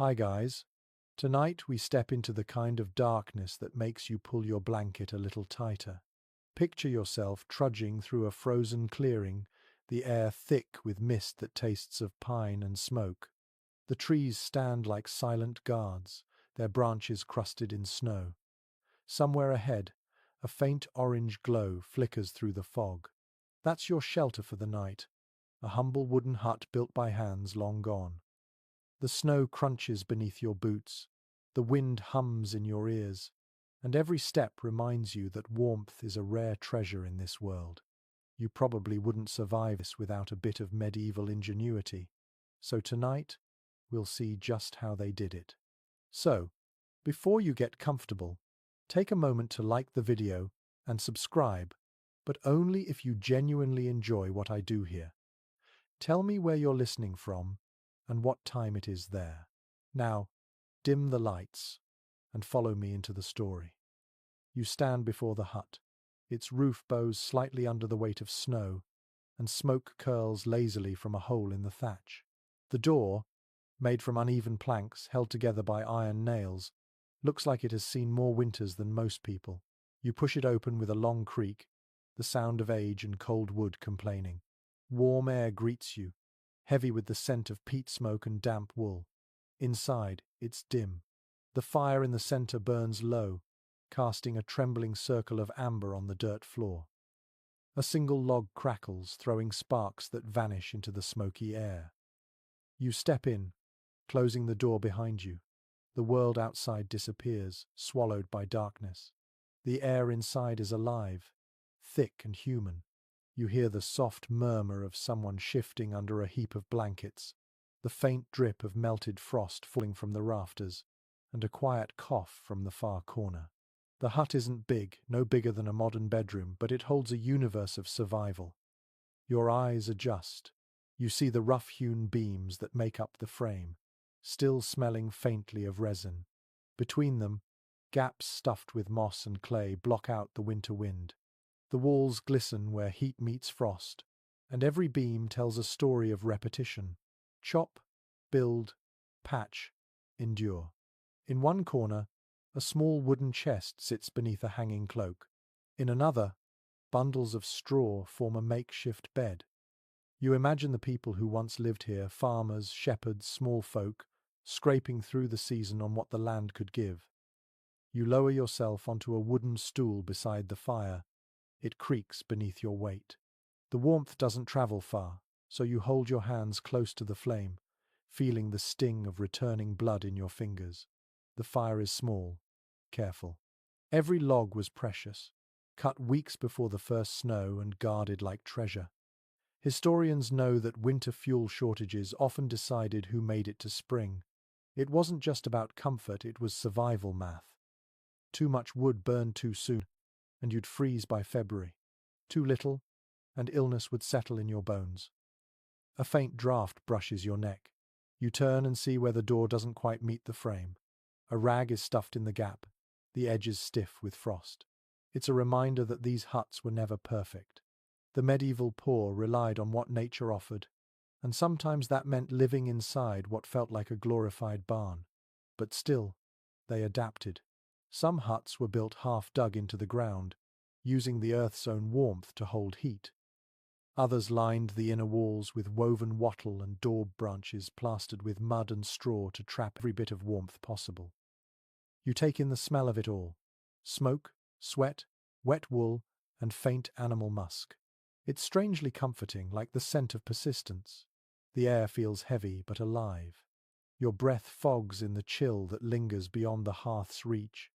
Hi guys. Tonight we step into the kind of darkness that makes you pull your blanket a little tighter. Picture yourself trudging through a frozen clearing, the air thick with mist that tastes of pine and smoke. The trees stand like silent guards, their branches crusted in snow. Somewhere ahead, a faint orange glow flickers through the fog. That's your shelter for the night, a humble wooden hut built by hands long gone. The snow crunches beneath your boots, the wind hums in your ears, and every step reminds you that warmth is a rare treasure in this world. You probably wouldn't survive this without a bit of medieval ingenuity, so tonight we'll see just how they did it. So, before you get comfortable, take a moment to like the video and subscribe, but only if you genuinely enjoy what I do here. Tell me where you're listening from and what time it is there. Now, dim the lights and follow me into the story. You stand before the hut. Its roof bows slightly under the weight of snow, and smoke curls lazily from a hole in the thatch. The door, made from uneven planks held together by iron nails, looks like it has seen more winters than most people. You push it open with a long creak, the sound of age and cold wood complaining. Warm air greets you, heavy with the scent of peat smoke and damp wool. Inside, it's dim. The fire in the center burns low, casting a trembling circle of amber on the dirt floor. A single log crackles, throwing sparks that vanish into the smoky air. You step in, closing the door behind you. The world outside disappears, swallowed by darkness. The air inside is alive, thick and human. You hear the soft murmur of someone shifting under a heap of blankets, the faint drip of melted frost falling from the rafters, and a quiet cough from the far corner. The hut isn't big, no bigger than a modern bedroom, but it holds a universe of survival. Your eyes adjust. You see the rough-hewn beams that make up the frame, still smelling faintly of resin. Between them, gaps stuffed with moss and clay block out the winter wind. The walls glisten where heat meets frost, and every beam tells a story of repetition. Chop, build, patch, endure. In one corner, a small wooden chest sits beneath a hanging cloak. In another, bundles of straw form a makeshift bed. You imagine the people who once lived here, farmers, shepherds, small folk, scraping through the season on what the land could give. You lower yourself onto a wooden stool beside the fire. It creaks beneath your weight. The warmth doesn't travel far, so you hold your hands close to the flame, feeling the sting of returning blood in your fingers. The fire is small, careful. Every log was precious, cut weeks before the first snow and guarded like treasure. Historians know that winter fuel shortages often decided who made it to spring. It wasn't just about comfort, it was survival math. Too much wood burned too soon, and you'd freeze by February. Too little, and illness would settle in your bones. A faint draft brushes your neck. You turn and see where the door doesn't quite meet the frame. A rag is stuffed in the gap, the edges stiff with frost. It's a reminder that these huts were never perfect. The medieval poor relied on what nature offered, and sometimes that meant living inside what felt like a glorified barn. But still, they adapted. Some huts were built half dug into the ground, using the earth's own warmth to hold heat. Others lined the inner walls with woven wattle and daub branches plastered with mud and straw to trap every bit of warmth possible. You take in the smell of it all: smoke, sweat, wet wool, and faint animal musk. It's strangely comforting, like the scent of persistence. The air feels heavy but alive. Your breath fogs in the chill that lingers beyond the hearth's reach.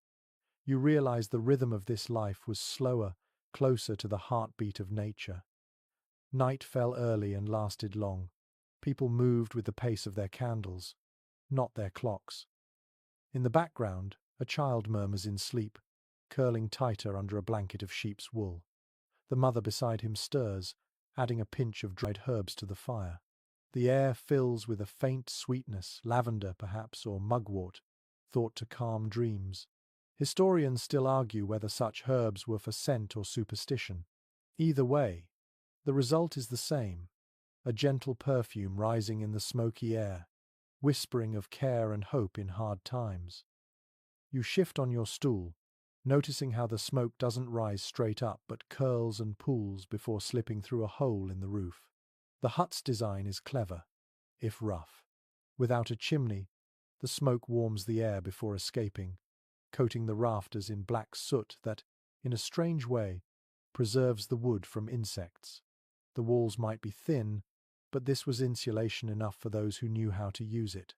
You realize the rhythm of this life was slower, closer to the heartbeat of nature. Night fell early and lasted long. People moved with the pace of their candles, not their clocks. In the background, a child murmurs in sleep, curling tighter under a blanket of sheep's wool. The mother beside him stirs, adding a pinch of dried herbs to the fire. The air fills with a faint sweetness, lavender perhaps, or mugwort, thought to calm dreams. Historians still argue whether such herbs were for scent or superstition. Either way, the result is the same: a gentle perfume rising in the smoky air. whispering of care and hope in hard times. You shift on your stool, noticing how the smoke doesn't rise straight up but curls and pools before slipping through a hole in the roof. The hut's design is clever, if rough. Without a chimney, the smoke warms the air before escaping, coating the rafters in black soot that, in a strange way, preserves the wood from insects. The walls might be thin, but this was insulation enough for those who knew how to use it.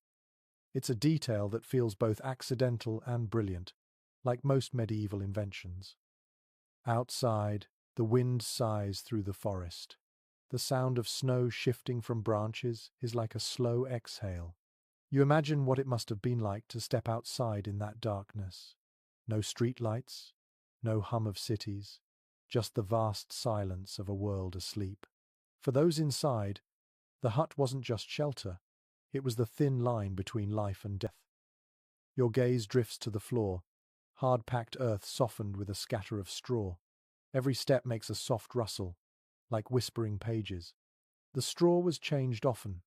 It's a detail that feels both accidental and brilliant, like most medieval inventions. Outside, the wind sighs through the forest. The sound of snow shifting from branches is like a slow exhale. You imagine what it must have been like to step outside in that darkness. No street lights, no hum of cities, just the vast silence of a world asleep. For those inside, the hut wasn't just shelter, it was the thin line between life and death. Your gaze drifts to the floor, hard-packed earth softened with a scatter of straw. Every step makes a soft rustle, like whispering pages. The straw was changed often,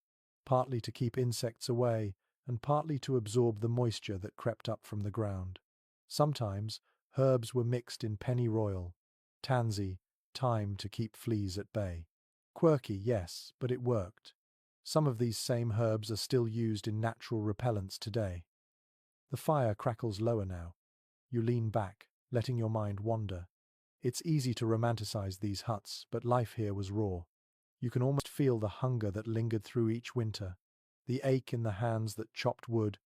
partly to keep insects away and partly to absorb the moisture that crept up from the ground. Sometimes herbs were mixed in pennyroyal, tansy, thyme to keep fleas at bay. Quirky, yes, but it worked. Some of these same herbs are still used in natural repellents today. The fire crackles lower now. You lean back, letting your mind wander. It's easy to romanticize these huts, but life here was raw. You can almost feel the hunger that lingered through each winter, the ache in the hands that chopped wood,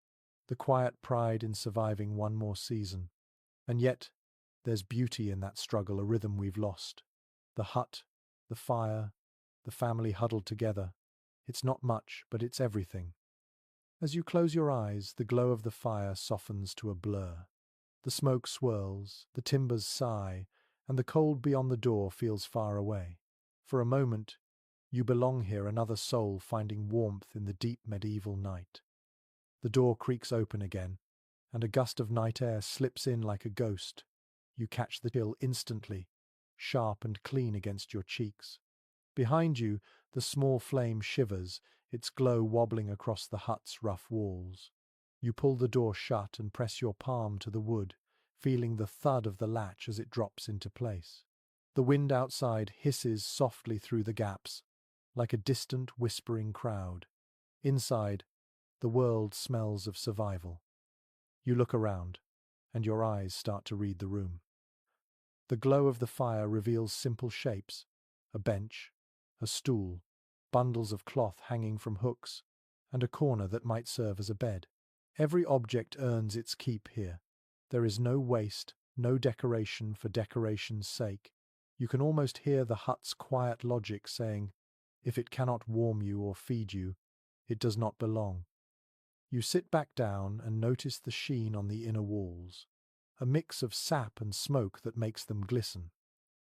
the quiet pride in surviving one more season. And yet, there's beauty in that struggle, a rhythm we've lost. The hut, the fire, the family huddled together. It's not much, but it's everything. As you close your eyes, the glow of the fire softens to a blur. The smoke swirls, the timbers sigh, and the cold beyond the door feels far away. For a moment, you belong here, another soul finding warmth in the deep medieval night. The door creaks open again, and a gust of night air slips in like a ghost. You catch the chill instantly, sharp and clean against your cheeks. Behind you, the small flame shivers, its glow wobbling across the hut's rough walls. You pull the door shut and press your palm to the wood, feeling the thud of the latch as it drops into place. The wind outside hisses softly through the gaps, like a distant whispering crowd. Inside, the world smells of survival. You look around, and your eyes start to read the room. The glow of the fire reveals simple shapes: a bench, a stool, bundles of cloth hanging from hooks, and a corner that might serve as a bed. Every object earns its keep here. There is no waste, no decoration for decoration's sake. You can almost hear the hut's quiet logic saying, if it cannot warm you or feed you, it does not belong. You sit back down and notice the sheen on the inner walls, a mix of sap and smoke that makes them glisten.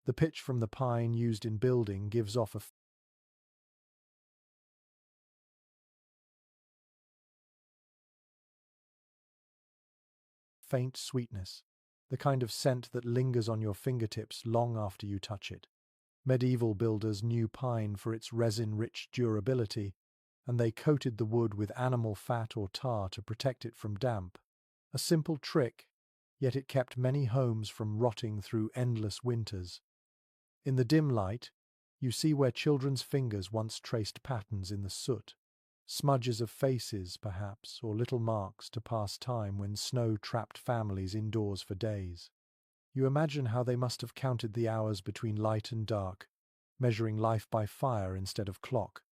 The pitch from the pine used in building gives off a faint sweetness, the kind of scent that lingers on your fingertips long after you touch it. Medieval builders knew pine for its resin-rich durability, and they coated the wood with animal fat or tar to protect it from damp. A simple trick, yet it kept many homes from rotting through endless winters. In the dim light, you see where children's fingers once traced patterns in the soot. Smudges of faces, perhaps, or little marks to pass time when snow trapped families indoors for days. You imagine how they must have counted the hours between light and dark, measuring life by fire instead of clock.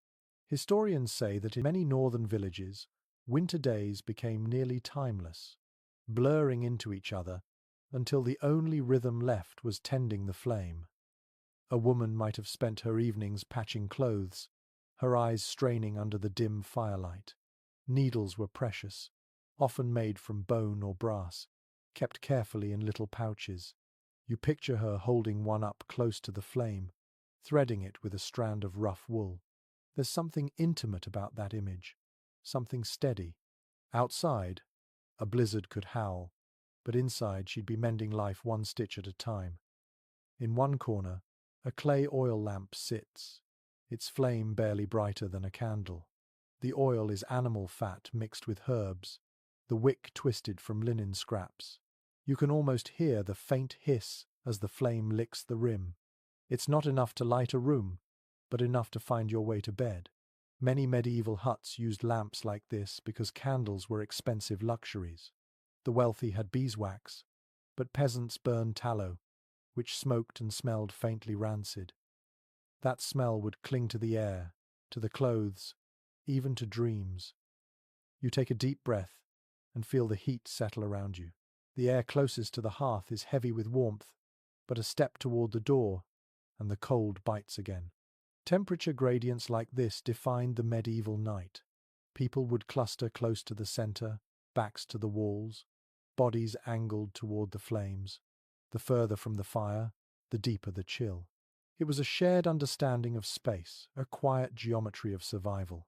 Historians say that in many northern villages, winter days became nearly timeless, blurring into each other until the only rhythm left was tending the flame. A woman might have spent her evenings patching clothes, her eyes straining under the dim firelight. Needles were precious, often made from bone or brass, kept carefully in little pouches. You picture her holding one up close to the flame, threading it with a strand of rough wool. There's something intimate about that image, something steady. Outside, a blizzard could howl, but inside she'd be mending life one stitch at a time. In one corner, a clay oil lamp sits, its flame barely brighter than a candle. The oil is animal fat mixed with herbs, the wick twisted from linen scraps. You can almost hear the faint hiss as the flame licks the rim. It's not enough to light a room, but enough to find your way to bed. Many medieval huts used lamps like this because candles were expensive luxuries. The wealthy had beeswax, but peasants burned tallow, which smoked and smelled faintly rancid. That smell would cling to the air, to the clothes, even to dreams. You take a deep breath and feel the heat settle around you. The air closest to the hearth is heavy with warmth, but a step toward the door, and the cold bites again. Temperature gradients like this defined the medieval night. People would cluster close to the center, backs to the walls, bodies angled toward the flames. The further from the fire, the deeper the chill. It was a shared understanding of space, a quiet geometry of survival.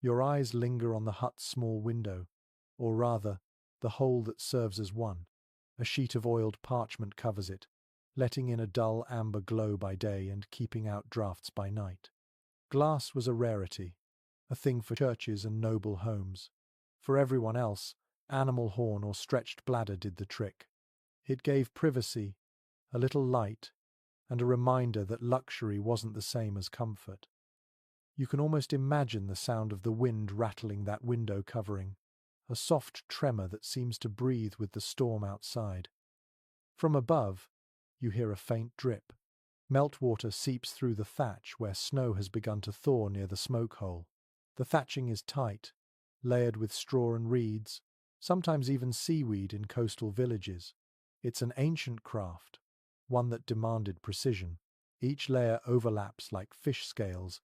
Your eyes linger on the hut's small window, or rather, the hole that serves as one. A sheet of oiled parchment covers it, letting in a dull amber glow by day and keeping out drafts by night. Glass was a rarity, a thing for churches and noble homes. For everyone else, animal horn or stretched bladder did the trick. It gave privacy, a little light, and a reminder that luxury wasn't the same as comfort. You can almost imagine the sound of the wind rattling that window covering, a soft tremor that seems to breathe with the storm outside. From above, you hear a faint drip. Meltwater seeps through the thatch where snow has begun to thaw near the smoke hole. The thatching is tight, layered with straw and reeds, sometimes even seaweed in coastal villages. It's an ancient craft, one that demanded precision. Each layer overlaps like fish scales,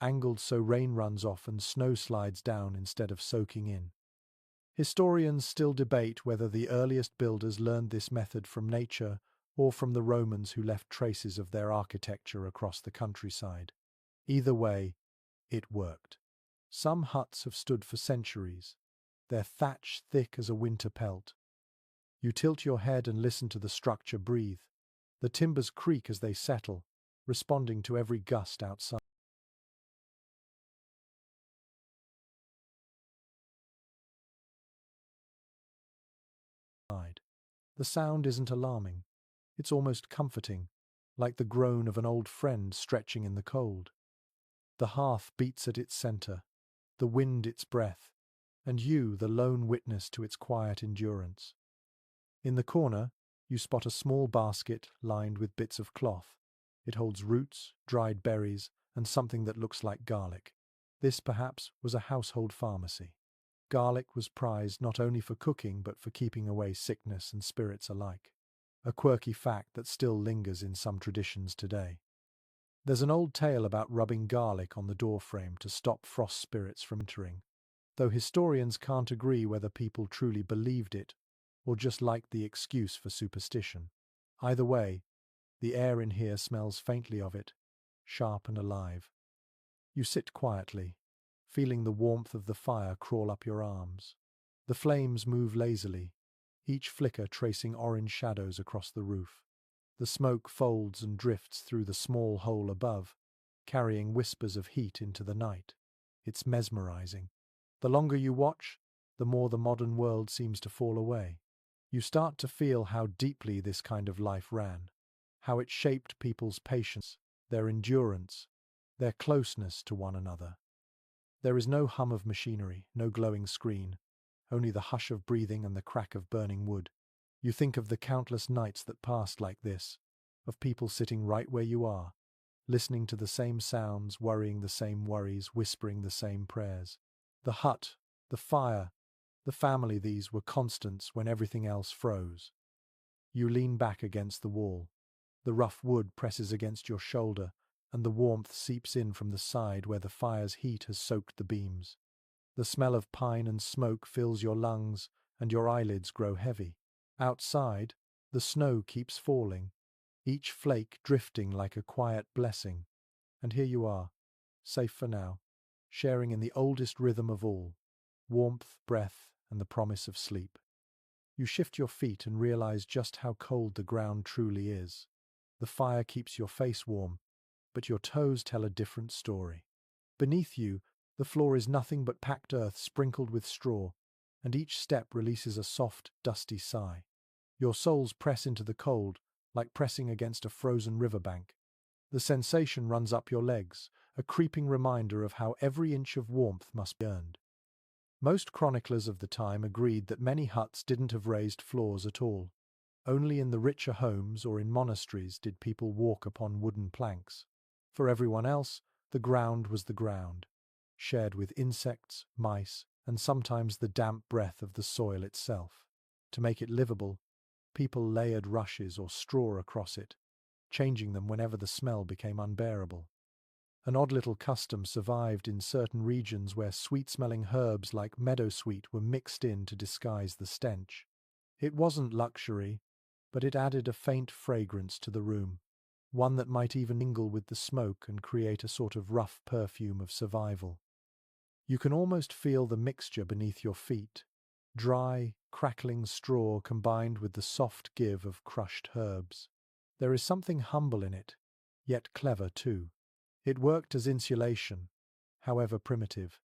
angled so rain runs off and snow slides down instead of soaking in. Historians still debate whether the earliest builders learned this method from nature or from the Romans who left traces of their architecture across the countryside. Either way, it worked. Some huts have stood for centuries, their thatch thick as a winter pelt. You tilt your head and listen to the structure breathe. The timbers creak as they settle, responding to every gust outside. The sound isn't alarming. It's almost comforting, like the groan of an old friend stretching in the cold. The hearth beats at its center, the wind its breath, and you the lone witness to its quiet endurance. In the corner, you spot a small basket lined with bits of cloth. It holds roots, dried berries, and something that looks like garlic. This, perhaps, was a household pharmacy. Garlic was prized not only for cooking but for keeping away sickness and spirits alike. A quirky fact that still lingers in some traditions today. There's an old tale about rubbing garlic on the doorframe to stop frost spirits from entering, though historians can't agree whether people truly believed it or just liked the excuse for superstition. Either way, the air in here smells faintly of it, sharp and alive. You sit quietly, feeling the warmth of the fire crawl up your arms. The flames move lazily, each flicker tracing orange shadows across the roof. The smoke folds and drifts through the small hole above, carrying whispers of heat into the night. It's mesmerizing. The longer you watch, the more the modern world seems to fall away. You start to feel how deeply this kind of life ran, how it shaped people's patience, their endurance, their closeness to one another. There is no hum of machinery, no glowing screen, only the hush of breathing and the crack of burning wood. You think of the countless nights that passed like this, of people sitting right where you are, listening to the same sounds, worrying the same worries, whispering the same prayers. The hut, the fire, the family, these were constants when everything else froze. You lean back against the wall. The rough wood presses against your shoulder, and the warmth seeps in from the side where the fire's heat has soaked the beams. The smell of pine and smoke fills your lungs, and your eyelids grow heavy. Outside, the snow keeps falling, each flake drifting like a quiet blessing. And here you are, safe for now, sharing in the oldest rhythm of all, warmth, breath, and the promise of sleep. You shift your feet and realize just how cold the ground truly is. The fire keeps your face warm, but your toes tell a different story. Beneath you, The floor is nothing but packed earth sprinkled with straw, and each step releases a soft, dusty sigh. Your soles press into the cold, like pressing against a frozen riverbank. The sensation runs up your legs, a creeping reminder of how every inch of warmth must be earned. Most chroniclers of the time agreed that many huts didn't have raised floors at all. Only in the richer homes or in monasteries did people walk upon wooden planks. For everyone else, the ground was the ground, shared with insects, mice, and sometimes the damp breath of the soil itself. To make it livable, people layered rushes or straw across it, changing them whenever the smell became unbearable. An odd little custom survived in certain regions where sweet-smelling herbs like meadowsweet were mixed in to disguise the stench. It wasn't luxury, but it added a faint fragrance to the room, one that might even mingle with the smoke and create a sort of rough perfume of survival. You can almost feel the mixture beneath your feet, dry, crackling straw combined with the soft give of crushed herbs. There is something humble in it, yet clever too. It worked as insulation, however primitive.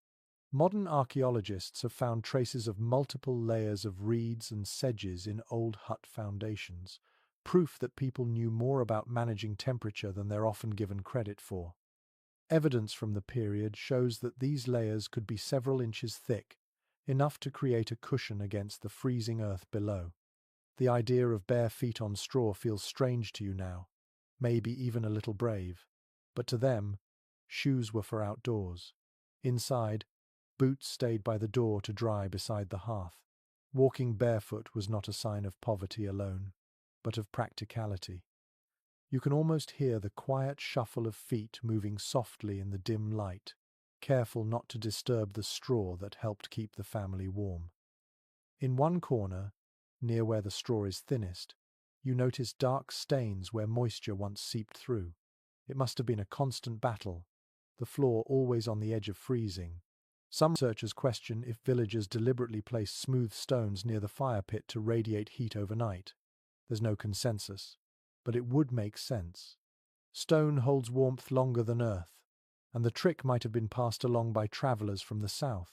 Modern archaeologists have found traces of multiple layers of reeds and sedges in old hut foundations, proof that people knew more about managing temperature than they're often given credit for. Evidence from the period shows that these layers could be several inches thick, enough to create a cushion against the freezing earth below. The idea of bare feet on straw feels strange to you now, maybe even a little brave. But to them, shoes were for outdoors. Inside, boots stayed by the door to dry beside the hearth. Walking barefoot was not a sign of poverty alone, but of practicality. You can almost hear the quiet shuffle of feet moving softly in the dim light, careful not to disturb the straw that helped keep the family warm. In one corner, near where the straw is thinnest, you notice dark stains where moisture once seeped through. It must have been a constant battle, the floor always on the edge of freezing. Some researchers question if villagers deliberately placed smooth stones near the fire pit to radiate heat overnight. There's no consensus, but it would make sense. Stone holds warmth longer than earth, and the trick might have been passed along by travelers from the south.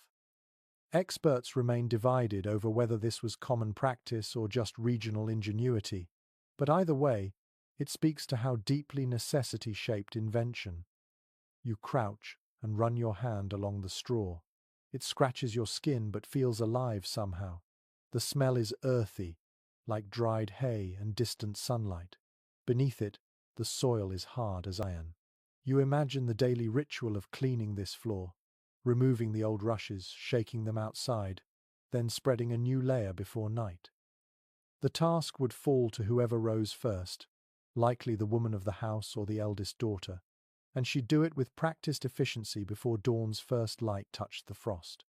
Experts remain divided over whether this was common practice or just regional ingenuity, but either way, it speaks to how deeply necessity shaped invention. You crouch and run your hand along the straw. It scratches your skin but feels alive somehow. The smell is earthy, like dried hay and distant sunlight. Beneath it, the soil is hard as iron. You imagine the daily ritual of cleaning this floor, removing the old rushes, shaking them outside, then spreading a new layer before night. The task would fall to whoever rose first, likely the woman of the house or the eldest daughter, and she'd do it with practiced efficiency before dawn's first light touched the frost.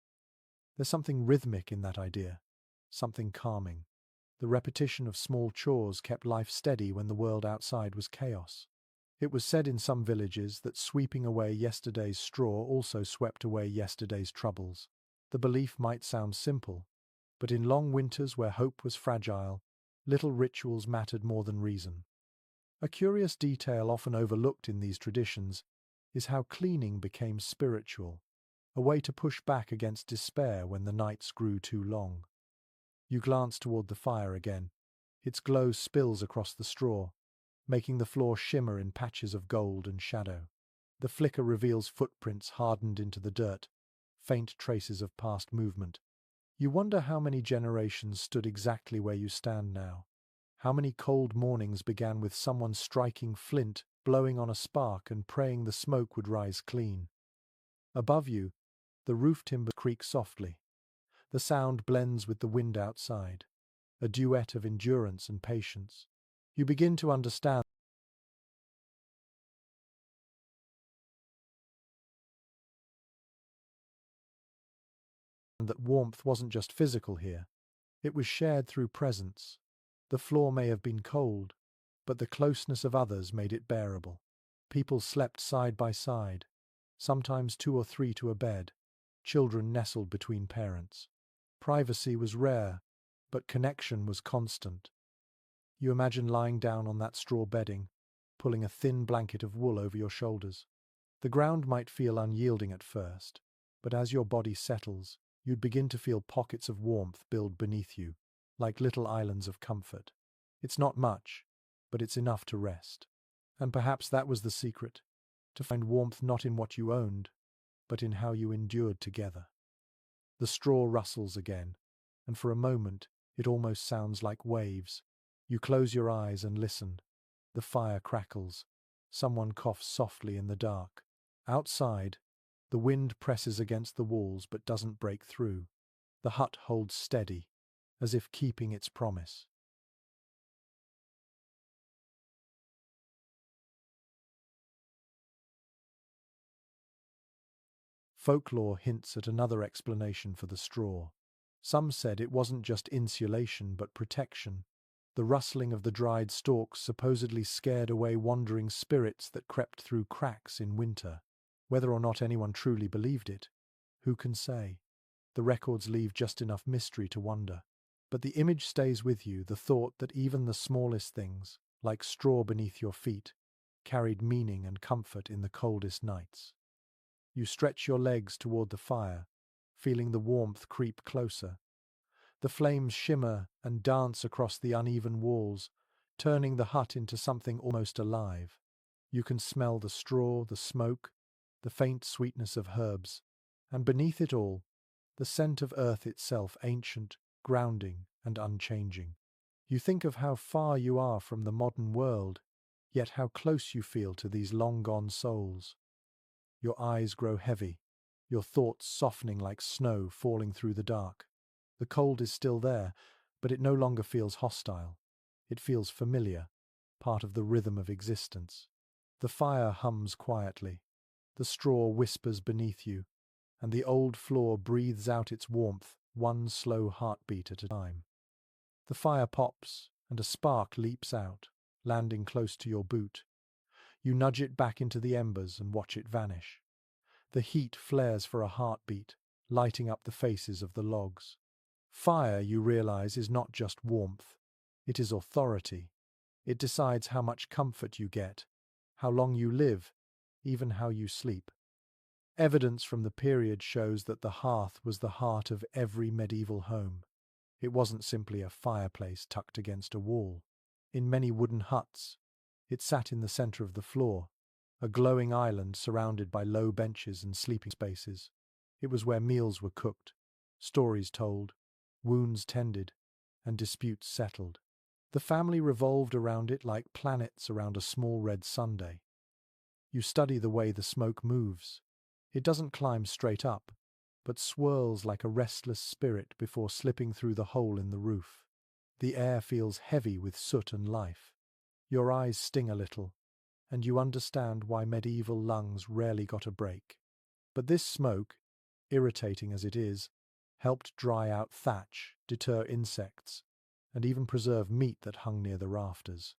There's something rhythmic in that idea, something calming. The repetition of small chores kept life steady when the world outside was chaos. It was said in some villages that sweeping away yesterday's straw also swept away yesterday's troubles. The belief might sound simple, but in long winters where hope was fragile, little rituals mattered more than reason. A curious detail often overlooked in these traditions is how cleaning became spiritual, a way to push back against despair when the nights grew too long. You glance toward the fire again. Its glow spills across the straw, making the floor shimmer in patches of gold and shadow. The flicker reveals footprints hardened into the dirt, faint traces of past movement. You wonder how many generations stood exactly where you stand now. How many cold mornings began with someone striking flint, blowing on a spark and praying the smoke would rise clean. Above you, the roof timbers creak softly. The sound blends with the wind outside, a duet of endurance and patience. You begin to understand that warmth wasn't just physical here, it was shared through presence. The floor may have been cold, but the closeness of others made it bearable. People slept side by side, sometimes two or three to a bed, children nestled between parents. Privacy was rare, but connection was constant. You imagine lying down on that straw bedding, pulling a thin blanket of wool over your shoulders. The ground might feel unyielding at first, but as your body settles, you'd begin to feel pockets of warmth build beneath you, like little islands of comfort. It's not much, but it's enough to rest. And perhaps that was the secret, to find warmth not in what you owned, but in how you endured together. The straw rustles again, and for a moment it almost sounds like waves. You close your eyes and listen. The fire crackles. Someone coughs softly in the dark. Outside, the wind presses against the walls but doesn't break through. The hut holds steady, as if keeping its promise. Folklore hints at another explanation for the straw. Some said it wasn't just insulation but protection. The rustling of the dried stalks supposedly scared away wandering spirits that crept through cracks in winter. Whether or not anyone truly believed it, who can say? The records leave just enough mystery to wonder. But the image stays with you, the thought that even the smallest things, like straw beneath your feet, carried meaning and comfort in the coldest nights. You stretch your legs toward the fire, feeling the warmth creep closer. The flames shimmer and dance across the uneven walls, turning the hut into something almost alive. You can smell the straw, the smoke, the faint sweetness of herbs, and beneath it all, the scent of earth itself, ancient, grounding, and unchanging. You think of how far you are from the modern world, yet how close you feel to these long-gone souls. Your eyes grow heavy, your thoughts softening like snow falling through the dark. The cold is still there, but it no longer feels hostile. It feels familiar, part of the rhythm of existence. The fire hums quietly. The straw whispers beneath you, and the old floor breathes out its warmth, one slow heartbeat at a time. The fire pops, and a spark leaps out, landing close to your boot. You nudge it back into the embers and watch it vanish. The heat flares for a heartbeat, lighting up the faces of the logs. Fire, you realize, is not just warmth. It is authority. It decides how much comfort you get, how long you live, even how you sleep. Evidence from the period shows that the hearth was the heart of every medieval home. It wasn't simply a fireplace tucked against a wall. In many wooden huts, it sat in the center of the floor, a glowing island surrounded by low benches and sleeping spaces. It was where meals were cooked, stories told, wounds tended, and disputes settled. The family revolved around it like planets around a small red sundae. You study the way the smoke moves. It doesn't climb straight up, but swirls like a restless spirit before slipping through the hole in the roof. The air feels heavy with soot and life. Your eyes sting a little, and you understand why medieval lungs rarely got a break. But this smoke, irritating as it is, helped dry out thatch, deter insects, and even preserve meat that hung near the rafters.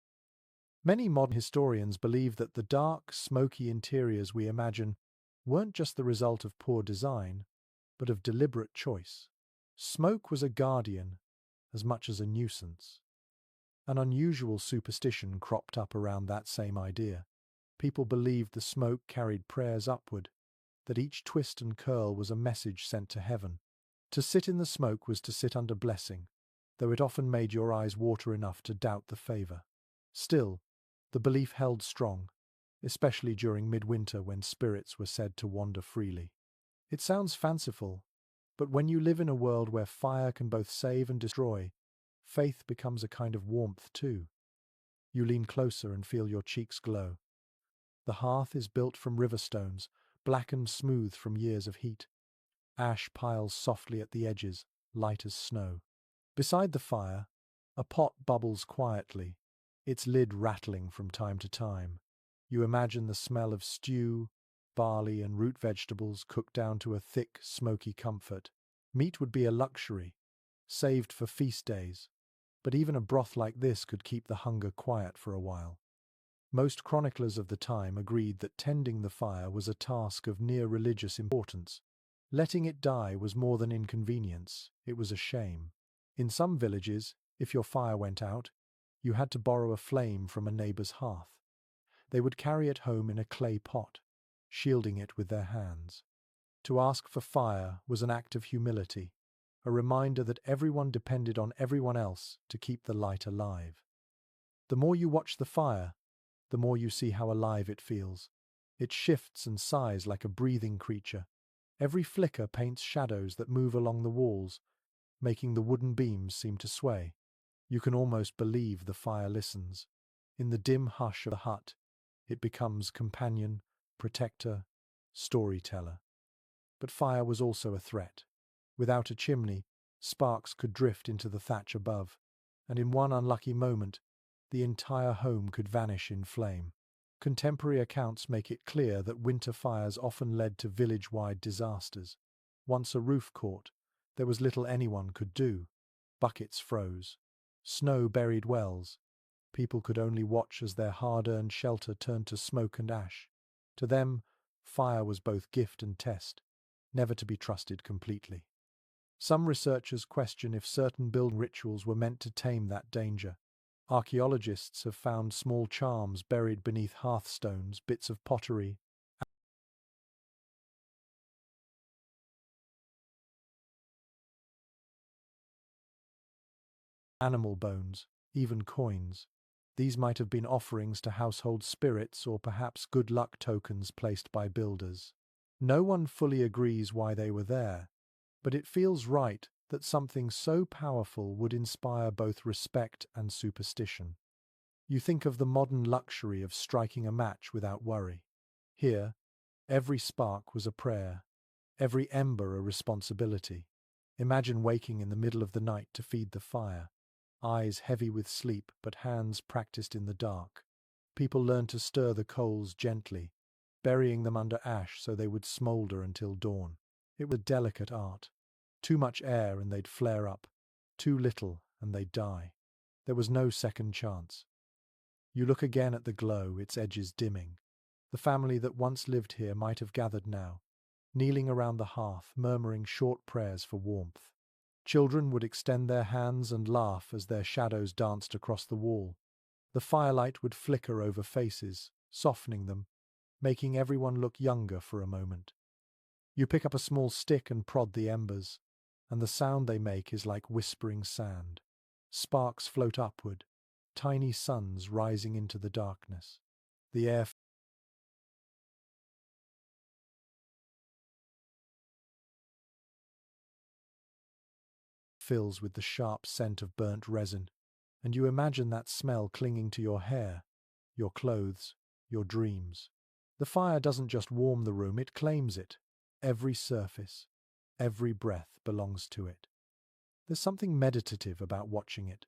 Many modern historians believe that the dark, smoky interiors we imagine weren't just the result of poor design, but of deliberate choice. Smoke was a guardian as much as a nuisance. An unusual superstition cropped up around that same idea. People believed the smoke carried prayers upward, that each twist and curl was a message sent to heaven. To sit in the smoke was to sit under blessing, though it often made your eyes water enough to doubt the favor. Still, the belief held strong, especially during midwinter when spirits were said to wander freely. It sounds fanciful, but when you live in a world where fire can both save and destroy, faith becomes a kind of warmth too. You lean closer and feel your cheeks glow. The hearth is built from river stones, blackened smooth from years of heat. Ash piles softly at the edges, light as snow. Beside the fire, a pot bubbles quietly, its lid rattling from time to time. You imagine the smell of stew, barley and root vegetables cooked down to a thick, smoky comfort. Meat would be a luxury, saved for feast days, but even a broth like this could keep the hunger quiet for a while. Most chroniclers of the time agreed that tending the fire was a task of near religious importance. Letting it die was more than inconvenience, it was a shame. In some villages, if your fire went out, you had to borrow a flame from a neighbor's hearth. They would carry it home in a clay pot, shielding it with their hands. To ask for fire was an act of humility, a reminder that everyone depended on everyone else to keep the light alive. The more you watch the fire, the more you see how alive it feels. It shifts and sighs like a breathing creature. Every flicker paints shadows that move along the walls, making the wooden beams seem to sway. You can almost believe the fire listens. In the dim hush of the hut, it becomes companion, protector, storyteller. But fire was also a threat. Without a chimney, sparks could drift into the thatch above, and in one unlucky moment, the entire home could vanish in flame. Contemporary accounts make it clear that winter fires often led to village-wide disasters. Once a roof caught, there was little anyone could do. Buckets froze. Snow buried wells. People could only watch as their hard-earned shelter turned to smoke and ash. To them, fire was both gift and test, never to be trusted completely. Some researchers question if certain building rituals were meant to tame that danger. Archaeologists have found small charms buried beneath hearthstones, bits of pottery, animal bones, even coins. These might have been offerings to household spirits or perhaps good luck tokens placed by builders. No one fully agrees why they were there, but it feels right that something so powerful would inspire both respect and superstition. You think of the modern luxury of striking a match without worry. Here, every spark was a prayer, every ember a responsibility. Imagine waking in the middle of the night to feed the fire, eyes heavy with sleep but hands practiced in the dark. People learned to stir the coals gently, burying them under ash so they would smolder until dawn. It was a delicate art. Too much air and they'd flare up, too little and they'd die. There was no second chance. You look again at the glow, its edges dimming. The family that once lived here might have gathered now, kneeling around the hearth, murmuring short prayers for warmth. Children would extend their hands and laugh as their shadows danced across the wall. The firelight would flicker over faces, softening them, making everyone look younger for a moment. You pick up a small stick and prod the embers, and the sound they make is like whispering sand. Sparks float upward, tiny suns rising into the darkness. The air fills with the sharp scent of burnt resin, and you imagine that smell clinging to your hair, your clothes, your dreams. The fire doesn't just warm the room, it claims it. Every surface, every breath belongs to it. There's something meditative about watching it.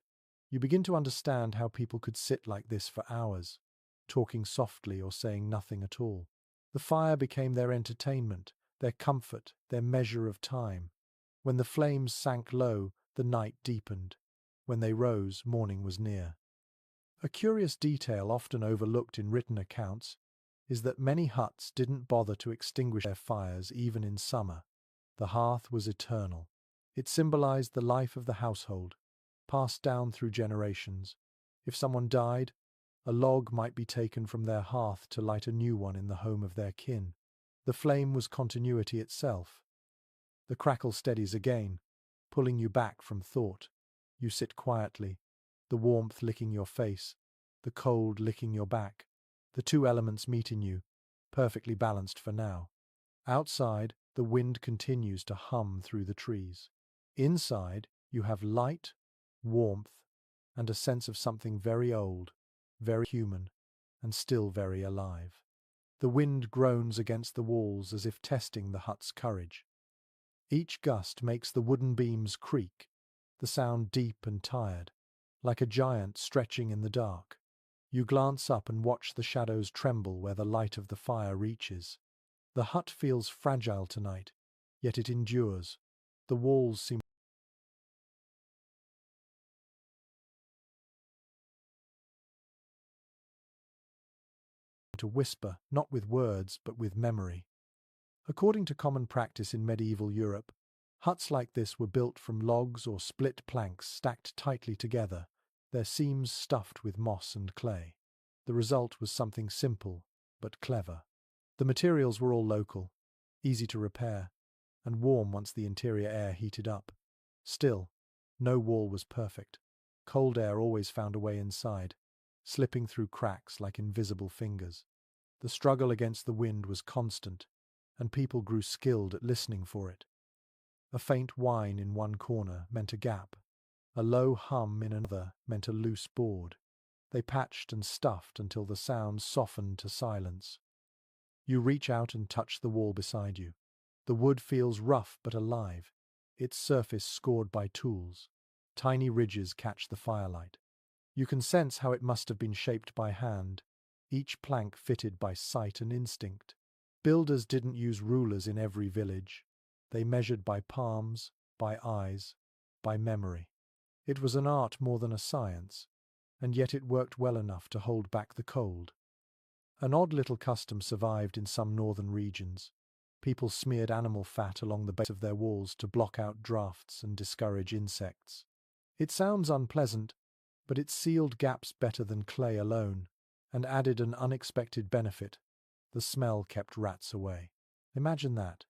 You begin to understand how people could sit like this for hours, talking softly or saying nothing at all. The fire became their entertainment, their comfort, their measure of time. When the flames sank low, the night deepened. When they rose, morning was near. A curious detail often overlooked in written accounts is that many huts didn't bother to extinguish their fires even in summer. The hearth was eternal. It symbolized the life of the household, passed down through generations. If someone died, a log might be taken from their hearth to light a new one in the home of their kin. The flame was continuity itself. The crackle steadies again, pulling you back from thought. You sit quietly, the warmth licking your face, the cold licking your back. The two elements meet in you, perfectly balanced for now. Outside, the wind continues to hum through the trees. Inside, you have light, warmth, and a sense of something very old, very human, and still very alive. The wind groans against the walls as if testing the hut's courage. Each gust makes the wooden beams creak, the sound deep and tired, like a giant stretching in the dark. You glance up and watch the shadows tremble where the light of the fire reaches. The hut feels fragile tonight, yet it endures. The walls seem to whisper, not with words, but with memory. According to common practice in medieval Europe, huts like this were built from logs or split planks stacked tightly together, their seams stuffed with moss and clay. The result was something simple, but clever. The materials were all local. easy to repair, and warm once the interior air heated up. Still, no wall was perfect. Cold air always found a way inside, slipping through cracks like invisible fingers. The struggle against the wind was constant, and people grew skilled at listening for it. A faint whine in one corner meant a gap. A low hum in another meant a loose board. They patched and stuffed until the sound softened to silence. You reach out and touch the wall beside you. The wood feels rough but alive, its surface scored by tools. Tiny ridges catch the firelight. You can sense how it must have been shaped by hand, each plank fitted by sight and instinct. Builders didn't use rulers in every village. They measured by palms, by eyes, by memory. It was an art more than a science, and yet it worked well enough to hold back the cold. An odd little custom survived in some northern regions. People smeared animal fat along the base of their walls to block out drafts and discourage insects. It sounds unpleasant, but it sealed gaps better than clay alone, and added an unexpected benefit. The smell kept rats away. Imagine that.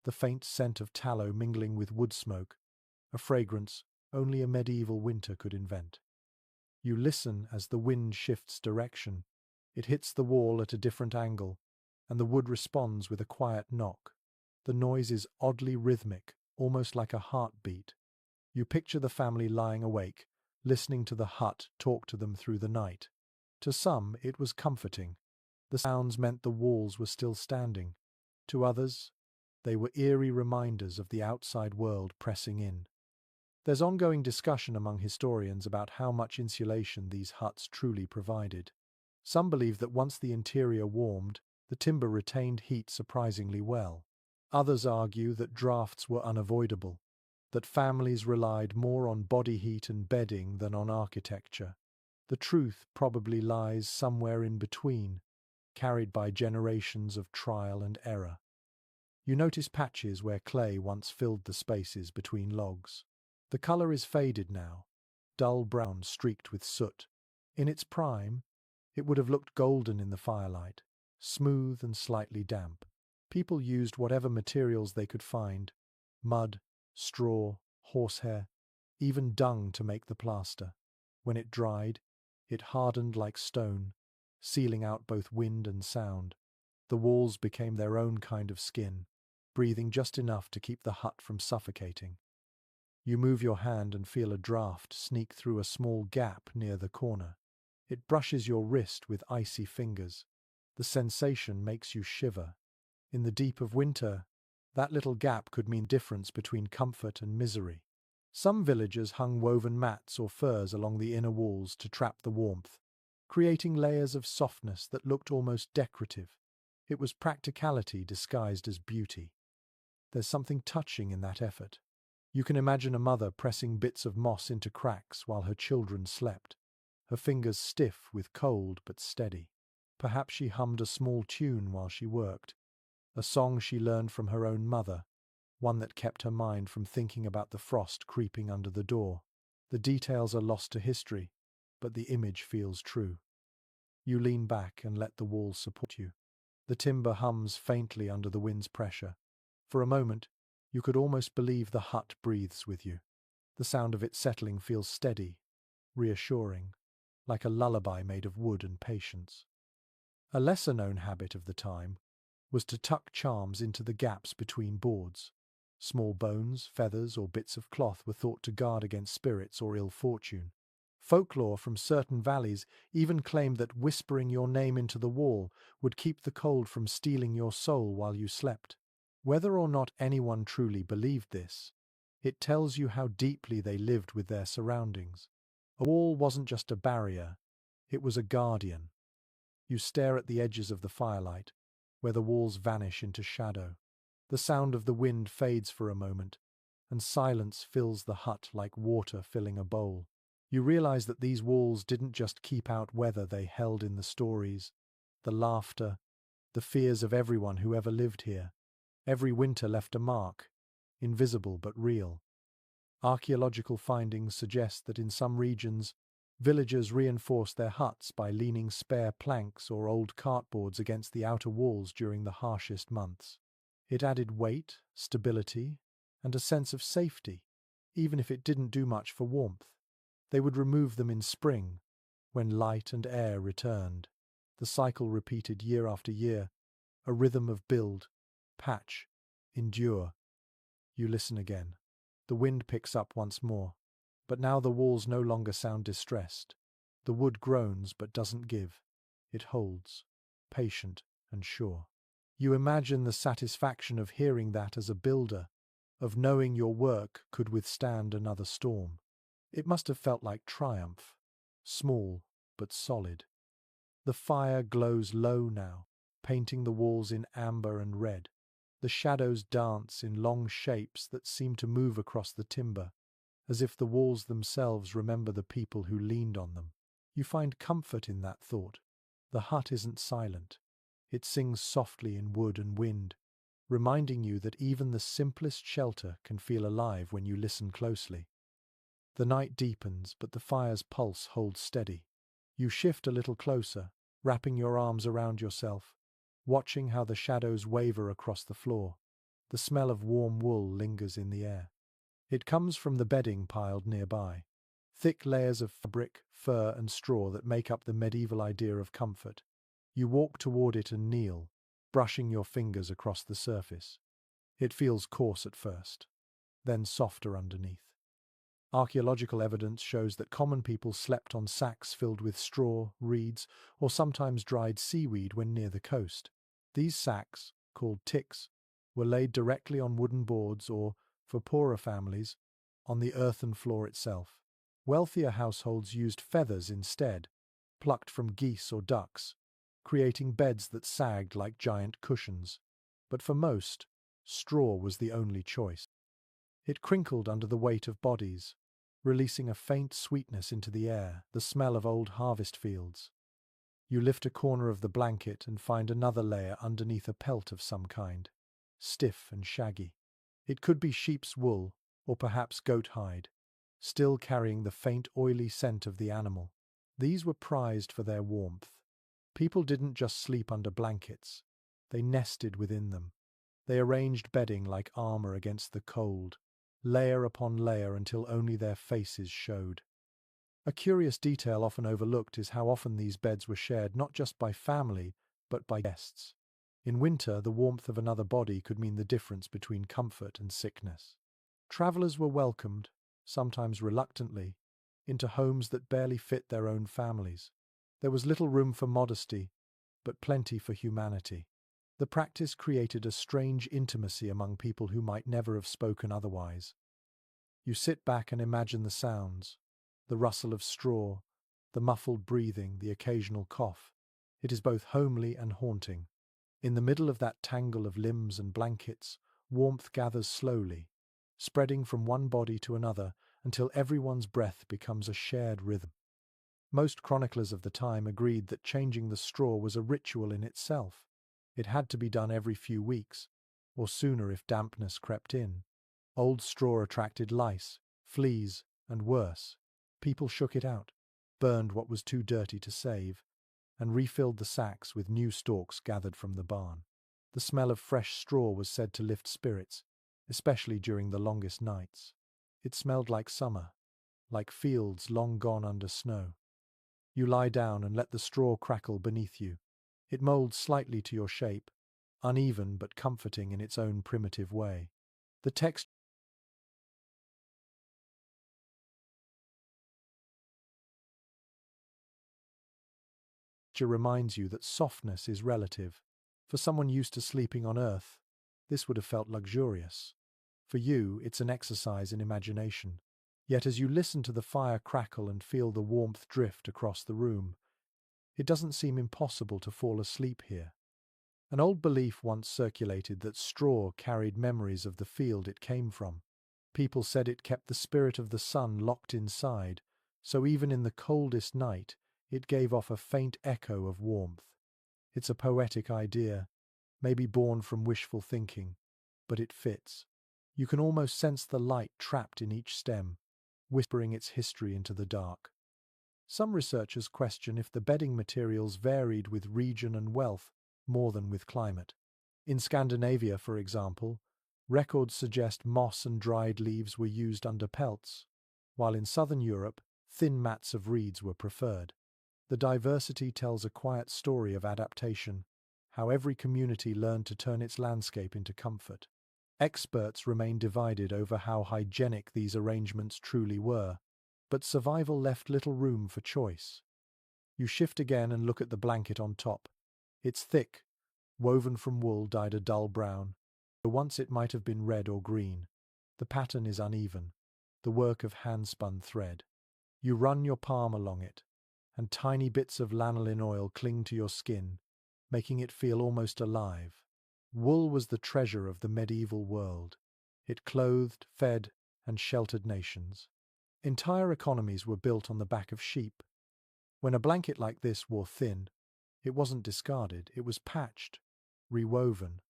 The faint scent of tallow mingling with wood smoke, a fragrance only a medieval winter could invent. You listen as the wind shifts direction. It hits the wall at a different angle, and the wood responds with a quiet knock. The noise is oddly rhythmic, almost like a heartbeat. You picture the family lying awake, listening to the hut talk to them through the night. To some, it was comforting. The sounds meant the walls were still standing. To others, they were eerie reminders of the outside world pressing in. There's ongoing discussion among historians about how much insulation these huts truly provided. Some believe that once the interior warmed, the timber retained heat surprisingly well. Others argue that drafts were unavoidable, that families relied more on body heat and bedding than on architecture. The truth probably lies somewhere in between, carried by generations of trial and error. You notice patches where clay once filled the spaces between logs. The color is faded now, dull brown streaked with soot. In its prime, it would have looked golden in the firelight, smooth and slightly damp. People used whatever materials they could find: mud, straw, horsehair, even dung to make the plaster. When it dried, it hardened like stone, sealing out both wind and sound. The walls became their own kind of skin, breathing just enough to keep the hut from suffocating. You move your hand and feel a draft sneak through a small gap near the corner. It brushes your wrist with icy fingers. The sensation makes you shiver. In the deep of winter, that little gap could mean difference between comfort and misery. Some villagers hung woven mats or furs along the inner walls to trap the warmth, creating layers of softness that looked almost decorative. It was practicality disguised as beauty. There's something touching in that effort. You can imagine a mother pressing bits of moss into cracks while her children slept, her fingers stiff with cold but steady. Perhaps she hummed a small tune while she worked, a song she learned from her own mother, one that kept her mind from thinking about the frost creeping under the door. The details are lost to history, but the image feels true. You lean back and let the walls support you. The timber hums faintly under the wind's pressure. For a moment, you could almost believe the hut breathes with you. The sound of it settling feels steady, reassuring, like a lullaby made of wood and patience. A lesser-known habit of the time was to tuck charms into the gaps between boards. Small bones, feathers, or bits of cloth were thought to guard against spirits or ill fortune. Folklore from certain valleys even claimed that whispering your name into the wall would keep the cold from stealing your soul while you slept. Whether or not anyone truly believed this, it tells you how deeply they lived with their surroundings. A wall wasn't just a barrier, it was a guardian. You stare at the edges of the firelight, where the walls vanish into shadow. The sound of the wind fades for a moment, and silence fills the hut like water filling a bowl. You realize that these walls didn't just keep out weather, they held in the stories, the laughter, the fears of everyone who ever lived here. Every winter left a mark, invisible but real. Archaeological findings suggest that in some regions, villagers reinforced their huts by leaning spare planks or old cartboards against the outer walls during the harshest months. It added weight, stability, and a sense of safety, even if it didn't do much for warmth. They would remove them in spring, when light and air returned. The cycle repeated year after year, a rhythm of build, patch, endure. You listen again. The wind picks up once more, but now the walls no longer sound distressed. The wood groans but doesn't give. It holds, patient and sure. You imagine the satisfaction of hearing that as a builder, of knowing your work could withstand another storm. It must have felt like triumph, small but solid. The fire glows low now, painting the walls in amber and red. The shadows dance in long shapes that seem to move across the timber, as if the walls themselves remember the people who leaned on them. You find comfort in that thought. The hut isn't silent. It sings softly in wood and wind, reminding you that even the simplest shelter can feel alive when you listen closely. The night deepens, but the fire's pulse holds steady. You shift a little closer, wrapping your arms around yourself, watching how the shadows waver across the floor. The smell of warm wool lingers in the air. It comes from the bedding piled nearby, thick layers of fabric, fur, and straw that make up the medieval idea of comfort. You walk toward it and kneel, brushing your fingers across the surface. It feels coarse at first, then softer underneath. Archaeological evidence shows that common people slept on sacks filled with straw, reeds, or sometimes dried seaweed when near the coast. These sacks, called ticks, were laid directly on wooden boards or, for poorer families, on the earthen floor itself. Wealthier households used feathers instead, plucked from geese or ducks, creating beds that sagged like giant cushions. But for most, straw was the only choice. It crinkled under the weight of bodies, releasing a faint sweetness into the air, the smell of old harvest fields. You lift a corner of the blanket and find another layer underneath a pelt of some kind, stiff and shaggy. It could be sheep's wool, or perhaps goat hide, still carrying the faint oily scent of the animal. These were prized for their warmth. People didn't just sleep under blankets, they nested within them. They arranged bedding like armor against the cold, layer upon layer until only their faces showed. A curious detail often overlooked is how often these beds were shared not just by family, but by guests. In winter, the warmth of another body could mean the difference between comfort and sickness. Travelers were welcomed, sometimes reluctantly, into homes that barely fit their own families. There was little room for modesty, but plenty for humanity. The practice created a strange intimacy among people who might never have spoken otherwise. You sit back and imagine the sounds, the rustle of straw, the muffled breathing, the occasional cough. It is both homely and haunting. In the middle of that tangle of limbs and blankets, warmth gathers slowly, spreading from one body to another until everyone's breath becomes a shared rhythm. Most chroniclers of the time agreed that changing the straw was a ritual in itself. It had to be done every few weeks, or sooner if dampness crept in. Old straw attracted lice, fleas, and worse. People shook it out, burned what was too dirty to save, and refilled the sacks with new stalks gathered from the barn. The smell of fresh straw was said to lift spirits, especially during the longest nights. It smelled like summer, like fields long gone under snow. You lie down and let the straw crackle beneath you. It molds slightly to your shape, uneven but comforting in its own primitive way. The texture reminds you that softness is relative. For someone used to sleeping on earth, this would have felt luxurious. For you, it's an exercise in imagination. Yet as you listen to the fire crackle and feel the warmth drift across the room, it doesn't seem impossible to fall asleep here. An old belief once circulated that straw carried memories of the field it came from. People said it kept the spirit of the sun locked inside, so even in the coldest night, it gave off a faint echo of warmth. It's a poetic idea, maybe born from wishful thinking, but it fits. You can almost sense the light trapped in each stem, whispering its history into the dark. Some researchers question if the bedding materials varied with region and wealth more than with climate. In Scandinavia, for example, records suggest moss and dried leaves were used under pelts, while in southern Europe, thin mats of reeds were preferred. The diversity tells a quiet story of adaptation, how every community learned to turn its landscape into comfort. Experts remain divided over how hygienic these arrangements truly were, but survival left little room for choice. You shift again and look at the blanket on top. It's thick, woven from wool dyed a dull brown. Once it might have been red or green. The pattern is uneven, the work of hand-spun thread. You run your palm along it, and tiny bits of lanolin oil cling to your skin, making it feel almost alive. Wool was the treasure of the medieval world. It clothed, fed, and sheltered nations. Entire economies were built on the back of sheep. When a blanket like this wore thin, it wasn't discarded, it was patched, rewoven,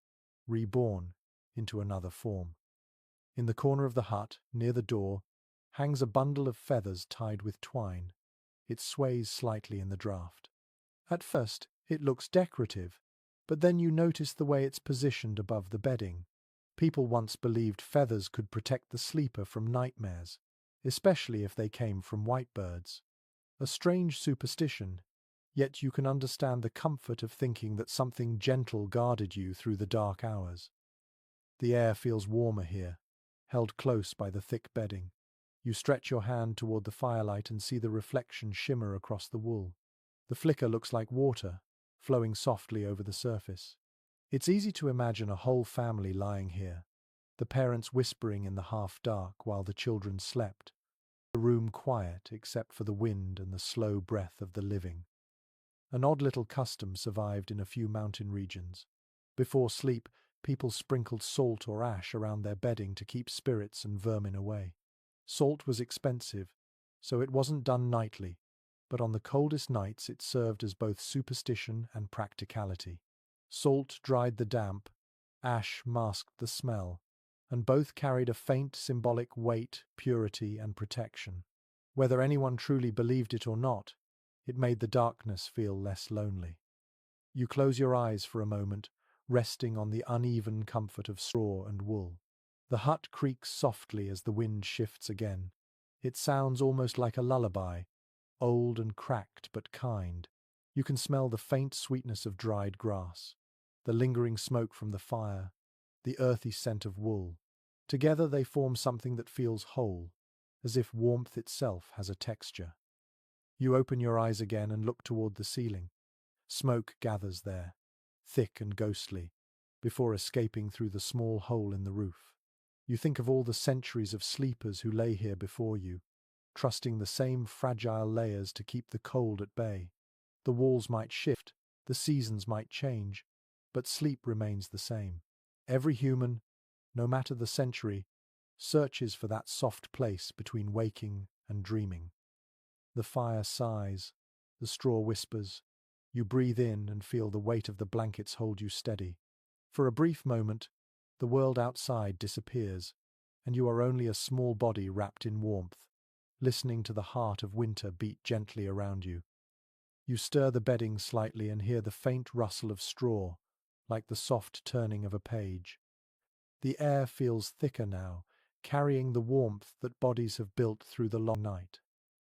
reborn into another form. In the corner of the hut, near the door, hangs a bundle of feathers tied with twine. It sways slightly in the draught. At first, it looks decorative, but then you notice the way it's positioned above the bedding. People once believed feathers could protect the sleeper from nightmares, especially if they came from white birds. A strange superstition, yet you can understand the comfort of thinking that something gentle guarded you through the dark hours. The air feels warmer here, held close by the thick bedding. You stretch your hand toward the firelight and see the reflection shimmer across the wool. The flicker looks like water, flowing softly over the surface. It's easy to imagine a whole family lying here, the parents whispering in the half-dark while the children slept, the room quiet except for the wind and the slow breath of the living. An odd little custom survived in a few mountain regions. Before sleep, people sprinkled salt or ash around their bedding to keep spirits and vermin away. Salt was expensive, so it wasn't done nightly, but on the coldest nights it served as both superstition and practicality. Salt dried the damp, ash masked the smell, and both carried a faint symbolic weight, purity, and protection. Whether anyone truly believed it or not, it made the darkness feel less lonely. You close your eyes for a moment, resting on the uneven comfort of straw and wool. The hut creaks softly as the wind shifts again. It sounds almost like a lullaby, old and cracked but kind. You can smell the faint sweetness of dried grass, the lingering smoke from the fire, the earthy scent of wool. Together they form something that feels whole, as if warmth itself has a texture. You open your eyes again and look toward the ceiling. Smoke gathers there, thick and ghostly, before escaping through the small hole in the roof. You think of all the centuries of sleepers who lay here before you, trusting the same fragile layers to keep the cold at bay. The walls might shift, the seasons might change, but sleep remains the same. Every human, no matter the century, searches for that soft place between waking and dreaming. The fire sighs, the straw whispers. You breathe in and feel the weight of the blankets hold you steady. For a brief moment, the world outside disappears, and you are only a small body wrapped in warmth, listening to the heart of winter beat gently around you. You stir the bedding slightly and hear the faint rustle of straw, like the soft turning of a page. The air feels thicker now, carrying the warmth that bodies have built through the long night.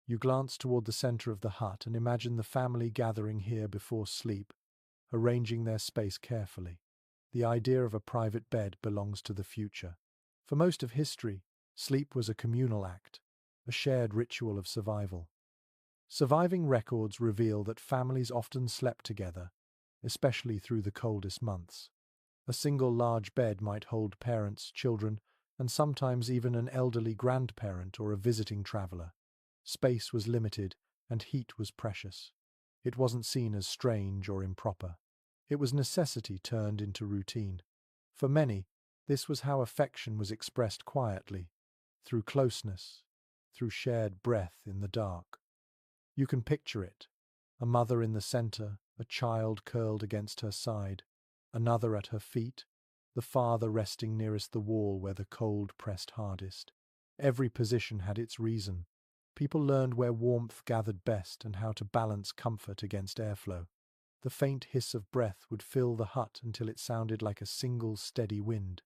You glance toward the center of the hut and imagine the family gathering here before sleep, arranging their space carefully. The idea of a private bed belongs to the future. For most of history, sleep was a communal act, a shared ritual of survival. Surviving records reveal that families often slept together, especially through the coldest months. A single large bed might hold parents, children, and sometimes even an elderly grandparent or a visiting traveler. Space was limited, and heat was precious. It wasn't seen as strange or improper. It was necessity turned into routine. For many, this was how affection was expressed quietly, through closeness, through shared breath in the dark. You can picture it, a mother in the center, a child curled against her side, another at her feet, the father resting nearest the wall where the cold pressed hardest. Every position had its reason. People learned where warmth gathered best and how to balance comfort against airflow. The faint hiss of breath would fill the hut until it sounded like a single steady wind.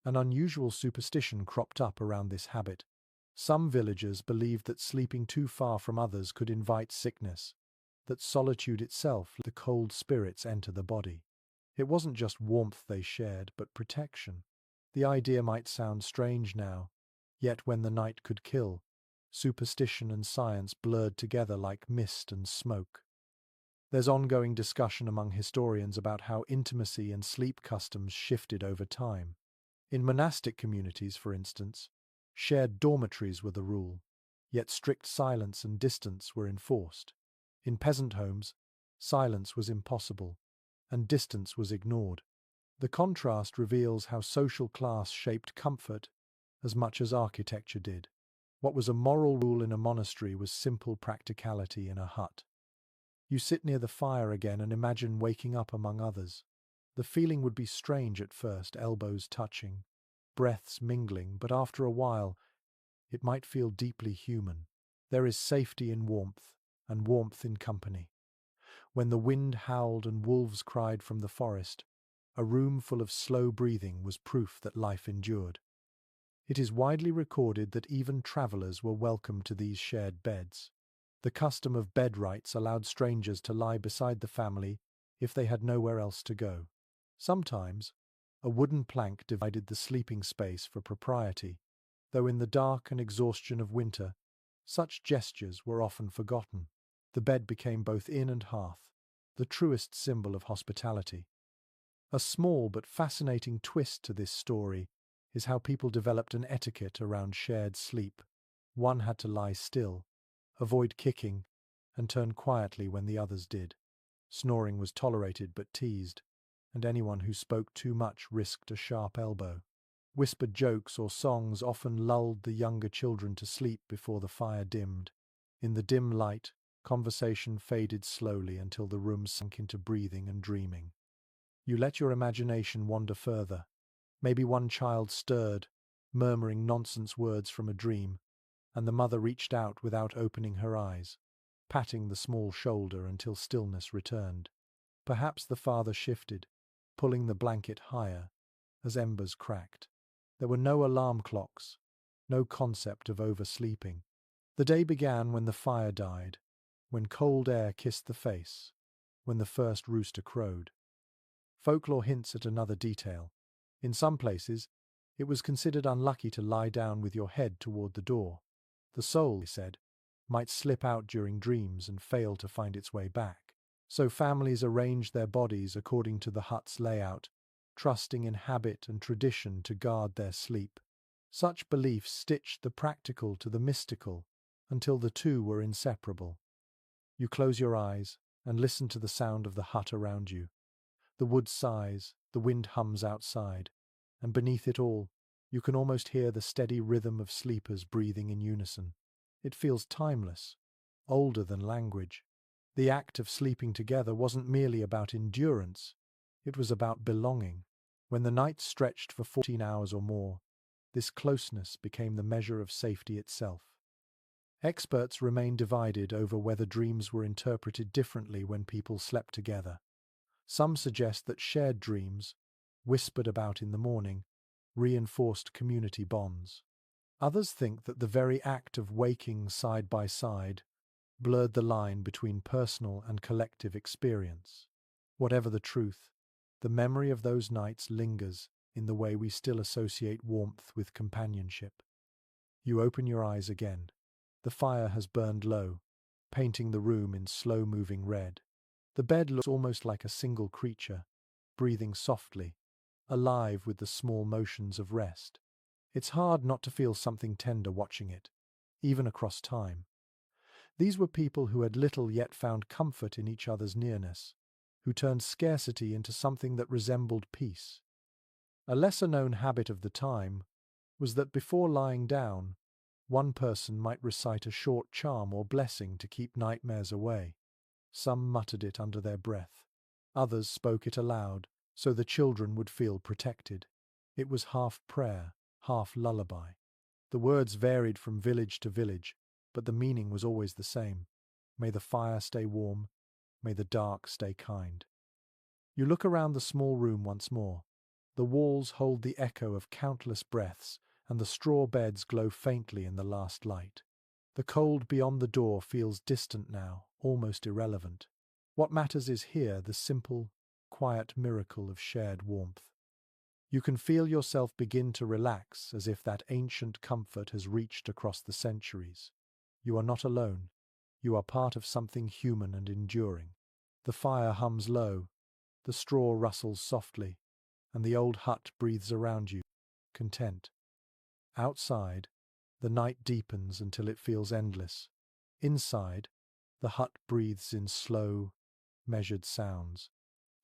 An unusual superstition cropped up around this habit. Some villagers believed that sleeping too far from others could invite sickness, that solitude itself let the cold spirits enter the body. It wasn't just warmth they shared, but protection. The idea might sound strange now, yet when the night could kill, superstition and science blurred together like mist and smoke. There's ongoing discussion among historians about how intimacy and sleep customs shifted over time. In monastic communities, for instance, shared dormitories were the rule, yet strict silence and distance were enforced. In peasant homes, silence was impossible, and distance was ignored. The contrast reveals how social class shaped comfort as much as architecture did. What was a moral rule in a monastery was simple practicality in a hut. You sit near the fire again and imagine waking up among others. The feeling would be strange at first, elbows touching, breaths mingling, but after a while, it might feel deeply human. There is safety in warmth, and warmth in company. When the wind howled and wolves cried from the forest, a room full of slow breathing was proof that life endured. It is widely recorded that even travelers were welcome to these shared beds. The custom of bed rights allowed strangers to lie beside the family if they had nowhere else to go. Sometimes, a wooden plank divided the sleeping space for propriety, though in the dark and exhaustion of winter, such gestures were often forgotten. The bed became both inn and hearth, the truest symbol of hospitality. A small but fascinating twist to this story is how people developed an etiquette around shared sleep. One had to lie still, avoid kicking, and turn quietly when the others did. Snoring was tolerated but teased, and anyone who spoke too much risked a sharp elbow. Whispered jokes or songs often lulled the younger children to sleep before the fire dimmed. In the dim light, conversation faded slowly until the room sank into breathing and dreaming. You let your imagination wander further. Maybe one child stirred, murmuring nonsense words from a dream, and the mother reached out without opening her eyes, patting the small shoulder until stillness returned. Perhaps the father shifted, pulling the blanket higher as embers cracked. There were no alarm clocks, no concept of oversleeping. The day began when the fire died, when cold air kissed the face, when the first rooster crowed. Folklore hints at another detail. In some places, it was considered unlucky to lie down with your head toward the door. The soul, they said, might slip out during dreams and fail to find its way back. So families arranged their bodies according to the hut's layout, trusting in habit and tradition to guard their sleep. Such beliefs stitched the practical to the mystical until the two were inseparable. You close your eyes and listen to the sound of the hut around you. The wood sighs, the wind hums outside, and beneath it all, you can almost hear the steady rhythm of sleepers breathing in unison. It feels timeless, older than language. The act of sleeping together wasn't merely about endurance, it was about belonging. When the night stretched for 14 hours or more, this closeness became the measure of safety itself. Experts remain divided over whether dreams were interpreted differently when people slept together. Some suggest that shared dreams, whispered about in the morning, reinforced community bonds. Others think that the very act of waking side by side blurred the line between personal and collective experience. Whatever the truth, the memory of those nights lingers in the way we still associate warmth with companionship. You open your eyes again. The fire has burned low, painting the room in slow-moving red. The bed looks almost like a single creature, breathing softly, alive with the small motions of rest. It's hard not to feel something tender watching it, even across time. These were people who had little yet found comfort in each other's nearness, who turned scarcity into something that resembled peace. A lesser-known habit of the time was that before lying down, one person might recite a short charm or blessing to keep nightmares away. Some muttered it under their breath. Others spoke it aloud, so the children would feel protected. It was half prayer, half lullaby. The words varied from village to village, but the meaning was always the same. May the fire stay warm. May the dark stay kind. You look around the small room once more. The walls hold the echo of countless breaths, and the straw beds glow faintly in the last light. The cold beyond the door feels distant now, almost irrelevant. What matters is here the simple, quiet miracle of shared warmth. You can feel yourself begin to relax as if that ancient comfort has reached across the centuries. You are not alone. You are part of something human and enduring. The fire hums low, the straw rustles softly, and the old hut breathes around you, content. Outside, the night deepens until it feels endless. Inside, the hut breathes in slow, measured sounds.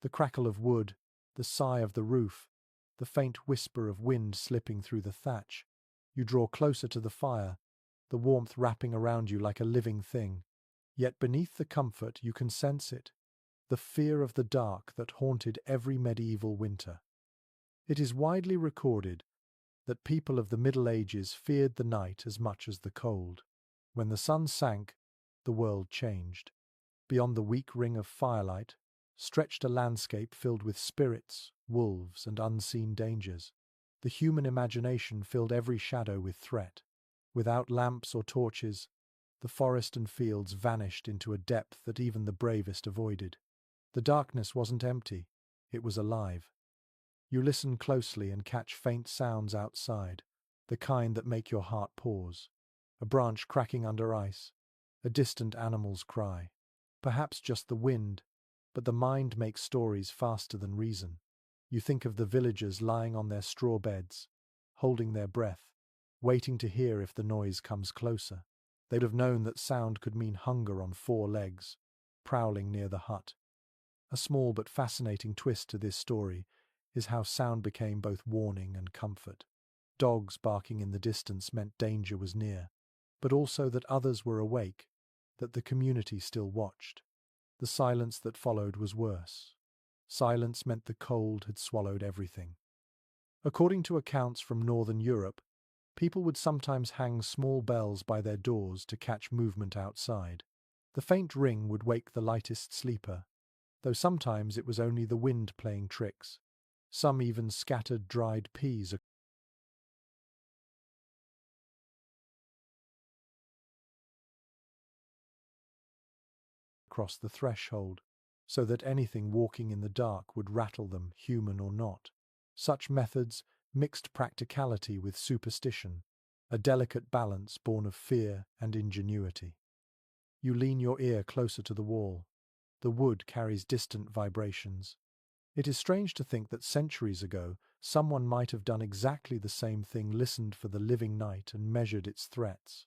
The crackle of wood, the sigh of the roof, the faint whisper of wind slipping through the thatch. You draw closer to the fire, the warmth wrapping around you like a living thing. Yet beneath the comfort you can sense it, the fear of the dark that haunted every medieval winter. It is widely recorded that people of the Middle Ages feared the night as much as the cold. When the sun sank, the world changed. Beyond the weak ring of firelight stretched a landscape filled with spirits, wolves, and unseen dangers. The human imagination filled every shadow with threat. Without lamps or torches, the forest and fields vanished into a depth that even the bravest avoided. The darkness wasn't empty, it was alive. You listen closely and catch faint sounds outside, the kind that make your heart pause. A branch cracking under ice, a distant animal's cry. Perhaps just the wind, but the mind makes stories faster than reason. You think of the villagers lying on their straw beds, holding their breath, waiting to hear if the noise comes closer. They would have known that sound could mean hunger on four legs, prowling near the hut. A small but fascinating twist to this story is how sound became both warning and comfort. Dogs barking in the distance meant danger was near, but also that others were awake, that the community still watched. The silence that followed was worse. Silence meant the cold had swallowed everything. According to accounts from Northern Europe, people would sometimes hang small bells by their doors to catch movement outside. The faint ring would wake the lightest sleeper, though sometimes it was only the wind playing tricks. Some even scattered dried peas across the threshold, so that anything walking in the dark would rattle them, human or not. Such methods mixed practicality with superstition, a delicate balance born of fear and ingenuity. You lean your ear closer to the wall. The wood carries distant vibrations. It is strange to think that centuries ago, someone might have done exactly the same thing, listened for the living night and measured its threats.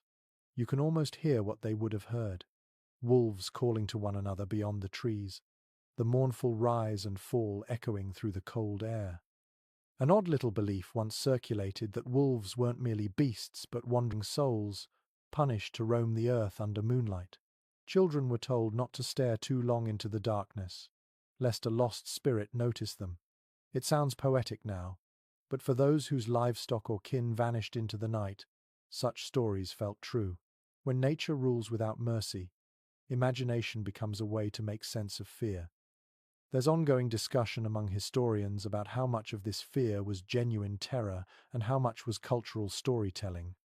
You can almost hear what they would have heard. Wolves calling to one another beyond the trees, the mournful rise and fall echoing through the cold air. An odd little belief once circulated that wolves weren't merely beasts but wandering souls, punished to roam the earth under moonlight. Children were told not to stare too long into the darkness, lest a lost spirit notice them. It sounds poetic now, but for those whose livestock or kin vanished into the night, such stories felt true. When nature rules without mercy, imagination becomes a way to make sense of fear. There's ongoing discussion among historians about how much of this fear was genuine terror and how much was cultural storytelling.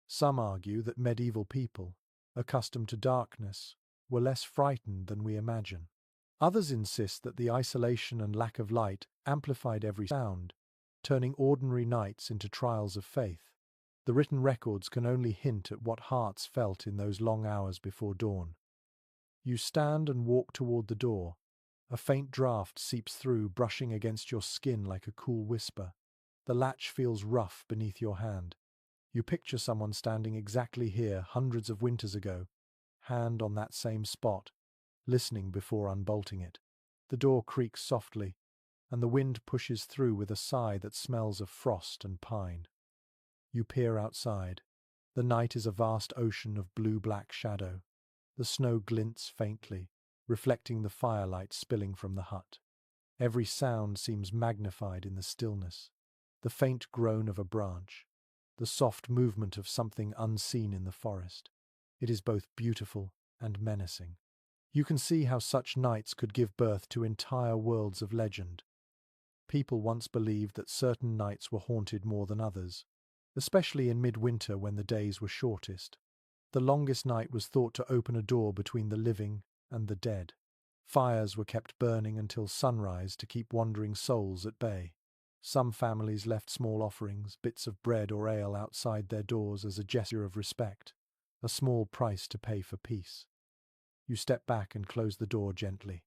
Some argue that medieval people, accustomed to darkness, were less frightened than we imagine. Others insist that the isolation and lack of light amplified every sound, turning ordinary nights into trials of faith. The written records can only hint at what hearts felt in those long hours before dawn. You stand and walk toward the door. A faint draught seeps through, brushing against your skin like a cool whisper. The latch feels rough beneath your hand. You picture someone standing exactly here hundreds of winters ago, hand on that same spot, listening before unbolting it. The door creaks softly, and the wind pushes through with a sigh that smells of frost and pine. You peer outside. The night is a vast ocean of blue-black shadow. The snow glints faintly, reflecting the firelight spilling from the hut. Every sound seems magnified in the stillness. The faint groan of a branch, the soft movement of something unseen in the forest. It is both beautiful and menacing. You can see how such nights could give birth to entire worlds of legend. People once believed that certain nights were haunted more than others, especially in midwinter when the days were shortest. The longest night was thought to open a door between the living and the dead. Fires were kept burning until sunrise to keep wandering souls at bay. Some families left small offerings, bits of bread or ale outside their doors as a gesture of respect, a small price to pay for peace. You step back and close the door gently.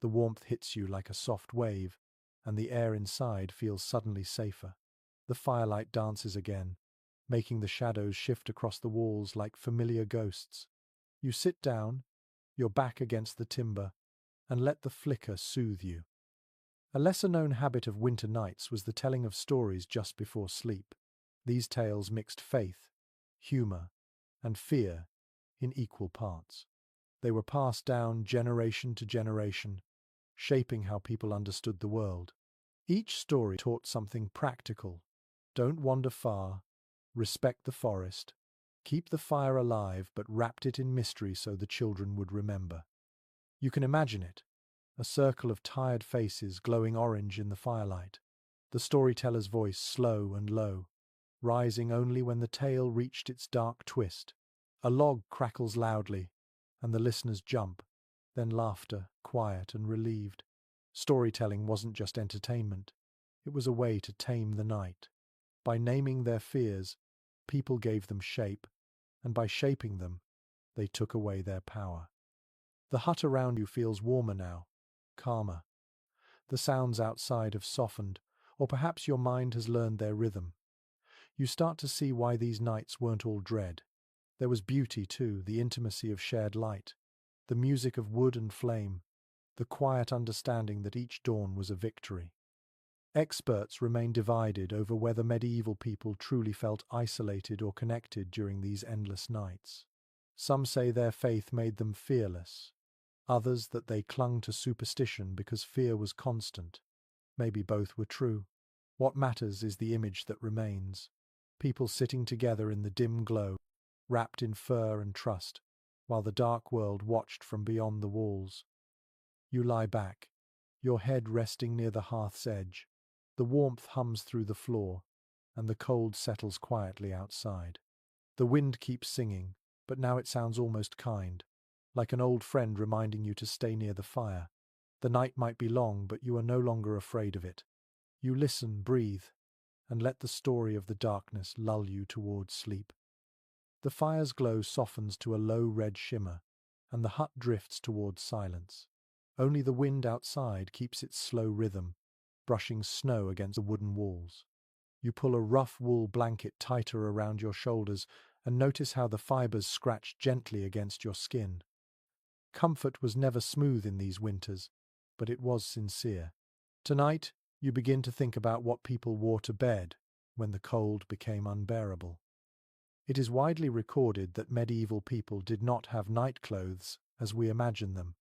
The warmth hits you like a soft wave, and the air inside feels suddenly safer. The firelight dances again, making the shadows shift across the walls like familiar ghosts. You sit down, your back against the timber, and let the flicker soothe you. A lesser-known habit of winter nights was the telling of stories just before sleep. These tales mixed faith, humor, and fear in equal parts. They were passed down generation to generation, shaping how people understood the world. Each story taught something practical. Don't wander far, respect the forest, keep the fire alive but wrapped it in mystery so the children would remember. You can imagine it, a circle of tired faces glowing orange in the firelight, the storyteller's voice slow and low, rising only when the tale reached its dark twist. A log crackles loudly, and the listeners jump, then laughter, quiet and relieved. Storytelling wasn't just entertainment, it was a way to tame the night. By naming their fears, people gave them shape, and by shaping them, they took away their power. The hut around you feels warmer now, calmer. The sounds outside have softened, or perhaps your mind has learned their rhythm. You start to see why these nights weren't all dread. There was beauty too, the intimacy of shared light, the music of wood and flame, the quiet understanding that each dawn was a victory. Experts remain divided over whether medieval people truly felt isolated or connected during these endless nights. Some say their faith made them fearless, others that they clung to superstition because fear was constant. Maybe both were true. What matters is the image that remains. People sitting together in the dim glow, wrapped in fur and trust, while the dark world watched from beyond the walls. You lie back, your head resting near the hearth's edge. The warmth hums through the floor, and the cold settles quietly outside. The wind keeps singing, but now it sounds almost kind, like an old friend reminding you to stay near the fire. The night might be long, but you are no longer afraid of it. You listen, breathe, and let the story of the darkness lull you towards sleep. The fire's glow softens to a low red shimmer, and the hut drifts towards silence. Only the wind outside keeps its slow rhythm, brushing snow against the wooden walls. You pull a rough wool blanket tighter around your shoulders and notice how the fibers scratch gently against your skin. Comfort was never smooth in these winters, but it was sincere. Tonight, you begin to think about what people wore to bed when the cold became unbearable. It is widely recorded that medieval people did not have night clothes as we imagine them.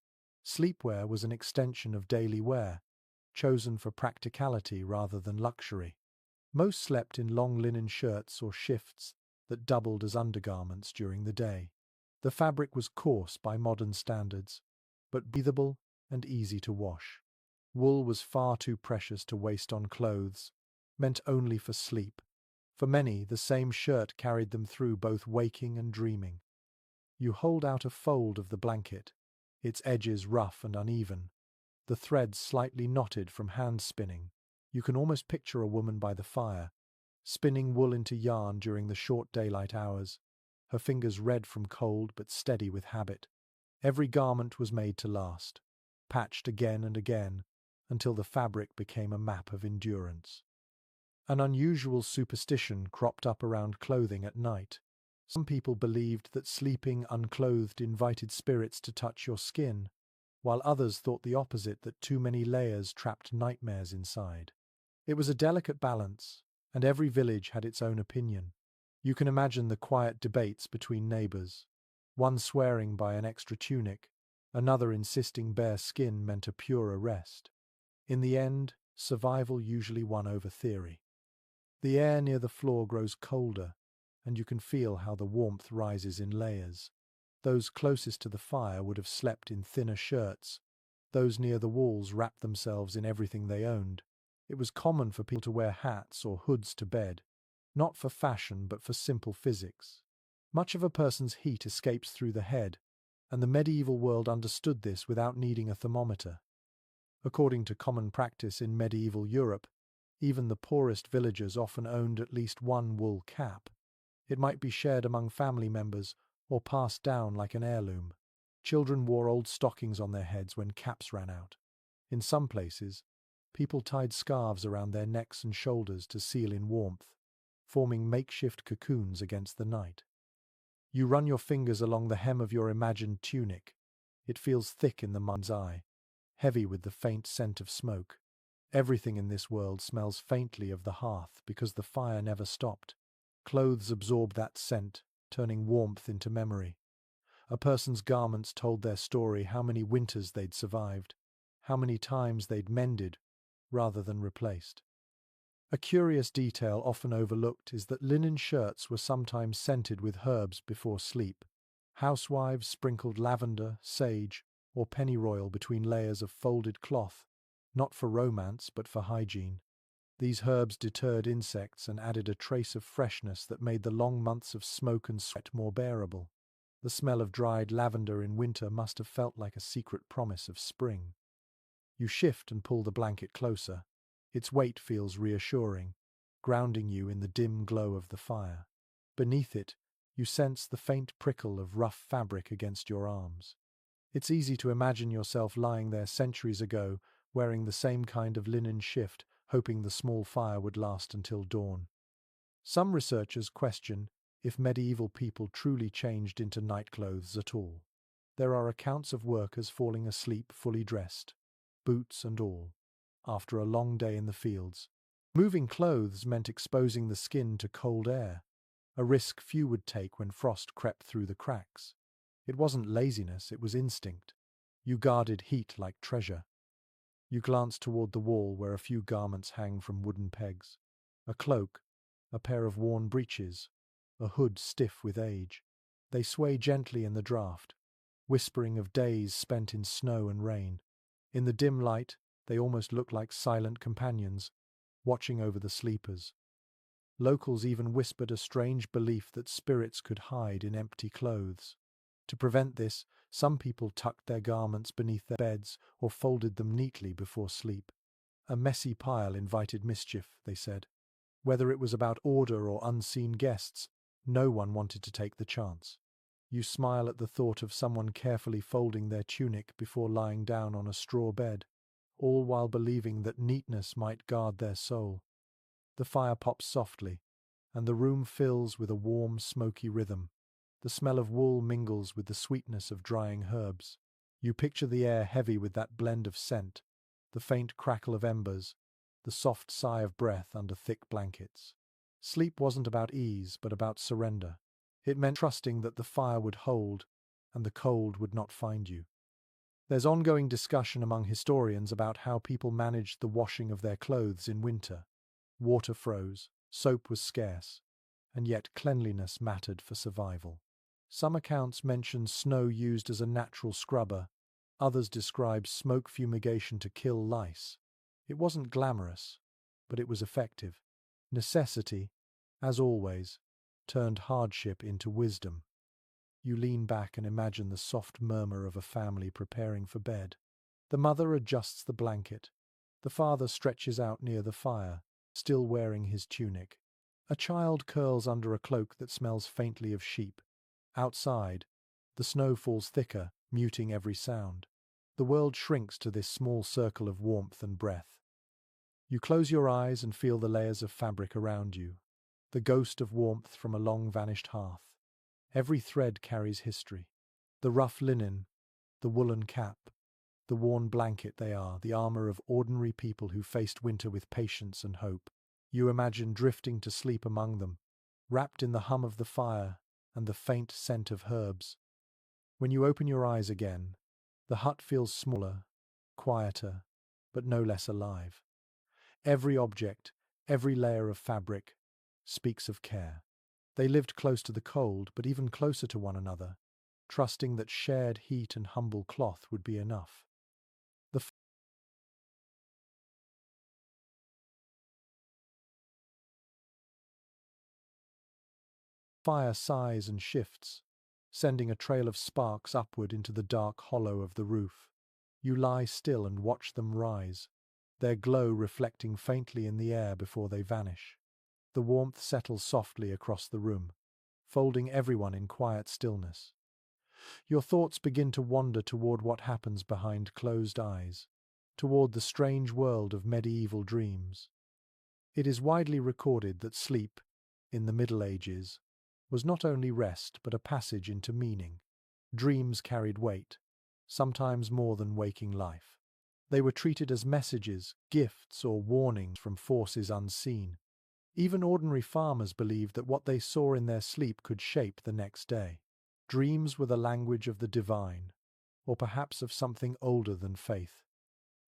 Sleepwear was an extension of daily wear, chosen for practicality rather than luxury. Most slept in long linen shirts or shifts that doubled as undergarments during the day. The fabric was coarse by modern standards, but breathable and easy to wash. Wool was far too precious to waste on clothes, meant only for sleep. For many, the same shirt carried them through both waking and dreaming. You hold out a fold of the blanket, its edges rough and uneven, the threads slightly knotted from hand spinning. You can almost picture a woman by the fire, spinning wool into yarn during the short daylight hours, her fingers red from cold but steady with habit. Every garment was made to last, patched again and again, until the fabric became a map of endurance. An unusual superstition cropped up around clothing at night. Some people believed that sleeping unclothed invited spirits to touch your skin, while others thought the opposite, that too many layers trapped nightmares inside. It was a delicate balance, and every village had its own opinion. You can imagine the quiet debates between neighbors, one swearing by an extra tunic, another insisting bare skin meant a purer rest. In the end, survival usually won over theory. The air near the floor grows colder, and you can feel how the warmth rises in layers. Those closest to the fire would have slept in thinner shirts. Those near the walls wrapped themselves in everything they owned. It was common for people to wear hats or hoods to bed, not for fashion but for simple physics. Much of a person's heat escapes through the head, and the medieval world understood this without needing a thermometer. According to common practice in medieval Europe, even the poorest villagers often owned at least one wool cap. It might be shared among family members or passed down like an heirloom. Children wore old stockings on their heads when caps ran out. In some places, people tied scarves around their necks and shoulders to seal in warmth, forming makeshift cocoons against the night. You run your fingers along the hem of your imagined tunic. It feels thick in the mind's eye, heavy with the faint scent of smoke. Everything in this world smells faintly of the hearth because the fire never stopped. Clothes absorb that scent, turning warmth into memory. A person's garments told their story, how many winters they'd survived, how many times they'd mended rather than replaced. A curious detail often overlooked is that linen shirts were sometimes scented with herbs before sleep. Housewives sprinkled lavender, sage, or pennyroyal between layers of folded cloth, not for romance but for hygiene. These herbs deterred insects and added a trace of freshness that made the long months of smoke and sweat more bearable. The smell of dried lavender in winter must have felt like a secret promise of spring. You shift and pull the blanket closer. Its weight feels reassuring, grounding you in the dim glow of the fire. Beneath it, you sense the faint prickle of rough fabric against your arms. It's easy to imagine yourself lying there centuries ago, wearing the same kind of linen shift, hoping the small fire would last until dawn. Some researchers question if medieval people truly changed into nightclothes at all. There are accounts of workers falling asleep fully dressed, boots and all, after a long day in the fields. Moving clothes meant exposing the skin to cold air, a risk few would take when frost crept through the cracks. It wasn't laziness, it was instinct. You guarded heat like treasure. You glance toward the wall where a few garments hang from wooden pegs. A cloak, a pair of worn breeches, a hood stiff with age. They sway gently in the draught, whispering of days spent in snow and rain. In the dim light, they almost look like silent companions, watching over the sleepers. Locals even whispered a strange belief that spirits could hide in empty clothes. To prevent this, some people tucked their garments beneath their beds or folded them neatly before sleep. A messy pile invited mischief, they said. Whether it was about order or unseen guests, no one wanted to take the chance. You smile at the thought of someone carefully folding their tunic before lying down on a straw bed, all while believing that neatness might guard their soul. The fire pops softly, and the room fills with a warm, smoky rhythm. The smell of wool mingles with the sweetness of drying herbs. You picture the air heavy with that blend of scent, the faint crackle of embers, the soft sigh of breath under thick blankets. Sleep wasn't about ease, but about surrender. It meant trusting that the fire would hold and the cold would not find you. There's ongoing discussion among historians about how people managed the washing of their clothes in winter. Water froze, soap was scarce, and yet cleanliness mattered for survival. Some accounts mention snow used as a natural scrubber, others describe smoke fumigation to kill lice. It wasn't glamorous, but it was effective. Necessity, as always, turned hardship into wisdom. You lean back and imagine the soft murmur of a family preparing for bed. The mother adjusts the blanket. The father stretches out near the fire, still wearing his tunic. A child curls under a cloak that smells faintly of sheep. Outside, the snow falls thicker, muting every sound. The world shrinks to this small circle of warmth and breath. You close your eyes and feel the layers of fabric around you, the ghost of warmth from a long-vanished hearth. Every thread carries history. The rough linen, the woolen cap, the worn blanket, they are the armor of ordinary people who faced winter with patience and hope. You imagine drifting to sleep among them, wrapped in the hum of the fire and the faint scent of herbs. When you open your eyes again, the hut feels smaller, quieter, but no less alive. Every object, every layer of fabric, speaks of care. They lived close to the cold, but even closer to one another. trusting that shared heat and humble cloth would be enough. The fire sighs and shifts, sending a trail of sparks upward into the dark hollow of the roof. You lie still and watch them rise, their glow reflecting faintly in the air before they vanish. The warmth settles softly across the room, folding everyone in quiet stillness. Your thoughts begin to wander toward what happens behind closed eyes, toward the strange world of medieval dreams. It is widely recorded that sleep, in the Middle Ages, was not only rest but a passage into meaning. Dreams carried weight, sometimes more than waking life. They were treated as messages, gifts, or warnings from forces unseen. Even ordinary farmers believed that what they saw in their sleep could shape the next day. Dreams were the language of the divine, or perhaps of something older than faith.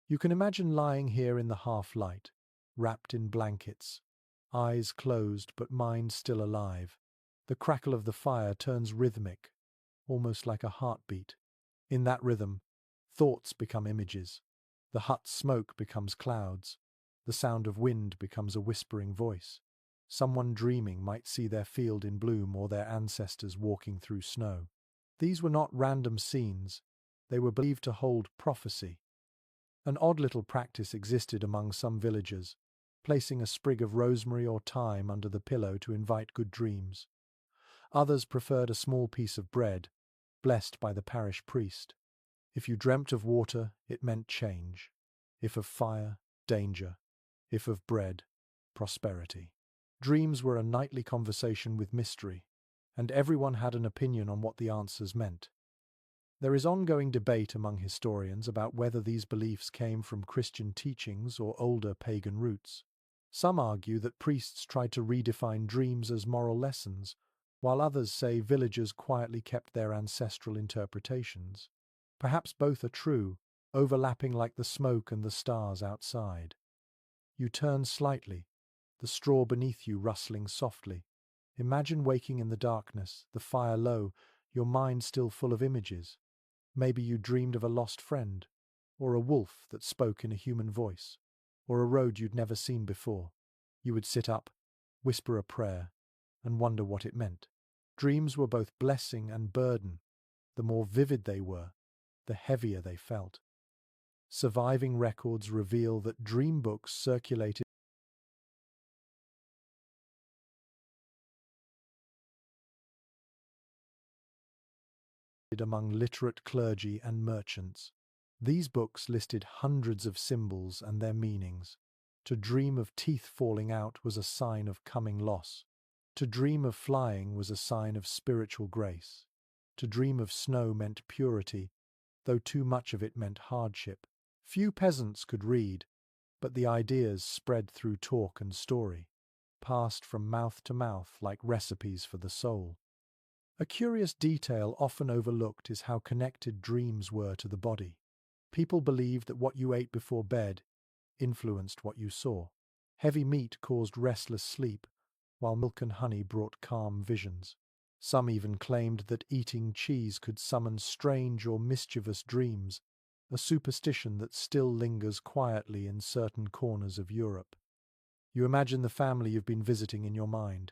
You can imagine lying here in the half-light, wrapped in blankets, eyes closed but mind still alive. The crackle of the fire turns rhythmic, almost like a heartbeat. In that rhythm, thoughts become images. The hut's smoke becomes clouds. The sound of wind becomes a whispering voice. Someone dreaming might see their field in bloom or their ancestors walking through snow. These were not random scenes. They were believed to hold prophecy. An odd little practice existed among some villagers, placing a sprig of rosemary or thyme under the pillow to invite good dreams. Others preferred a small piece of bread, blessed by the parish priest. If you dreamt of water, it meant change. If of fire, danger. If of bread, prosperity. Dreams were a nightly conversation with mystery, and everyone had an opinion on what the answers meant. There is ongoing debate among historians about whether these beliefs came from Christian teachings or older pagan roots. Some argue that priests tried to redefine dreams as moral lessons, while others say villagers quietly kept their ancestral interpretations. Perhaps both are true, overlapping like the smoke and the stars outside. You turn slightly, the straw beneath you rustling softly. Imagine waking in the darkness, the fire low, your mind still full of images. Maybe you dreamed of a lost friend, or a wolf that spoke in a human voice, or a road you'd never seen before. You would sit up, whisper a prayer, and wonder what it meant. Dreams were both blessing and burden. The more vivid they were, the heavier they felt. Surviving records reveal that dream books circulated among literate clergy and merchants. These books listed hundreds of symbols and their meanings. To dream of teeth falling out was a sign of coming loss. To dream of flying was a sign of spiritual grace. To dream of snow meant purity, though too much of it meant hardship. Few peasants could read, but the ideas spread through talk and story, passed from mouth to mouth like recipes for the soul. A curious detail often overlooked is how connected dreams were to the body. People believed that what you ate before bed influenced what you saw. Heavy meat caused restless sleep, while milk and honey brought calm visions. Some even claimed that eating cheese could summon strange or mischievous dreams, a superstition that still lingers quietly in certain corners of Europe. You imagine the family you've been visiting in your mind.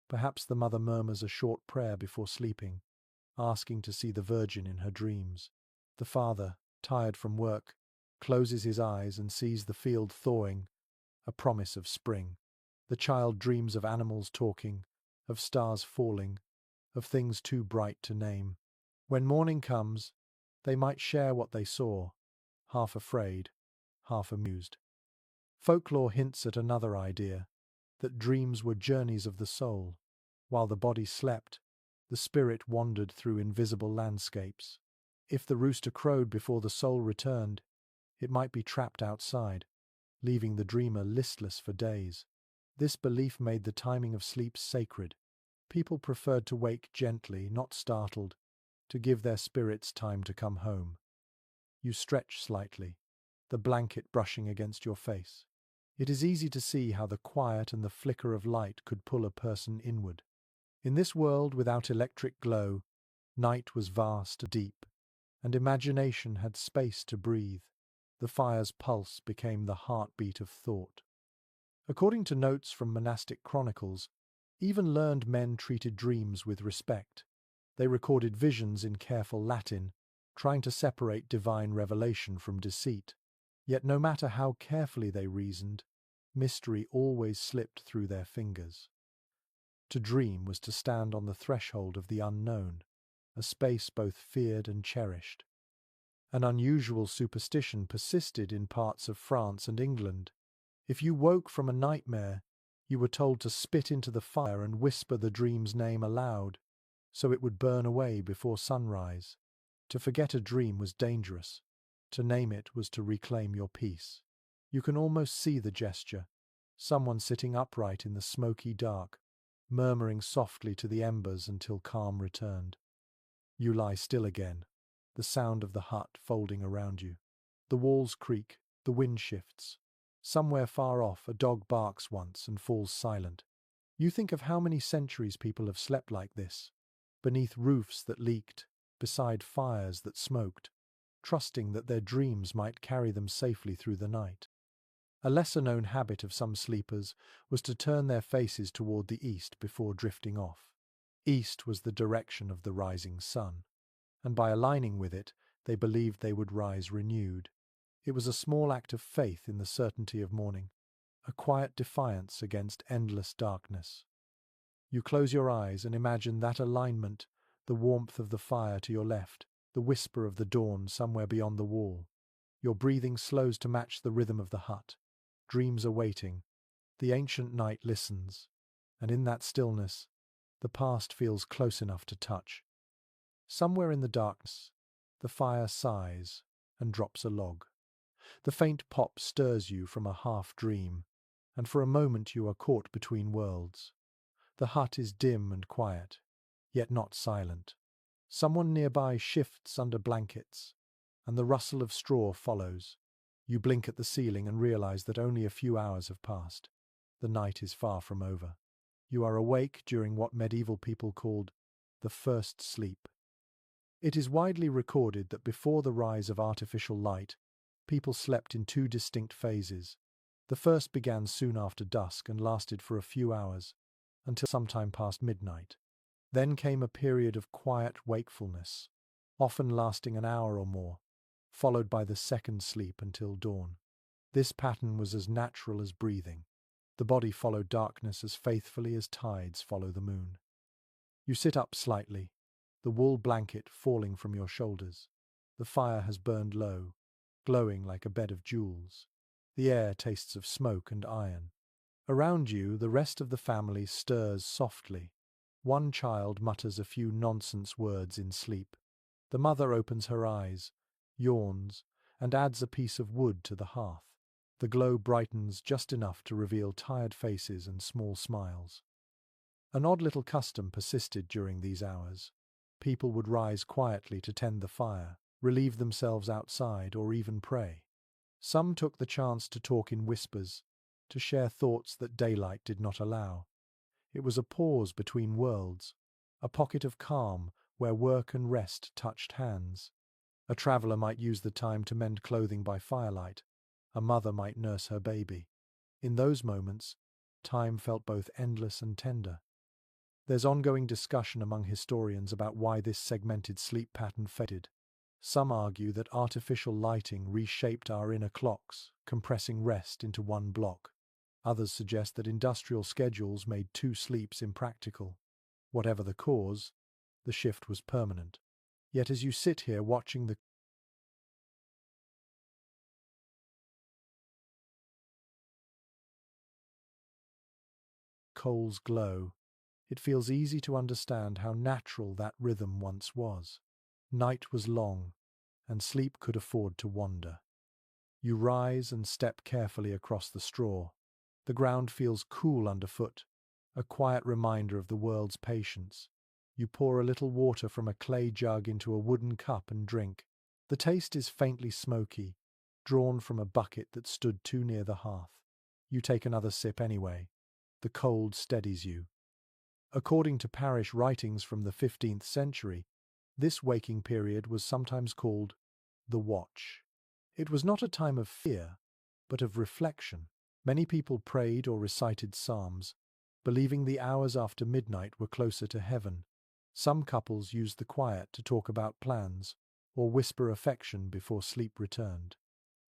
Perhaps the mother murmurs a short prayer before sleeping, asking to see the Virgin in her dreams. The father, tired from work, closes his eyes and sees the field thawing, a promise of spring. The child dreams of animals talking, of stars falling, of things too bright to name. When morning comes, they might share what they saw, half afraid, half amused. Folklore hints at another idea, that dreams were journeys of the soul. While the body slept, the spirit wandered through invisible landscapes. If the rooster crowed before the soul returned, it might be trapped outside, leaving the dreamer listless for days. This belief made the timing of sleep sacred. People preferred to wake gently, not startled, to give their spirits time to come home. You stretch slightly, the blanket brushing against your face. It is easy to see how the quiet and the flicker of light could pull a person inward. In this world without electric glow, Night was vast and deep, and imagination had space to breathe. The fire's pulse became the heartbeat of thought. According to notes from monastic chronicles, even learned men treated dreams with respect. They recorded visions in careful Latin, trying to separate divine revelation from deceit. Yet no matter how carefully they reasoned, mystery always slipped through their fingers. To dream was to stand on the threshold of the unknown, a space both feared and cherished. An unusual superstition persisted in parts of France and England. If you woke from a nightmare, you were told to spit into the fire and whisper the dream's name aloud, so it would burn away before sunrise. To forget a dream was dangerous. To name it was to reclaim your peace. You can almost see the gesture, someone sitting upright in the smoky dark, murmuring softly to the embers until calm returned. You lie still again, the sound of the hut folding around you. The walls creak, the wind shifts. Somewhere far off, a dog barks once and falls silent. You think of how many centuries people have slept like this, beneath roofs that leaked, beside fires that smoked, trusting that their dreams might carry them safely through the night. A lesser-known habit of some sleepers was to turn their faces toward the east before drifting off. East was the direction of the rising sun, and by aligning with it, they believed they would rise renewed. It was a small act of faith in the certainty of morning, a quiet defiance against endless darkness. You close your eyes and imagine that alignment, the warmth of the fire to your left, the whisper of the dawn somewhere beyond the wall. Your breathing slows to match the rhythm of the hut. Dreams are waiting. The ancient night listens, and in that stillness, the past feels close enough to touch. Somewhere in the darkness, the fire sighs and drops a log. The faint pop stirs you from a half-dream, and for a moment you are caught between worlds. The hut is dim and quiet, yet not silent. Someone nearby shifts under blankets, and the rustle of straw follows. You blink at the ceiling and realize that only a few hours have passed. The night is far from over. You are awake during what medieval people called the first sleep. It is widely recorded that before the rise of artificial light, people slept in two distinct phases. The first began soon after dusk and lasted for a few hours, until sometime past midnight. Then came a period of quiet wakefulness, often lasting an hour or more, followed by the second sleep until dawn. This pattern was as natural as breathing. The body followed darkness as faithfully as tides follow the moon. You sit up slightly, the wool blanket falling from your shoulders. The fire has burned low, glowing like a bed of jewels. The air tastes of smoke and iron. Around you, the rest of the family stirs softly. One child mutters a few nonsense words in sleep. The mother opens her eyes, yawns, and adds a piece of wood to the hearth. The glow brightens just enough to reveal tired faces and small smiles. An odd little custom persisted during these hours. People would rise quietly to tend the fire, relieve themselves outside, or even pray. Some took the chance to talk in whispers, to share thoughts that daylight did not allow. It was a pause between worlds, a pocket of calm where work and rest touched hands. A traveller might use the time to mend clothing by firelight. A mother might nurse her baby. In those moments, time felt both endless and tender. There's ongoing discussion among historians about why this segmented sleep pattern faded. Some argue that artificial lighting reshaped our inner clocks, compressing rest into one block. Others suggest that industrial schedules made two sleeps impractical. Whatever the cause, the shift was permanent. Yet as you sit here watching the coals glow, it feels easy to understand how natural that rhythm once was. Night was long, and sleep could afford to wander. You rise and step carefully across the straw. The ground feels cool underfoot, a quiet reminder of the world's patience. You pour a little water from a clay jug into a wooden cup and drink. The taste is faintly smoky, drawn from a bucket that stood too near the hearth. You take another sip anyway. The cold steadies you. According to parish writings from the 15th century, This waking period was sometimes called the watch. It was not a time of fear, but of reflection. Many people prayed or recited psalms, believing the hours after midnight were closer to heaven. Some couples used the quiet to talk about plans or whisper affection before sleep returned.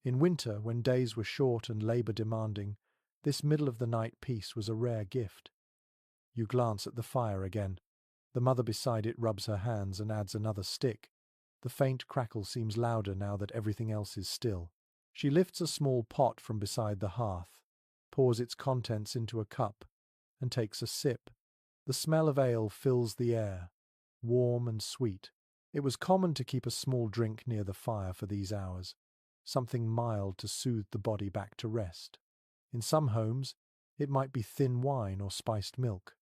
In winter, when days were short and labor demanding, this middle-of-the-night peace was a rare gift. You glance at the fire again. The mother beside it rubs her hands and adds another stick. The faint crackle seems louder now that everything else is still. She lifts a small pot from beside the hearth, pours its contents into a cup, and takes a sip. The smell of ale fills the air, warm and sweet. It was common to keep a small drink near the fire for these hours, something mild to soothe the body back to rest. In some homes, it might be thin wine or spiced milk.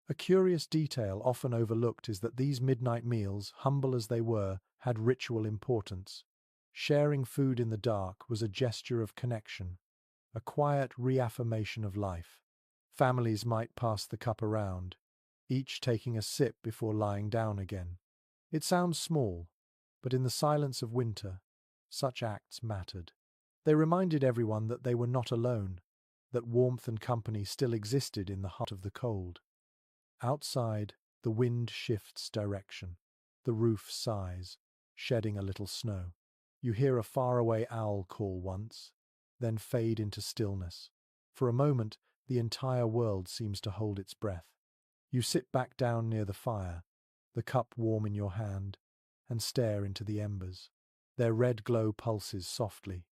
A curious detail often overlooked is that these midnight meals, humble as they were, had ritual importance. Sharing food in the dark was a gesture of connection, a quiet reaffirmation of life. Families might pass the cup around, each taking a sip before lying down again. It sounds small, but in the silence of winter, such acts mattered. They reminded everyone that they were not alone, that warmth and company still existed in the heart of the cold. Outside, the wind shifts direction. The roof sighs, shedding a little snow. You hear a faraway owl call once, then fade into stillness. For a moment, the entire world seems to hold its breath. You sit back down near the fire, the cup warm in your hand, and stare into the embers. Their red glow pulses softly,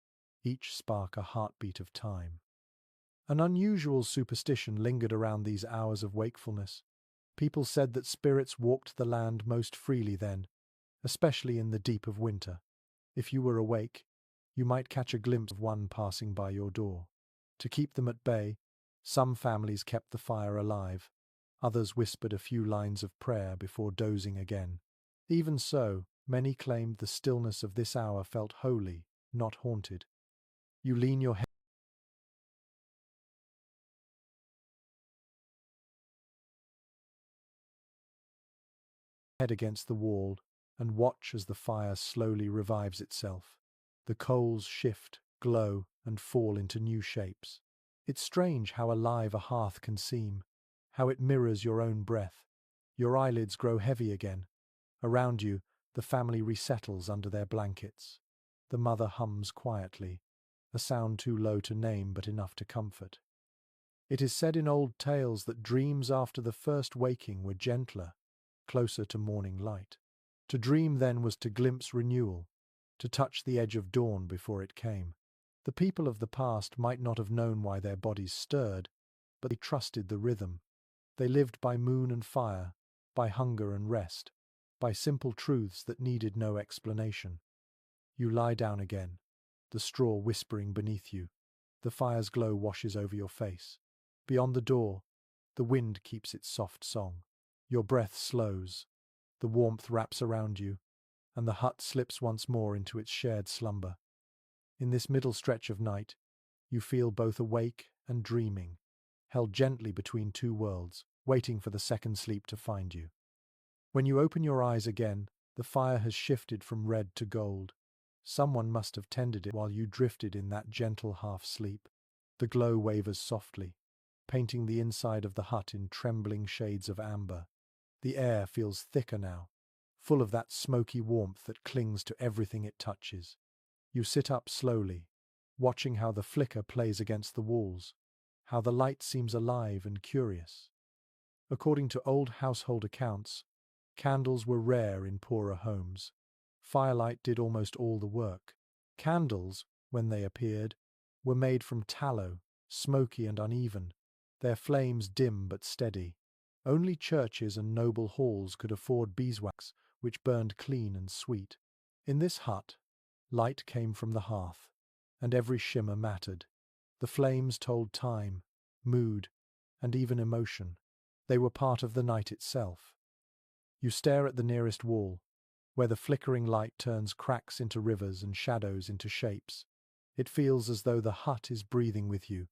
each spark a heartbeat of time. An unusual superstition lingered around these hours of wakefulness. People said that spirits walked the land most freely then, especially in the deep of winter. If you were awake, you might catch a glimpse of one passing by your door. To keep them at bay, some families kept the fire alive, others whispered a few lines of prayer before dozing again. Even so, many claimed the stillness of this hour felt holy, not haunted. You lean your head against the wall and watch as the fire slowly revives itself. The coals shift, glow, and fall into new shapes. It's strange how alive a hearth can seem, how it mirrors your own breath. Your eyelids grow heavy again. Around you, the family resettles under their blankets. The mother hums quietly, a sound too low to name but enough to comfort. It is said in old tales that dreams after the first waking were gentler, closer to morning light. To dream then was to glimpse renewal, to touch the edge of dawn before it came. The people of the past might not have known why their bodies stirred, but they trusted the rhythm. They lived by moon and fire, by hunger and rest, by simple truths that needed no explanation. You lie down again, the straw whispering beneath you. The fire's glow washes over your face. Beyond the door, the wind keeps its soft song. Your breath slows, the warmth wraps around you, and the hut slips once more into its shared slumber. In this middle stretch of night, you feel both awake and dreaming, held gently between two worlds, waiting for the second sleep to find you. When you open your eyes again, the fire has shifted from red to gold. Someone must have tended it while you drifted in that gentle half-sleep. The glow wavers softly, painting the inside of the hut in trembling shades of amber. The air feels thicker now, full of that smoky warmth that clings to everything it touches. You sit up slowly, watching how the flicker plays against the walls, how the light seems alive and curious. According to old household accounts, candles were rare in poorer homes. Firelight did almost all the work. Candles, when they appeared, were made from tallow, smoky and uneven, their flames dim but steady. Only churches and noble halls could afford beeswax, which burned clean and sweet. In this hut, light came from the hearth, and every shimmer mattered. The flames told time, mood, and even emotion. They were part of the night itself. You stare at the nearest wall, where the flickering light turns cracks into rivers and shadows into shapes. It feels as though the hut is breathing with you,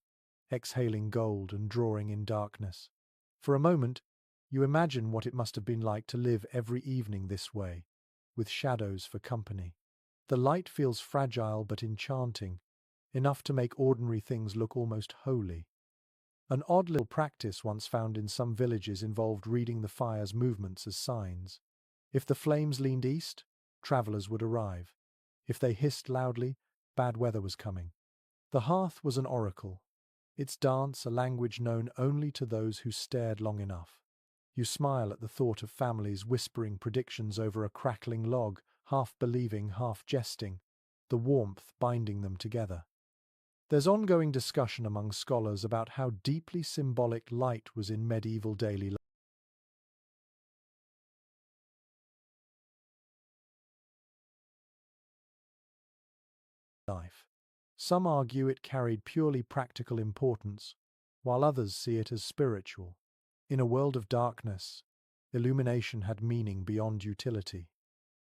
exhaling gold and drawing in darkness. For a moment, You imagine what it must have been like to live every evening this way, with shadows for company. The light feels fragile but enchanting, enough to make ordinary things look almost holy. An odd little practice once found in some villages involved reading the fire's movements as signs. If the flames leaned east, travelers would arrive. If they hissed loudly, bad weather was coming. The hearth was an oracle, its dance a language known only to those who stared long enough. You smile at the thought of families whispering predictions over a crackling log, half believing, half jesting, the warmth binding them together. There's ongoing discussion among scholars about how deeply symbolic light was in medieval daily life. Some argue it carried purely practical importance, while others see it as spiritual. In a world of darkness, illumination had meaning beyond utility.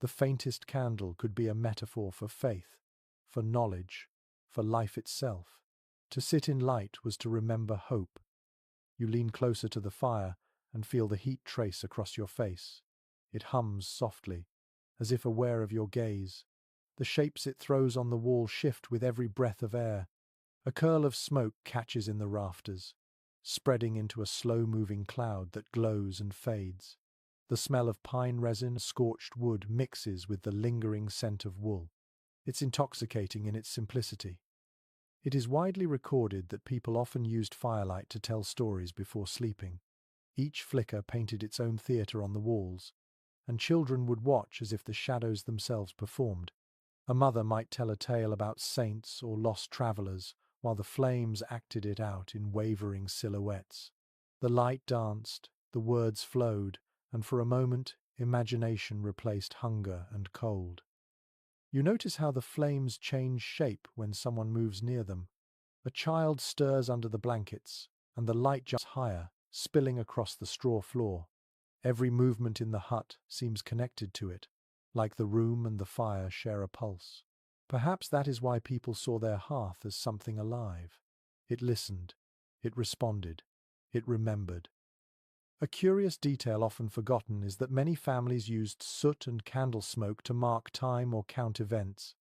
The faintest candle could be a metaphor for faith, for knowledge, for life itself. To sit in light was to remember hope. You lean closer to the fire and feel the heat trace across your face. It hums softly, as if aware of your gaze. The shapes it throws on the wall shift with every breath of air. A curl of smoke catches in the rafters, spreading into a slow-moving cloud that glows and fades. The smell of pine resin, scorched wood, mixes with the lingering scent of wool. It's intoxicating in its simplicity. It is widely recorded that people often used firelight to tell stories before sleeping. Each flicker painted its own theatre on the walls, and children would watch as if the shadows themselves performed. A mother might tell a tale about saints or lost travelers, while the flames acted it out in wavering silhouettes. The light danced, the words flowed, and for a moment imagination replaced hunger and cold. You notice how the flames change shape when someone moves near them. A child stirs under the blankets, and the light jumps higher, spilling across the straw floor. Every movement in the hut seems connected to it, like the room and the fire share a pulse. Perhaps that is why people saw their hearth as something alive. It listened, it responded, it remembered. A curious detail often forgotten is that many families used soot and candle smoke to mark time or count events.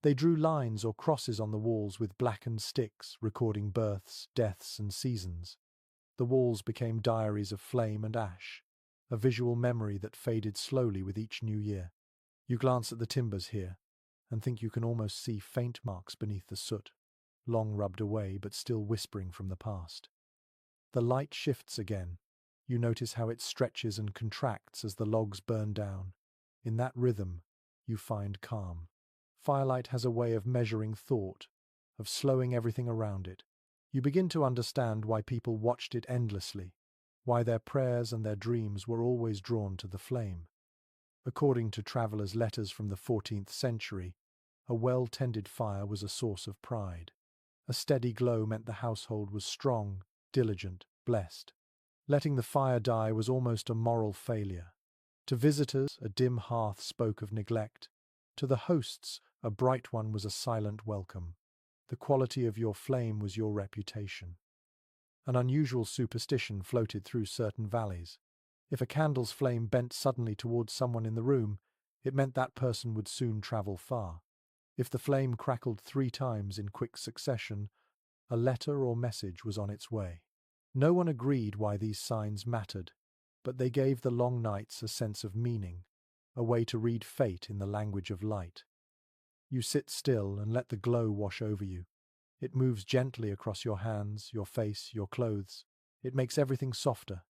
They drew lines or crosses on the walls with blackened sticks, recording births, deaths, and seasons. The walls became diaries of flame and ash, a visual memory that faded slowly with each new year. You glance at the timbers here, and think you can almost see faint marks beneath the soot, long rubbed away but still whispering from the past. The light shifts again. You notice how it stretches and contracts as the logs burn down. In that rhythm, you find calm. Firelight has a way of measuring thought, of slowing everything around it. You begin to understand why people watched it endlessly, why their prayers and their dreams were always drawn to the flame. According to travelers' letters from the 14th century, a well-tended fire was a source of pride. A steady glow meant the household was strong, diligent, blessed. Letting the fire die was almost a moral failure. To visitors, a dim hearth spoke of neglect. To the hosts, a bright one was a silent welcome. The quality of your flame was your reputation. An unusual superstition floated through certain valleys. If a candle's flame bent suddenly towards someone in the room, it meant that person would soon travel far. If the flame crackled 3 times in quick succession, a letter or message was on its way. No one agreed why these signs mattered, but they gave the long nights a sense of meaning, a way to read fate in the language of light. You sit still and let the glow wash over you. It moves gently across your hands, your face, your clothes. It makes everything softer,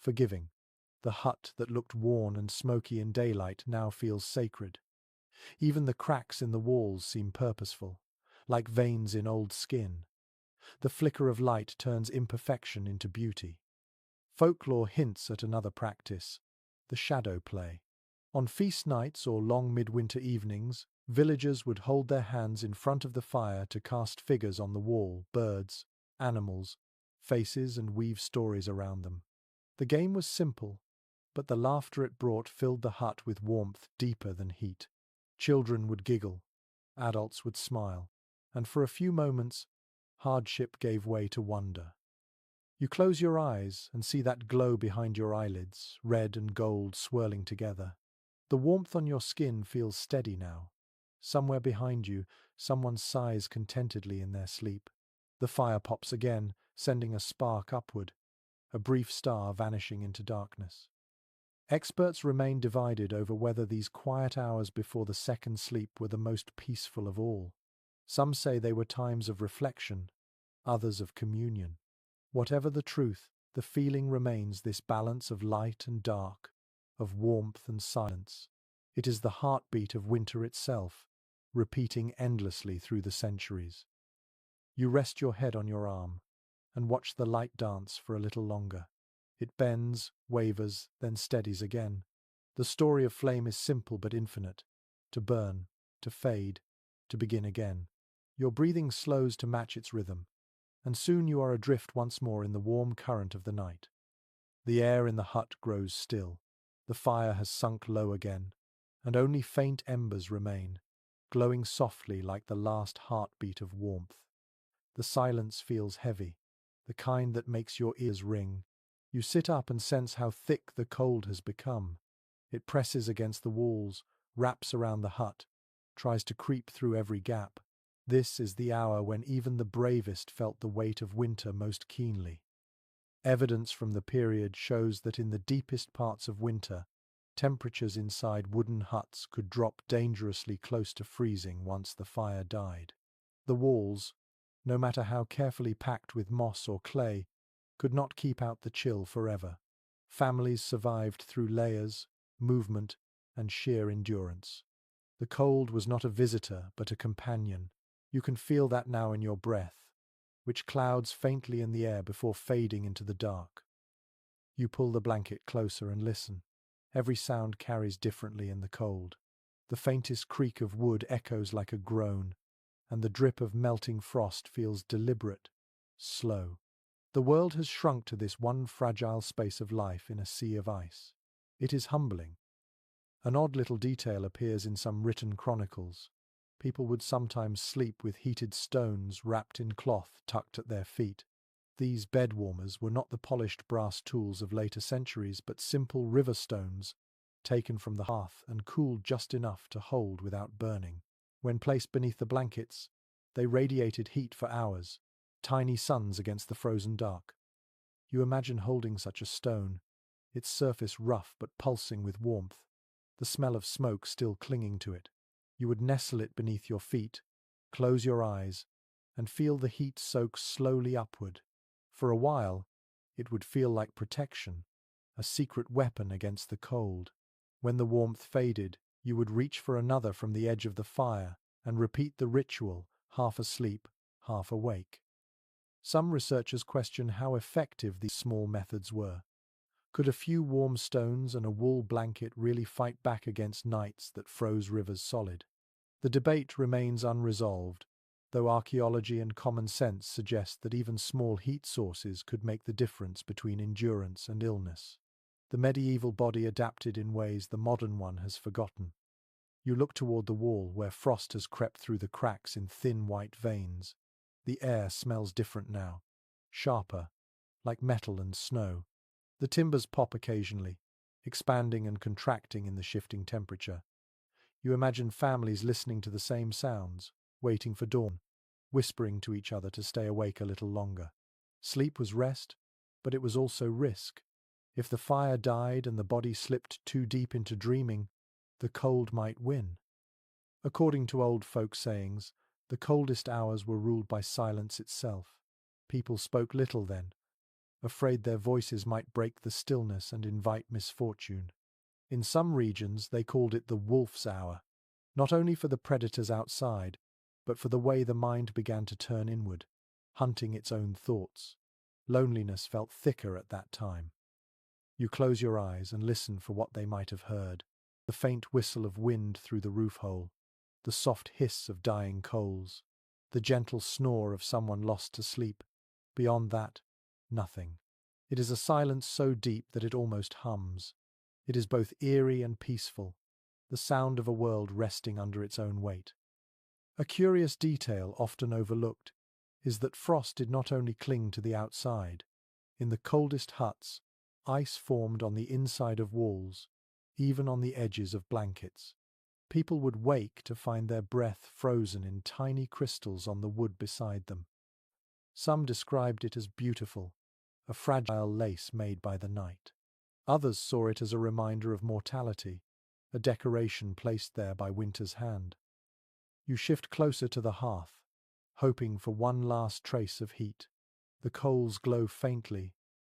forgiving. The hut that looked worn and smoky in daylight now feels sacred. Even the cracks in the walls seem purposeful, like veins in old skin. The flicker of light turns imperfection into beauty. Folklore hints at another practice, the shadow play. On feast nights or long midwinter evenings, villagers would hold their hands in front of the fire to cast figures on the wall, birds, animals, faces, and weave stories around them. The game was simple, but the laughter it brought filled the hut with warmth deeper than heat. Children would giggle, adults would smile, and for a few moments, hardship gave way to wonder. You close your eyes and see that glow behind your eyelids, red and gold swirling together. The warmth on your skin feels steady now. Somewhere behind you, someone sighs contentedly in their sleep. The fire pops again, sending a spark upward, a brief star vanishing into darkness. Experts remain divided over whether these quiet hours before the second sleep were the most peaceful of all. Some say they were times of reflection, others of communion. Whatever the truth, the feeling remains this balance of light and dark, of warmth and silence. It is the heartbeat of winter itself, repeating endlessly through the centuries. You rest your head on your arm and watch the light dance for a little longer. It bends, wavers, then steadies again. The story of flame is simple but infinite. To burn, to fade, to begin again. Your breathing slows to match its rhythm, and soon you are adrift once more in the warm current of the night. The air in the hut grows still. The fire has sunk low again, and only faint embers remain, glowing softly like the last heartbeat of warmth. The silence feels heavy, the kind that makes your ears ring. You sit up and sense how thick the cold has become. It presses against the walls, wraps around the hut, tries to creep through every gap. This is the hour when even the bravest felt the weight of winter most keenly. Evidence from the period shows that in the deepest parts of winter, temperatures inside wooden huts could drop dangerously close to freezing once the fire died. The walls, no matter how carefully packed with moss or clay, could not keep out the chill forever. Families survived through layers, movement, and sheer endurance. The cold was not a visitor, but a companion. You can feel that now in your breath, which clouds faintly in the air before fading into the dark. You pull the blanket closer and listen. Every sound carries differently in the cold. The faintest creak of wood echoes like a groan, and the drip of melting frost feels deliberate, slow. The world has shrunk to this one fragile space of life in a sea of ice. It is humbling. An odd little detail appears in some written chronicles. People would sometimes sleep with heated stones wrapped in cloth tucked at their feet. These bed warmers were not the polished brass tools of later centuries, but simple river stones, taken from the hearth and cooled just enough to hold without burning. When placed beneath the blankets, they radiated heat for hours, tiny suns against the frozen dark. You imagine holding such a stone, its surface rough but pulsing with warmth, the smell of smoke still clinging to it. You would nestle it beneath your feet, close your eyes, and feel the heat soak slowly upward. For a while, it would feel like protection, a secret weapon against the cold. When the warmth faded, you would reach for another from the edge of the fire and repeat the ritual, half asleep, half awake. Some researchers question how effective these small methods were. Could a few warm stones and a wool blanket really fight back against nights that froze rivers solid? The debate remains unresolved, though archaeology and common sense suggest that even small heat sources could make the difference between endurance and illness. The medieval body adapted in ways the modern one has forgotten. You look toward the wall where frost has crept through the cracks in thin white veins. The air smells different now, sharper, like metal and snow. The timbers pop occasionally, expanding and contracting in the shifting temperature. You imagine families listening to the same sounds, waiting for dawn, whispering to each other to stay awake a little longer. Sleep was rest, but it was also risk. If the fire died and the body slipped too deep into dreaming, the cold might win. According to old folk sayings, the coldest hours were ruled by silence itself. People spoke little then, afraid their voices might break the stillness and invite misfortune. In some regions they called it the wolf's hour, not only for the predators outside, but for the way the mind began to turn inward, hunting its own thoughts. Loneliness felt thicker at that time. You close your eyes and listen for what they might have heard. The faint whistle of wind through the roof hole, the soft hiss of dying coals, the gentle snore of someone lost to sleep. Beyond that, nothing. It is a silence so deep that it almost hums. It is both eerie and peaceful, the sound of a world resting under its own weight. A curious detail often overlooked is that frost did not only cling to the outside, In the coldest huts, ice formed on the inside of walls, even on the edges of blankets. People would wake to find their breath frozen in tiny crystals on the wood beside them. Some described it as beautiful, a fragile lace made by the night. Others saw it as a reminder of mortality, a decoration placed there by winter's hand. You shift closer to the hearth, hoping for one last trace of heat. The coals glow faintly,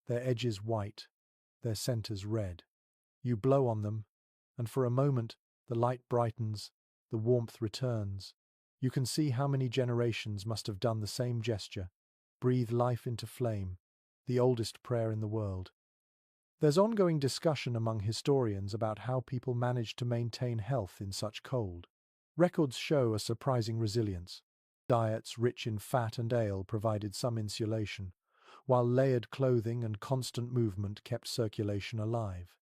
their edges white, their centers red. You blow on them, and for a moment the light brightens, the warmth returns. You can see how many generations must have done the same gesture. Breathe life into flame, the oldest prayer in the world. There's ongoing discussion among historians about how people managed to maintain health in such cold. Records show a surprising resilience. Diets rich in fat and ale provided some insulation, while layered clothing and constant movement kept circulation alive.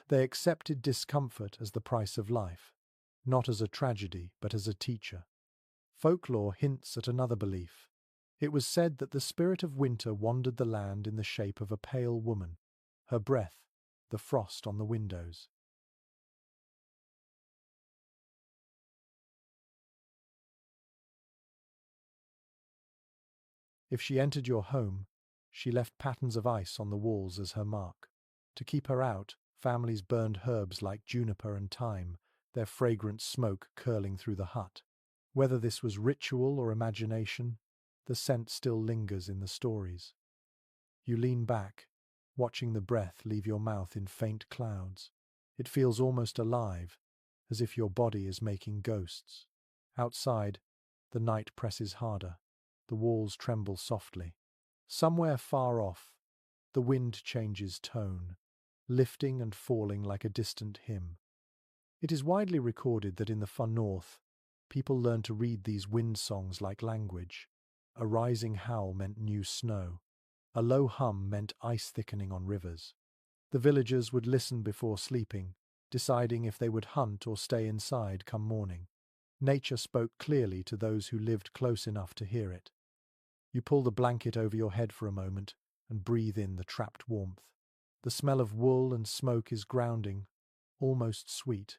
They accepted discomfort as the price of life, not as a tragedy, but as a teacher. Folklore hints at another belief. It was said that the spirit of winter wandered the land in the shape of a pale woman, her breath, the frost on the windows. If she entered your home, she left patterns of ice on the walls as her mark. To keep her out, families burned herbs like juniper and thyme, their fragrant smoke curling through the hut. Whether this was ritual or imagination, the scent still lingers in the stories. You lean back, watching the breath leave your mouth in faint clouds. It feels almost alive, as if your body is making ghosts. Outside, the night presses harder. The walls tremble softly. Somewhere far off, the wind changes tone, lifting and falling like a distant hymn. It is widely recorded that in the far north, people learned to read these wind songs like language. A rising howl meant new snow. A low hum meant ice thickening on rivers. The villagers would listen before sleeping, deciding if they would hunt or stay inside come morning. Nature spoke clearly to those who lived close enough to hear it. You pull the blanket over your head for a moment and breathe in the trapped warmth. The smell of wool and smoke is grounding, almost sweet.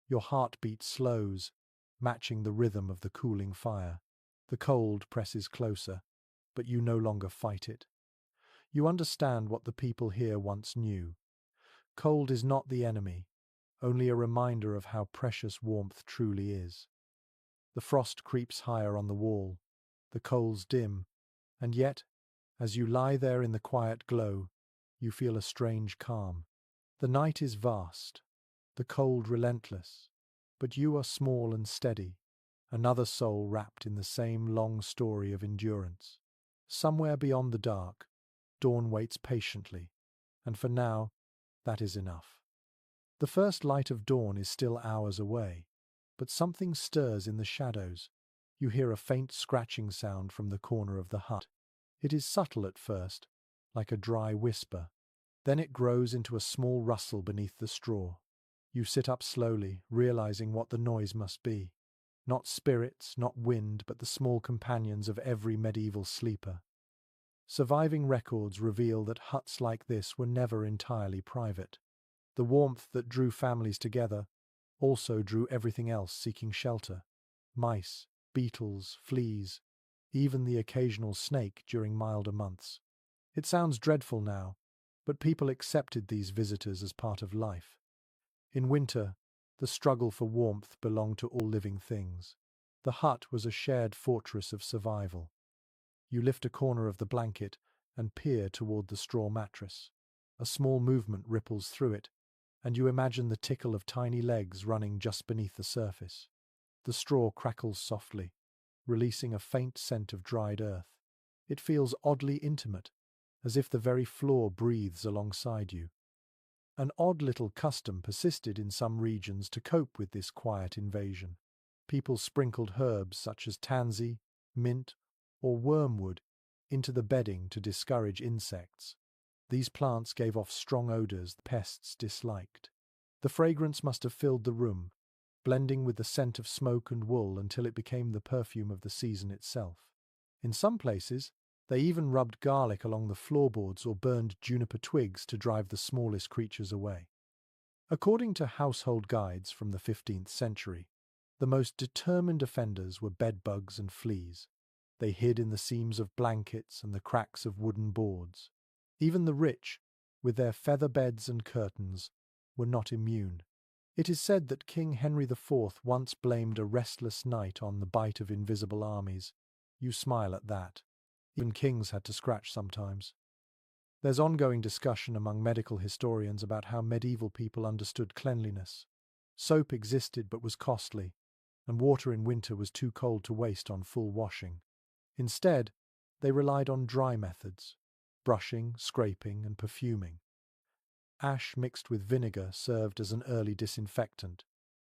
Your heartbeat slows, matching the rhythm of the cooling fire. The cold presses closer, but you no longer fight it. You understand what the people here once knew. Cold is not the enemy, only a reminder of how precious warmth truly is. The frost creeps higher on the wall, the coals dim, and yet, as you lie there in the quiet glow, you feel a strange calm. The night is vast, the cold relentless, but you are small and steady, another soul wrapped in the same long story of endurance. Somewhere beyond the dark, dawn waits patiently, and for now, that is enough. The first light of dawn is still hours away, but something stirs in the shadows. You hear a faint scratching sound from the corner of the hut. It is subtle at first, like a dry whisper. Then it grows into a small rustle beneath the straw. You sit up slowly, realizing what the noise must be. Not spirits, not wind, but the small companions of every medieval sleeper. Surviving records reveal that huts like this were never entirely private. The warmth that drew families together also drew everything else seeking shelter. Mice, beetles, fleas, even the occasional snake during milder months. It sounds dreadful now, but people accepted these visitors as part of life. In winter, the struggle for warmth belonged to all living things. The hut was a shared fortress of survival. You lift a corner of the blanket and peer toward the straw mattress. A small movement ripples through it, and you imagine the tickle of tiny legs running just beneath the surface. The straw crackles softly, releasing a faint scent of dried earth. It feels oddly intimate, as if the very floor breathes alongside you. An odd little custom persisted in some regions to cope with this quiet invasion. People sprinkled herbs such as tansy, mint, or wormwood into the bedding to discourage insects. These plants gave off strong odors the pests disliked. The fragrance must have filled the room, blending with the scent of smoke and wool until it became the perfume of the season itself. In some places, They even rubbed garlic along the floorboards or burned juniper twigs to drive the smallest creatures away. According to household guides from the 15th century, the most determined offenders were bedbugs and fleas. They hid in the seams of blankets and the cracks of wooden boards. Even the rich, with their feather beds and curtains, were not immune. It is said that King Henry IV once blamed a restless night on the bite of invisible armies. You smile at that. Even kings had to scratch sometimes. There's ongoing discussion among medical historians about how medieval people understood cleanliness. Soap existed but was costly, and water in winter was too cold to waste on full washing. Instead, they relied on dry methods: brushing, scraping, and perfuming. Ash mixed with vinegar served as an early disinfectant,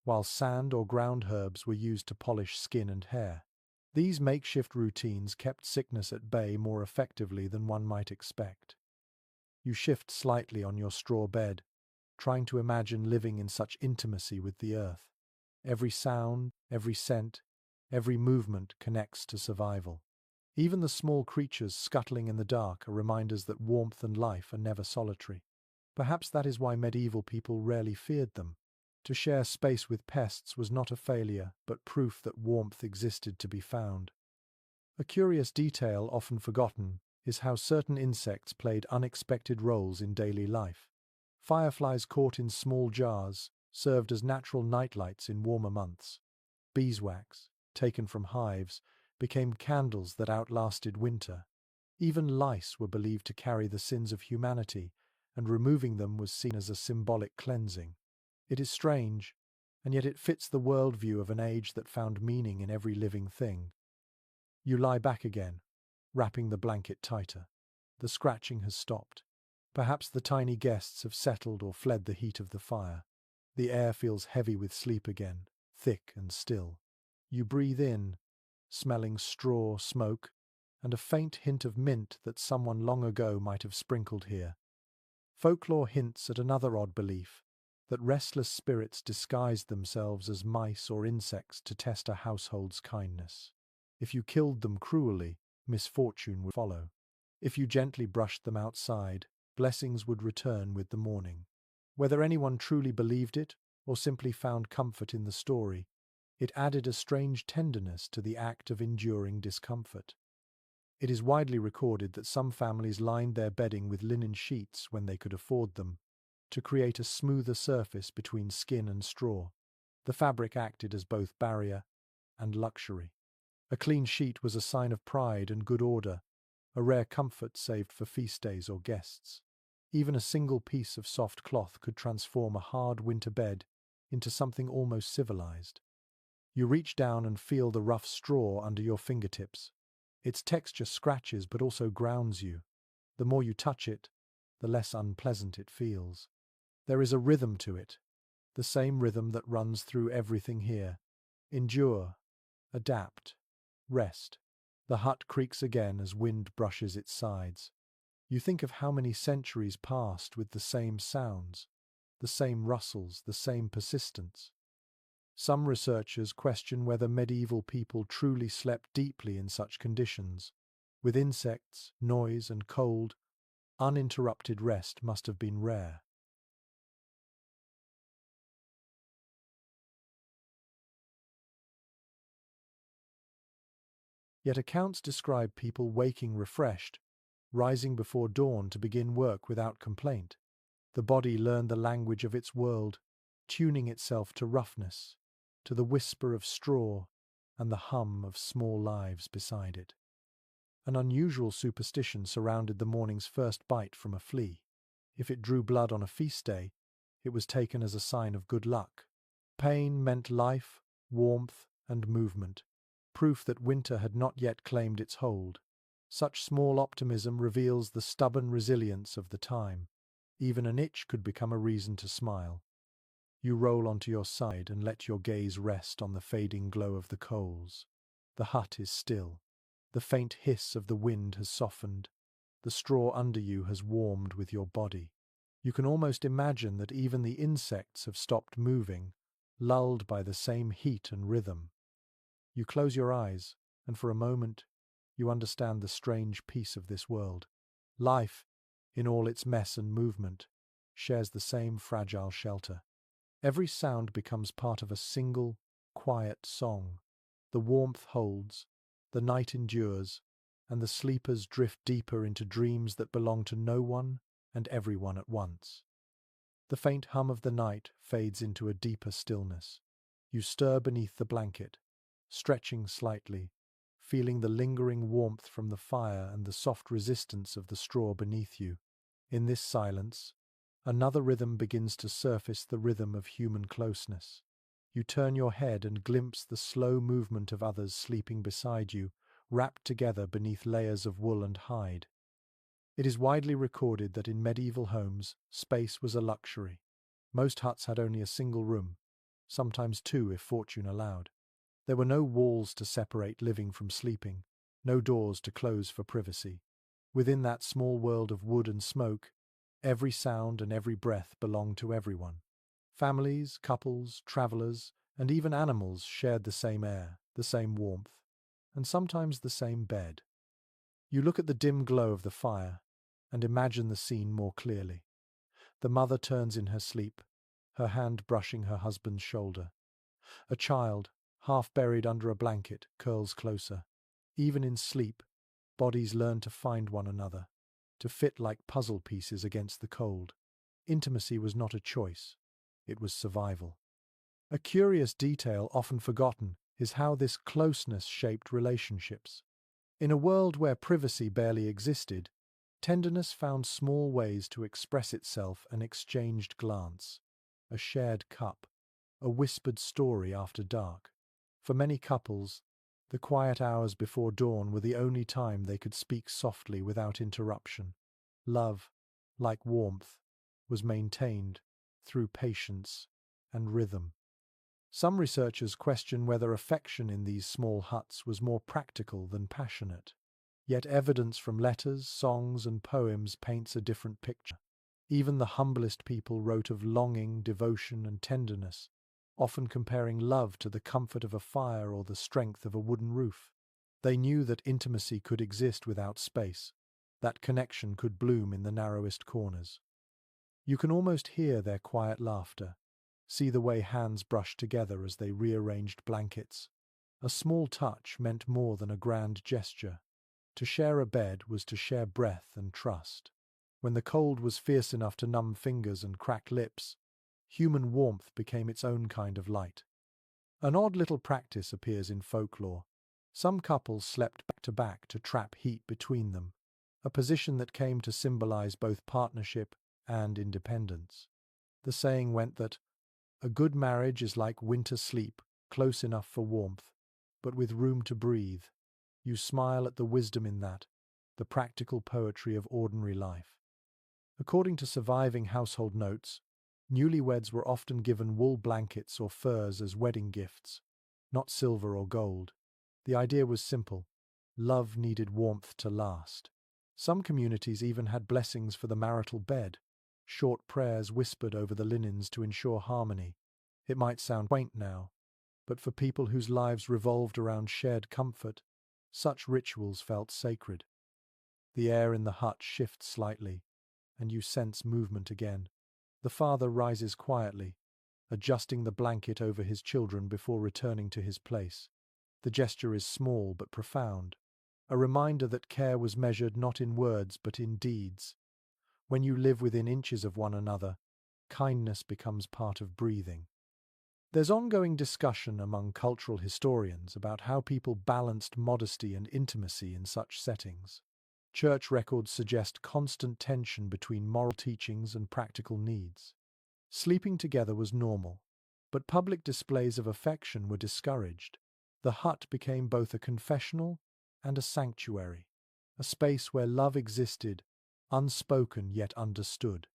while sand or ground herbs were used to polish skin and hair. These makeshift routines kept sickness at bay more effectively than one might expect. You shift slightly on your straw bed, trying to imagine living in such intimacy with the earth. Every sound, every scent, every movement connects to survival. Even the small creatures scuttling in the dark are reminders that warmth and life are never solitary. Perhaps that is why medieval people rarely feared them. To share space with pests was not a failure, but proof that warmth existed to be found. A curious detail often forgotten is how certain insects played unexpected roles in daily life. Fireflies caught in small jars served as natural nightlights in warmer months. Beeswax, taken from hives, became candles that outlasted winter. Even lice were believed to carry the sins of humanity, and removing them was seen as a symbolic cleansing. It is strange, and yet it fits the worldview of an age that found meaning in every living thing. You lie back again, wrapping the blanket tighter. The scratching has stopped. Perhaps the tiny guests have settled or fled the heat of the fire. The air feels heavy with sleep again, thick and still. You breathe in, smelling straw, smoke, and a faint hint of mint that someone long ago might have sprinkled here. Folklore hints at another odd belief, that restless spirits disguised themselves as mice or insects to test a household's kindness. If you killed them cruelly, misfortune would follow. If you gently brushed them outside, blessings would return with the morning. Whether anyone truly believed it, or simply found comfort in the story, it added a strange tenderness to the act of enduring discomfort. It is widely recorded that some families lined their bedding with linen sheets when they could afford them, to create a smoother surface between skin and straw. The fabric acted as both barrier and luxury. A clean sheet was a sign of pride and good order, a rare comfort saved for feast days or guests. Even a single piece of soft cloth could transform a hard winter bed into something almost civilized. You reach down and feel the rough straw under your fingertips. Its texture scratches but also grounds you. The more you touch it, the less unpleasant it feels. There is a rhythm to it, the same rhythm that runs through everything here. Endure, adapt, rest. The hut creaks again as wind brushes its sides. You think of how many centuries passed with the same sounds, the same rustles, the same persistence. Some researchers question whether medieval people truly slept deeply in such conditions. With insects, noise, and cold, uninterrupted rest must have been rare. Yet accounts describe people waking refreshed, rising before dawn to begin work without complaint. The body learned the language of its world, tuning itself to roughness, to the whisper of straw and the hum of small lives beside it. An unusual superstition surrounded the morning's first bite from a flea. If it drew blood on a feast day, it was taken as a sign of good luck. Pain meant life, warmth, and movement, proof that winter had not yet claimed its hold. Such small optimism reveals the stubborn resilience of the time. Even an itch could become a reason to smile. You roll onto your side and let your gaze rest on the fading glow of the coals. The hut is still. The faint hiss of the wind has softened. The straw under you has warmed with your body. You can almost imagine that even the insects have stopped moving, lulled by the same heat and rhythm. You close your eyes, and for a moment, you understand the strange peace of this world. Life, in all its mess and movement, shares the same fragile shelter. Every sound becomes part of a single, quiet song. The warmth holds, the night endures, and the sleepers drift deeper into dreams that belong to no one and everyone at once. The faint hum of the night fades into a deeper stillness. You stir beneath the blanket, stretching slightly, feeling the lingering warmth from the fire and the soft resistance of the straw beneath you. In this silence, another rhythm begins to surface, the rhythm of human closeness. You turn your head and glimpse the slow movement of others sleeping beside you, wrapped together beneath layers of wool and hide. It is widely recorded that in medieval homes, space was a luxury. Most huts had only a single room, sometimes two if fortune allowed. There were no walls to separate living from sleeping, no doors to close for privacy. Within that small world of wood and smoke, every sound and every breath belonged to everyone. Families, couples, travelers, and even animals shared the same air, the same warmth, and sometimes the same bed. You look at the dim glow of the fire and imagine the scene more clearly. The mother turns in her sleep, her hand brushing her husband's shoulder. A child, half buried under a blanket, curls closer. Even in sleep, bodies learn to find one another, to fit like puzzle pieces against the cold. Intimacy was not a choice, it was survival. A curious detail often forgotten is how this closeness shaped relationships. In a world where privacy barely existed, tenderness found small ways to express itself: an exchanged glance, a shared cup, a whispered story after dark. For many couples, the quiet hours before dawn were the only time they could speak softly without interruption. Love, like warmth, was maintained through patience and rhythm. Some researchers question whether affection in these small huts was more practical than passionate. Yet evidence from letters, songs, and poems paints a different picture. Even the humblest people wrote of longing, devotion, and tenderness, often comparing love to the comfort of a fire or the strength of a wooden roof. They knew that intimacy could exist without space, that connection could bloom in the narrowest corners. You can almost hear their quiet laughter, see the way hands brushed together as they rearranged blankets. A small touch meant more than a grand gesture. To share a bed was to share breath and trust. When the cold was fierce enough to numb fingers and crack lips, human warmth became its own kind of light. An odd little practice appears in folklore. Some couples slept back to back to trap heat between them, a position that came to symbolize both partnership and independence. The saying went that a good marriage is like winter sleep, close enough for warmth, but with room to breathe. You smile at the wisdom in that, the practical poetry of ordinary life. According to surviving household notes, newlyweds were often given wool blankets or furs as wedding gifts, not silver or gold. The idea was simple: love needed warmth to last. Some communities even had blessings for the marital bed, short prayers whispered over the linens to ensure harmony. It might sound quaint now, but for people whose lives revolved around shared comfort, such rituals felt sacred. The air in the hut shifts slightly, and you sense movement again. The father rises quietly, adjusting the blanket over his children before returning to his place. The gesture is small but profound, a reminder that care was measured not in words but in deeds. When you live within inches of one another, kindness becomes part of breathing. There's ongoing discussion among cultural historians about how people balanced modesty and intimacy in such settings. Church records suggest constant tension between moral teachings and practical needs. Sleeping together was normal, but public displays of affection were discouraged. The hut became both a confessional and a sanctuary, a space where love existed, unspoken yet understood.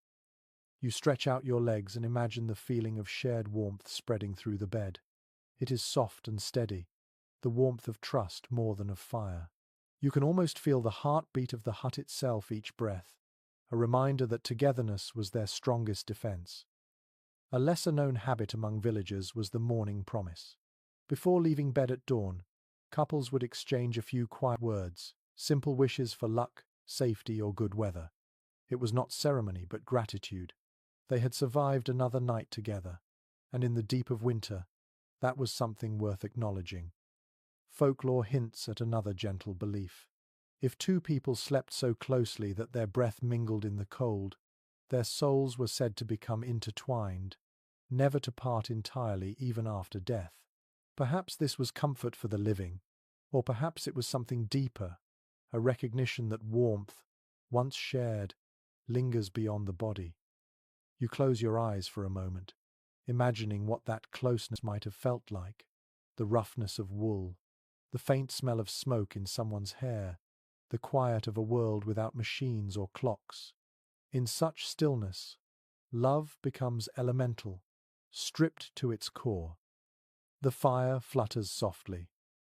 You stretch out your legs and imagine the feeling of shared warmth spreading through the bed. It is soft and steady, the warmth of trust more than of fire. You can almost feel the heartbeat of the hut itself each breath, a reminder that togetherness was their strongest defense. A lesser-known habit among villagers was the morning promise. Before leaving bed at dawn, Couples would exchange a few quiet words, simple wishes for luck, safety, or good weather. It was not ceremony, but gratitude. They had survived another night together, and in the deep of winter, that was something worth acknowledging. Folklore hints at another gentle belief. If two people slept so closely that their breath mingled in the cold, their souls were said to become intertwined, never to part entirely even after death. Perhaps this was comfort for the living, or perhaps it was something deeper, a recognition that warmth, once shared, lingers beyond the body. You close your eyes for a moment, imagining what that closeness might have felt like: the roughness of wool, the faint smell of smoke in someone's hair, the quiet of a world without machines or clocks. In such stillness, love becomes elemental, stripped to its core. The fire flutters softly,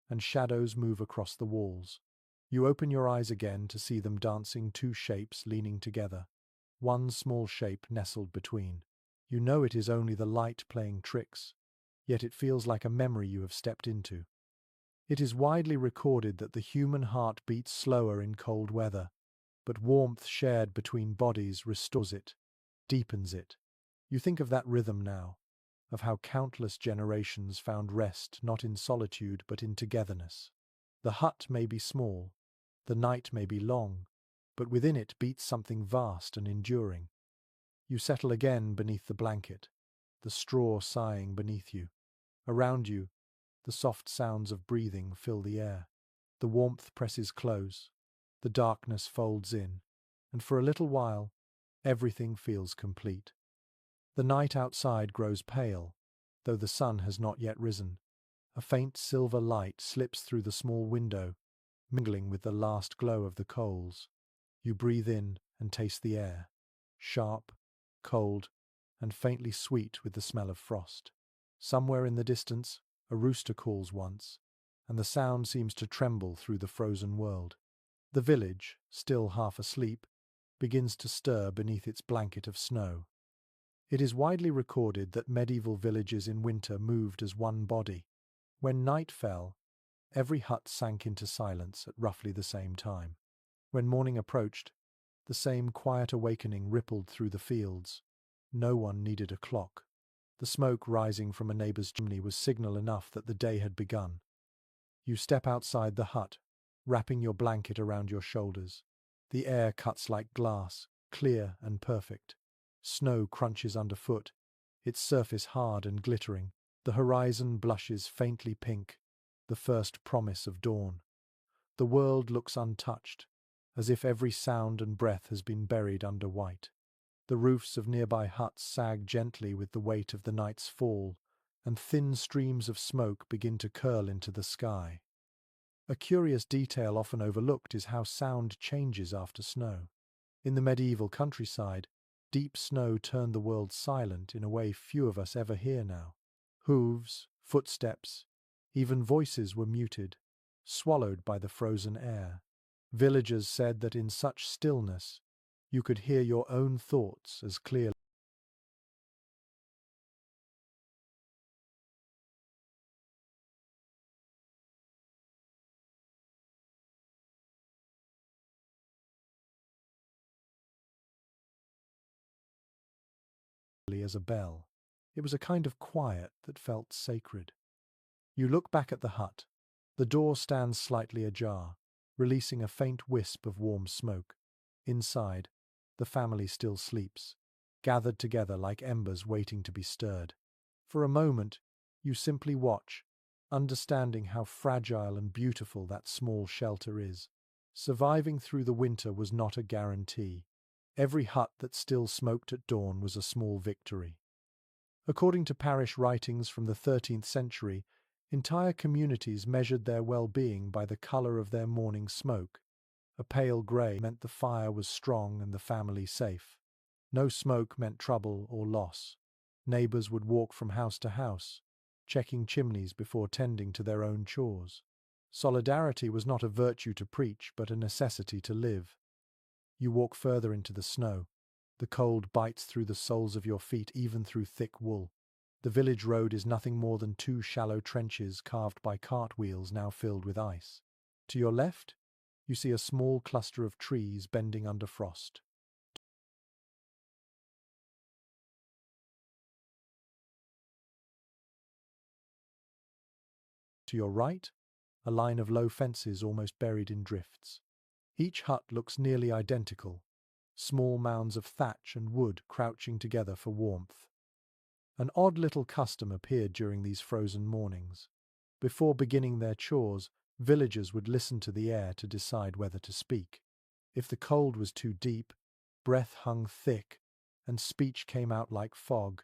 and shadows move across the walls. You open your eyes again to see them dancing, two shapes leaning together, one small shape nestled between. You know it is only the light playing tricks, yet it feels like a memory you have stepped into. It is widely recorded that the human heart beats slower in cold weather, but warmth shared between bodies restores it, deepens it. You think of that rhythm now, of how countless generations found rest not in solitude but in togetherness. The hut may be small, the night may be long, but within it beats something vast and enduring. You settle again beneath the blanket, the straw sighing beneath you. Around you, the soft sounds of breathing fill the air. The warmth presses close, the darkness folds in, and for a little while, everything feels complete. The night outside grows pale, though the sun has not yet risen. A faint silver light slips through the small window, mingling with the last glow of the coals. You breathe in and taste the air, sharp, cold, and faintly sweet with the smell of frost. Somewhere in the distance, a rooster calls once, and the sound seems to tremble through the frozen world. The village, still half asleep, begins to stir beneath its blanket of snow. It is widely recorded that medieval villages in winter moved as one body. When night fell, every hut sank into silence at roughly the same time. When morning approached, the same quiet awakening rippled through the fields. No one needed a clock. The smoke rising from a neighbor's chimney was signal enough that the day had begun. You step outside the hut, wrapping your blanket around your shoulders. The air cuts like glass, clear and perfect. Snow crunches underfoot, its surface hard and glittering. The horizon blushes faintly pink, the first promise of dawn. The world looks untouched, as if every sound and breath has been buried under white. The roofs of nearby huts sag gently with the weight of the night's fall, and thin streams of smoke begin to curl into the sky. A curious detail often overlooked is how sound changes after snow. In the medieval countryside, deep snow turned the world silent in a way few of us ever hear now. Hooves, footsteps, even voices were muted, swallowed by the frozen air. Villagers said that in such stillness, you could hear your own thoughts as clearly as a bell. It was a kind of quiet that felt sacred. You look back at the hut. The door stands slightly ajar, releasing a faint wisp of warm smoke. Inside, the family still sleeps, gathered together like embers waiting to be stirred. For a moment, you simply watch, understanding how fragile and beautiful that small shelter is. Surviving through the winter was not a guarantee. Every hut that still smoked at dawn was a small victory. According to parish writings from the 13th century, entire communities measured their well-being by the color of their morning smoke. A pale grey meant the fire was strong and the family safe. No smoke meant trouble or loss. Neighbors would walk from house to house, checking chimneys before tending to their own chores. Solidarity was not a virtue to preach, but a necessity to live. You walk further into the snow. The cold bites through the soles of your feet, even through thick wool. The village road is nothing more than two shallow trenches carved by cartwheels now filled with ice. To your left, you see a small cluster of trees bending under frost. To your right, a line of low fences almost buried in drifts. Each hut looks nearly identical, small mounds of thatch and wood crouching together for warmth. An odd little custom appeared during these frozen mornings. Before beginning their chores, villagers would listen to the air to decide whether to speak. If the cold was too deep, breath hung thick, and speech came out like fog,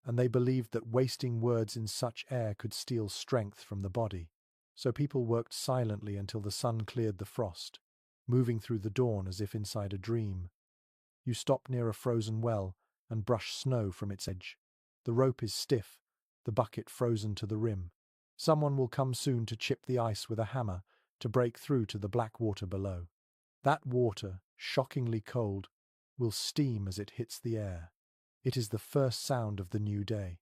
and they believed that wasting words in such air could steal strength from the body. So people worked silently until the sun cleared the frost, moving through the dawn as if inside a dream. You stop near a frozen well and brush snow from its edge. The rope is stiff, the bucket frozen to the rim. Someone will come soon to chip the ice with a hammer to break through to the black water below. That water, shockingly cold, will steam as it hits the air. It is the first sound of the new day.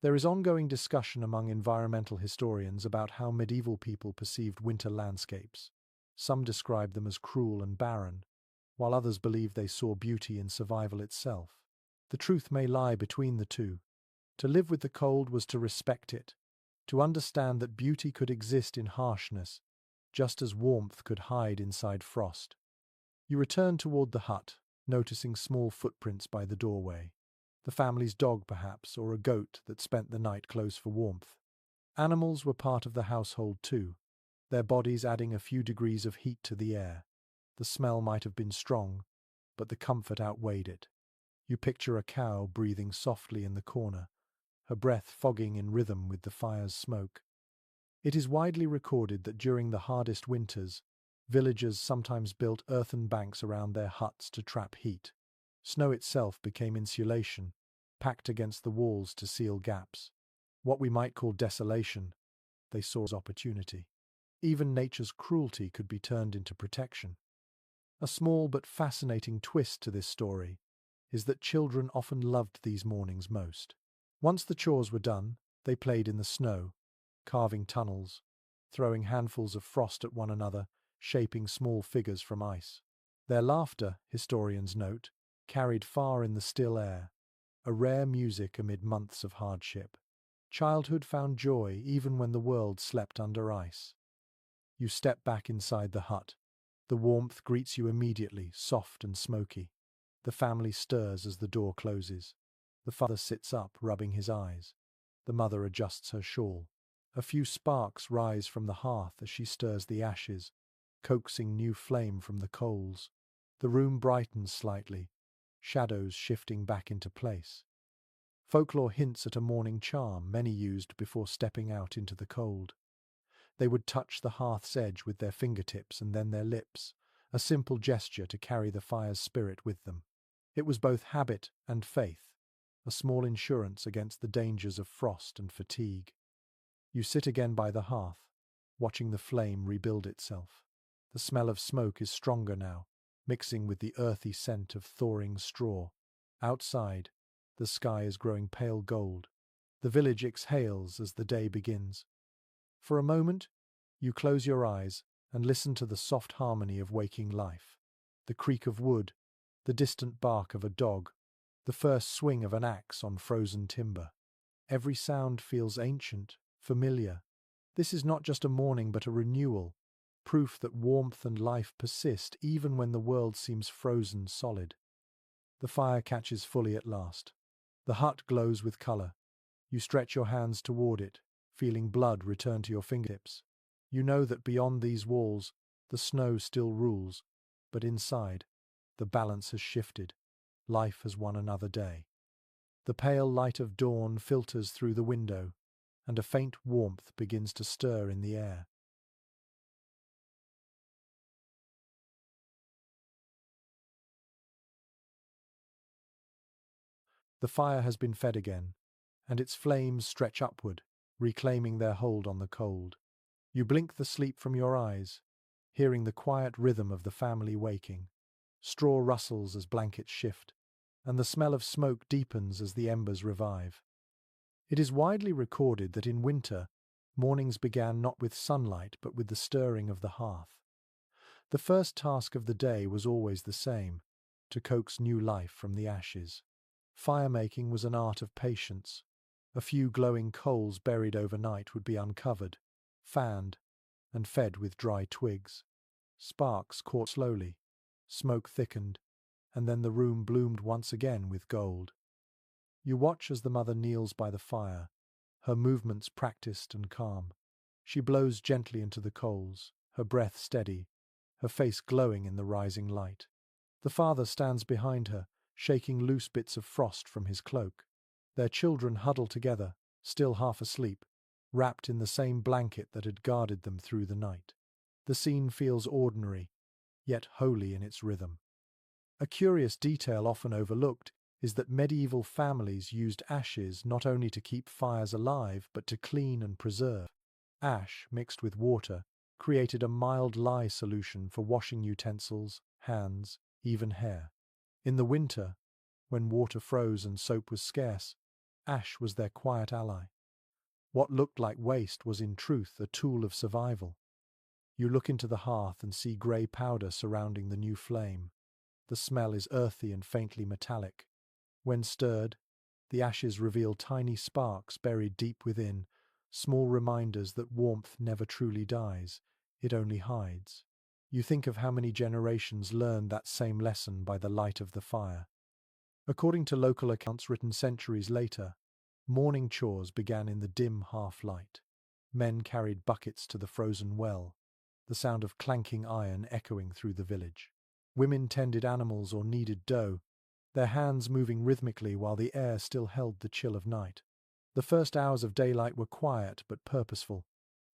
There is ongoing discussion among environmental historians about how medieval people perceived winter landscapes. Some describe them as cruel and barren, while others believe they saw beauty in survival itself. The truth may lie between the two. To live with the cold was to respect it, to understand that beauty could exist in harshness, just as warmth could hide inside frost. You return toward the hut, noticing small footprints by the doorway. The family's dog, perhaps, or a goat that spent the night close for warmth. Animals were part of the household too, their bodies adding a few degrees of heat to the air. The smell might have been strong, but the comfort outweighed it. You picture a cow breathing softly in the corner, her breath fogging in rhythm with the fire's smoke. It is widely recorded that during the hardest winters, villagers sometimes built earthen banks around their huts to trap heat. Snow itself became insulation, packed against the walls to seal gaps. What we might call desolation, they saw as opportunity. Even nature's cruelty could be turned into protection. A small but fascinating twist to this story is that children often loved these mornings most. Once the chores were done, they played in the snow, carving tunnels, throwing handfuls of frost at one another, shaping small figures from ice. Their laughter, historians note, carried far in the still air, a rare music amid months of hardship. Childhood found joy even when the world slept under ice. You step back inside the hut. The warmth greets you immediately, soft and smoky. The family stirs as the door closes. The father sits up, rubbing his eyes. The mother adjusts her shawl. A few sparks rise from the hearth as she stirs the ashes, coaxing new flame from the coals. The room brightens slightly, shadows shifting back into place. Folklore hints at a morning charm many used before stepping out into the cold. They would touch the hearth's edge with their fingertips and then their lips, a simple gesture to carry the fire's spirit with them. It was both habit and faith, a small insurance against the dangers of frost and fatigue. You sit again by the hearth, watching the flame rebuild itself. The smell of smoke is stronger now, mixing with the earthy scent of thawing straw. Outside, the sky is growing pale gold. The village exhales as the day begins. For a moment, you close your eyes and listen to the soft harmony of waking life. The creak of wood, the distant bark of a dog, the first swing of an axe on frozen timber. Every sound feels ancient, familiar. This is not just a morning but a renewal, proof that warmth and life persist even when the world seems frozen solid. The fire catches fully at last. The hut glows with color. You stretch your hands toward it, feeling blood return to your fingertips. You know that beyond these walls, the snow still rules, but inside, the balance has shifted. Life has won another day. The pale light of dawn filters through the window, and a faint warmth begins to stir in the air. The fire has been fed again, and its flames stretch upward, reclaiming their hold on the cold. You blink the sleep from your eyes, hearing the quiet rhythm of the family waking. Straw rustles as blankets shift, and the smell of smoke deepens as the embers revive. It is widely recorded that in winter, mornings began not with sunlight but with the stirring of the hearth. The first task of the day was always the same: to coax new life from the ashes. Fire-making was an art of patience. A few glowing coals buried overnight would be uncovered, fanned, and fed with dry twigs. Sparks caught slowly, smoke thickened, and then the room bloomed once again with gold. You watch as the mother kneels by the fire, her movements practiced and calm. She blows gently into the coals, her breath steady, her face glowing in the rising light. The father stands behind her, shaking loose bits of frost from his cloak. Their children huddle together, still half asleep, wrapped in the same blanket that had guarded them through the night. The scene feels ordinary, yet holy in its rhythm. A curious detail often overlooked is that medieval families used ashes not only to keep fires alive but to clean and preserve. Ash, mixed with water, created a mild lye solution for washing utensils, hands, even hair. In the winter, when water froze and soap was scarce, ash was their quiet ally. What looked like waste was in truth a tool of survival. You look into the hearth and see grey powder surrounding the new flame. The smell is earthy and faintly metallic. When stirred, the ashes reveal tiny sparks buried deep within, small reminders that warmth never truly dies, it only hides. You think of how many generations learned that same lesson by the light of the fire. According to local accounts written centuries later, morning chores began in the dim half-light. Men carried buckets to the frozen well, the sound of clanking iron echoing through the village. Women tended animals or kneaded dough, their hands moving rhythmically while the air still held the chill of night. The first hours of daylight were quiet but purposeful,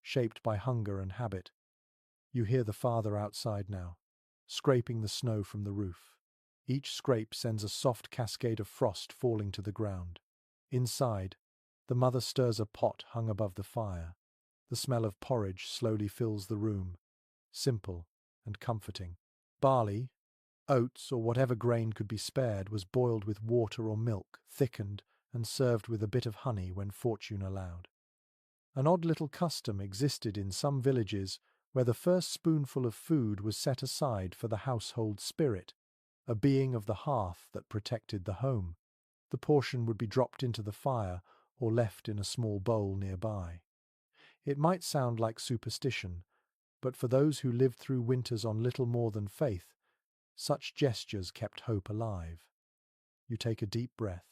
shaped by hunger and habit. You hear the father outside now, scraping the snow from the roof. Each scrape sends a soft cascade of frost falling to the ground. Inside, the mother stirs a pot hung above the fire. The smell of porridge slowly fills the room, simple and comforting. Barley, oats, or whatever grain could be spared was boiled with water or milk, thickened, and served with a bit of honey when fortune allowed. An odd little custom existed in some villages where the first spoonful of food was set aside for the household spirit, a being of the hearth that protected the home. The portion would be dropped into the fire or left in a small bowl nearby. It might sound like superstition, but for those who lived through winters on little more than faith, such gestures kept hope alive. You take a deep breath,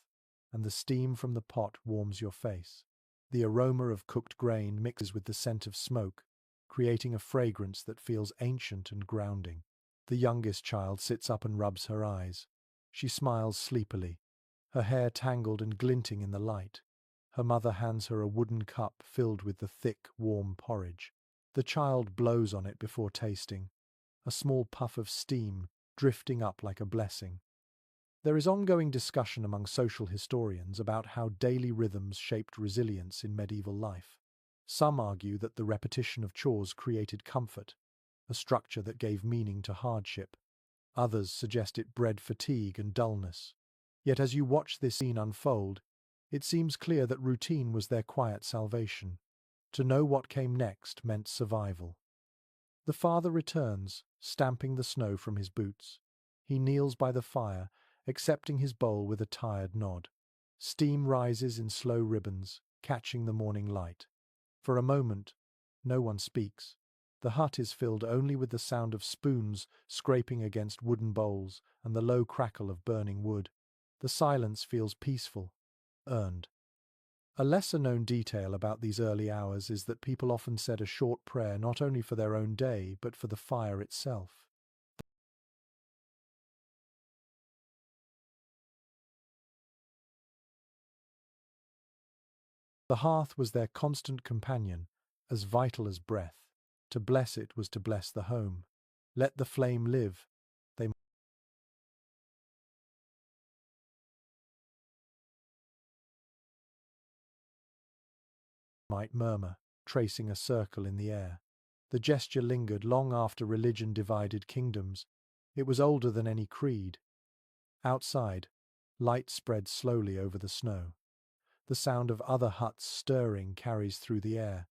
and the steam from the pot warms your face. The aroma of cooked grain mixes with the scent of smoke, creating a fragrance that feels ancient and grounding. The youngest child sits up and rubs her eyes. She smiles sleepily, her hair tangled and glinting in the light. Her mother hands her a wooden cup filled with the thick, warm porridge. The child blows on it before tasting, a small puff of steam drifting up like a blessing. There is ongoing discussion among social historians about how daily rhythms shaped resilience in medieval life. Some argue that the repetition of chores created comfort, a structure that gave meaning to hardship. Others suggest it bred fatigue and dullness. Yet as you watch this scene unfold, it seems clear that routine was their quiet salvation. To know what came next meant survival. The father returns, stamping the snow from his boots. He kneels by the fire, accepting his bowl with a tired nod. Steam rises in slow ribbons, catching the morning light. For a moment, no one speaks. The hut is filled only with the sound of spoons scraping against wooden bowls and the low crackle of burning wood. The silence feels peaceful, earned. A lesser-known detail about these early hours is that people often said a short prayer not only for their own day but for the fire itself. The hearth was their constant companion, as vital as breath. To bless it was to bless the home. Let the flame live, they might murmur, tracing a circle in the air. The gesture lingered long after religion divided kingdoms. It was older than any creed. Outside, light spread slowly over the snow. The sound of other huts stirring carries through the air.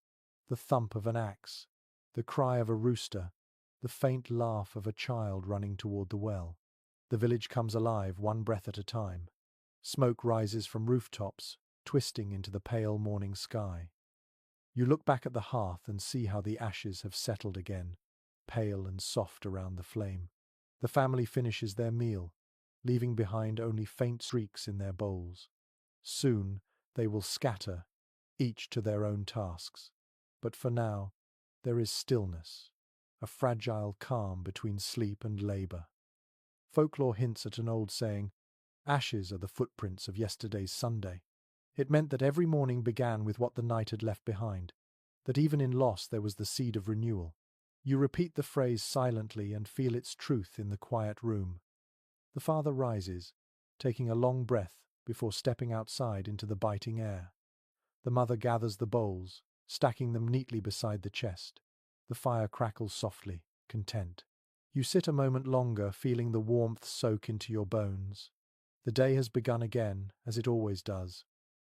The thump of an axe, the cry of a rooster, the faint laugh of a child running toward the well. The village comes alive, one breath at a time. Smoke rises from rooftops, twisting into the pale morning sky. You look back at the hearth and see how the ashes have settled again, pale and soft around the flame. The family finishes their meal, leaving behind only faint streaks in their bowls. Soon they will scatter, each to their own tasks. But for now, there is stillness, a fragile calm between sleep and labor. Folklore hints at an old saying, "Ashes are the footprints of yesterday's Sunday." It meant that every morning began with what the night had left behind, that even in loss there was the seed of renewal. You repeat the phrase silently and feel its truth in the quiet room. The father rises, taking a long breath before stepping outside into the biting air. The mother gathers the bowls, stacking them neatly beside the chest. The fire crackles softly, content. You sit a moment longer, feeling the warmth soak into your bones. The day has begun again, as it always does,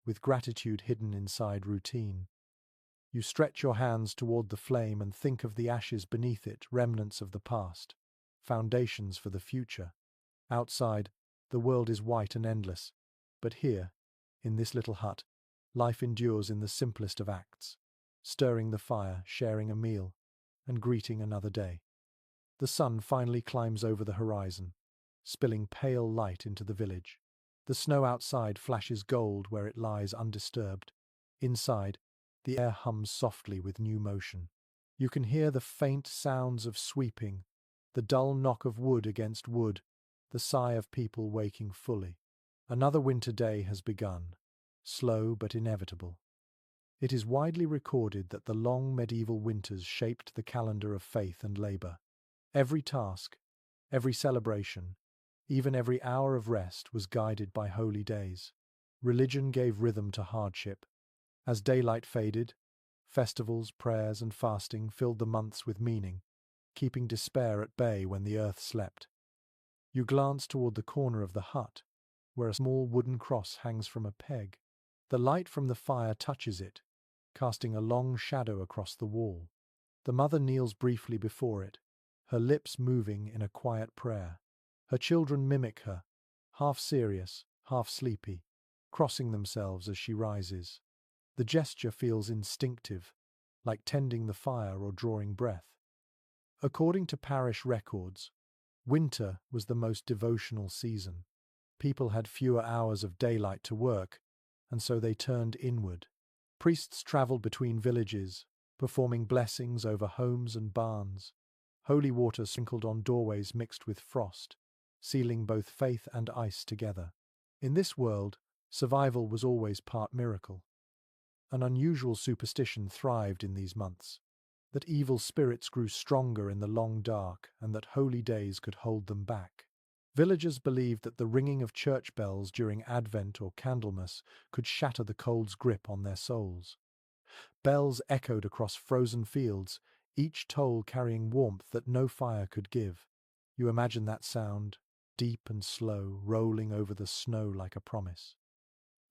with gratitude hidden inside routine. You stretch your hands toward the flame and think of the ashes beneath it, remnants of the past, foundations for the future. Outside, the world is white and endless, but here, in this little hut, life endures in the simplest of acts, stirring the fire, sharing a meal, and greeting another day. The sun finally climbs over the horizon, spilling pale light into the village. The snow outside flashes gold where it lies undisturbed. Inside, the air hums softly with new motion. You can hear the faint sounds of sweeping, the dull knock of wood against wood, the sigh of people waking fully. Another winter day has begun, slow but inevitable. It is widely recorded that the long medieval winters shaped the calendar of faith and labor. Every task, every celebration, even every hour of rest was guided by holy days. Religion gave rhythm to hardship. As daylight faded, festivals, prayers, and fasting filled the months with meaning, keeping despair at bay when the earth slept. You glance toward the corner of the hut, where a small wooden cross hangs from a peg. The light from the fire touches it, casting a long shadow across the wall. The mother kneels briefly before it, her lips moving in a quiet prayer. Her children mimic her, half serious, half sleepy, crossing themselves as she rises. The gesture feels instinctive, like tending the fire or drawing breath. According to parish records, winter was the most devotional season. People had fewer hours of daylight to work, and so they turned inward. Priests travelled between villages, performing blessings over homes and barns. Holy water sprinkled on doorways mixed with frost, sealing both faith and ice together. In this world, survival was always part miracle. An unusual superstition thrived in these months, that evil spirits grew stronger in the long dark and that holy days could hold them back. Villagers believed that the ringing of church bells during Advent or Candlemas could shatter the cold's grip on their souls. Bells echoed across frozen fields, each toll carrying warmth that no fire could give. You imagine that sound, deep and slow, rolling over the snow like a promise.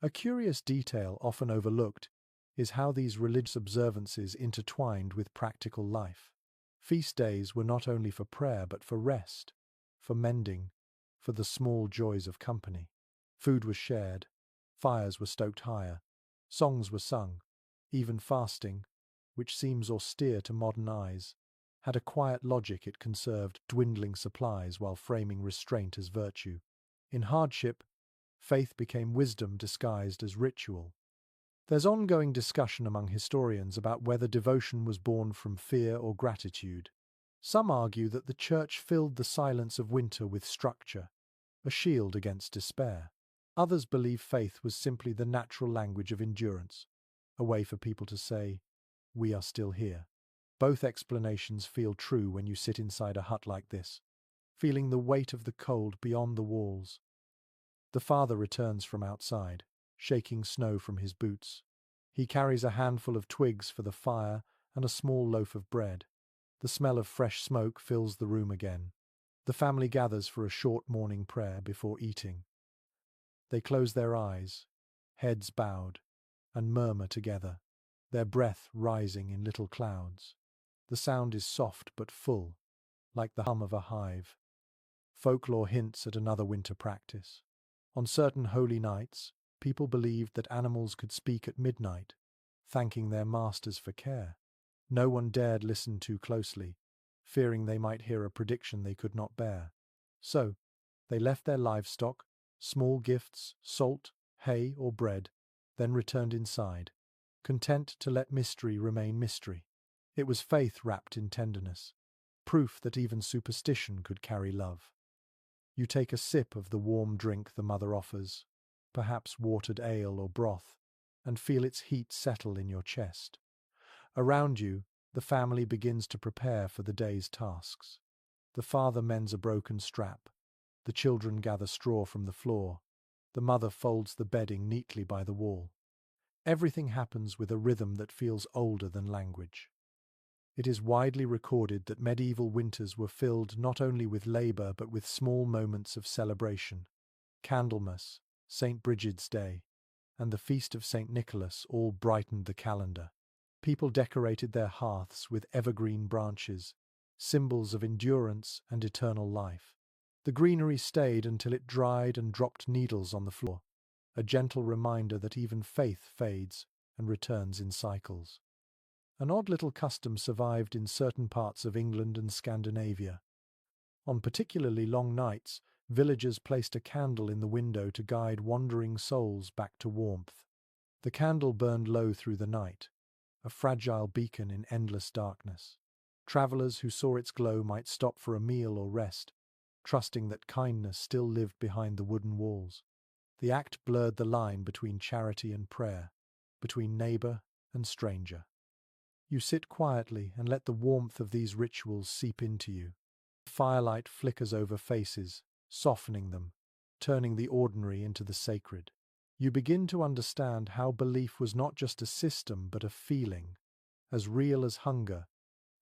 A curious detail often overlooked is how these religious observances intertwined with practical life. Feast days were not only for prayer but for rest, for mending, for the small joys of company. Food was shared, fires were stoked higher, songs were sung. Even fasting, which seems austere to modern eyes, had a quiet logic. It conserved dwindling supplies while framing restraint as virtue. In hardship, faith became wisdom disguised as ritual. There's ongoing discussion among historians about whether devotion was born from fear or gratitude. Some argue that the church filled the silence of winter with structure, a shield against despair. Others believe faith was simply the natural language of endurance, a way for people to say, "We are still here." Both explanations feel true when you sit inside a hut like this, feeling the weight of the cold beyond the walls. The father returns from outside, shaking snow from his boots. He carries a handful of twigs for the fire and a small loaf of bread. The smell of fresh smoke fills the room again. The family gathers for a short morning prayer before eating. They close their eyes, heads bowed, and murmur together, their breath rising in little clouds. The sound is soft but full, like the hum of a hive. Folklore hints at another winter practice. On certain holy nights, people believed that animals could speak at midnight, thanking their masters for care. No one dared listen too closely, fearing they might hear a prediction they could not bear. So, they left their livestock, small gifts, salt, hay, or bread, then returned inside, content to let mystery remain mystery. It was faith wrapped in tenderness, proof that even superstition could carry love. You take a sip of the warm drink the mother offers, perhaps watered ale or broth, and feel its heat settle in your chest. Around you, the family begins to prepare for the day's tasks. The father mends a broken strap. The children gather straw from the floor. The mother folds the bedding neatly by the wall. Everything happens with a rhythm that feels older than language. It is widely recorded that medieval winters were filled not only with labour but with small moments of celebration. Candlemas, St. Brigid's Day, and the feast of St. Nicholas all brightened the calendar. People decorated their hearths with evergreen branches, symbols of endurance and eternal life. The greenery stayed until it dried and dropped needles on the floor, a gentle reminder that even faith fades and returns in cycles. An odd little custom survived in certain parts of England and Scandinavia. On particularly long nights, villagers placed a candle in the window to guide wandering souls back to warmth. The candle burned low through the night, a fragile beacon in endless darkness. Travellers who saw its glow might stop for a meal or rest, trusting that kindness still lived behind the wooden walls. The act blurred the line between charity and prayer, between neighbour and stranger. You sit quietly and let the warmth of these rituals seep into you. Firelight flickers over faces, softening them, turning the ordinary into the sacred. You begin to understand how belief was not just a system but a feeling, as real as hunger,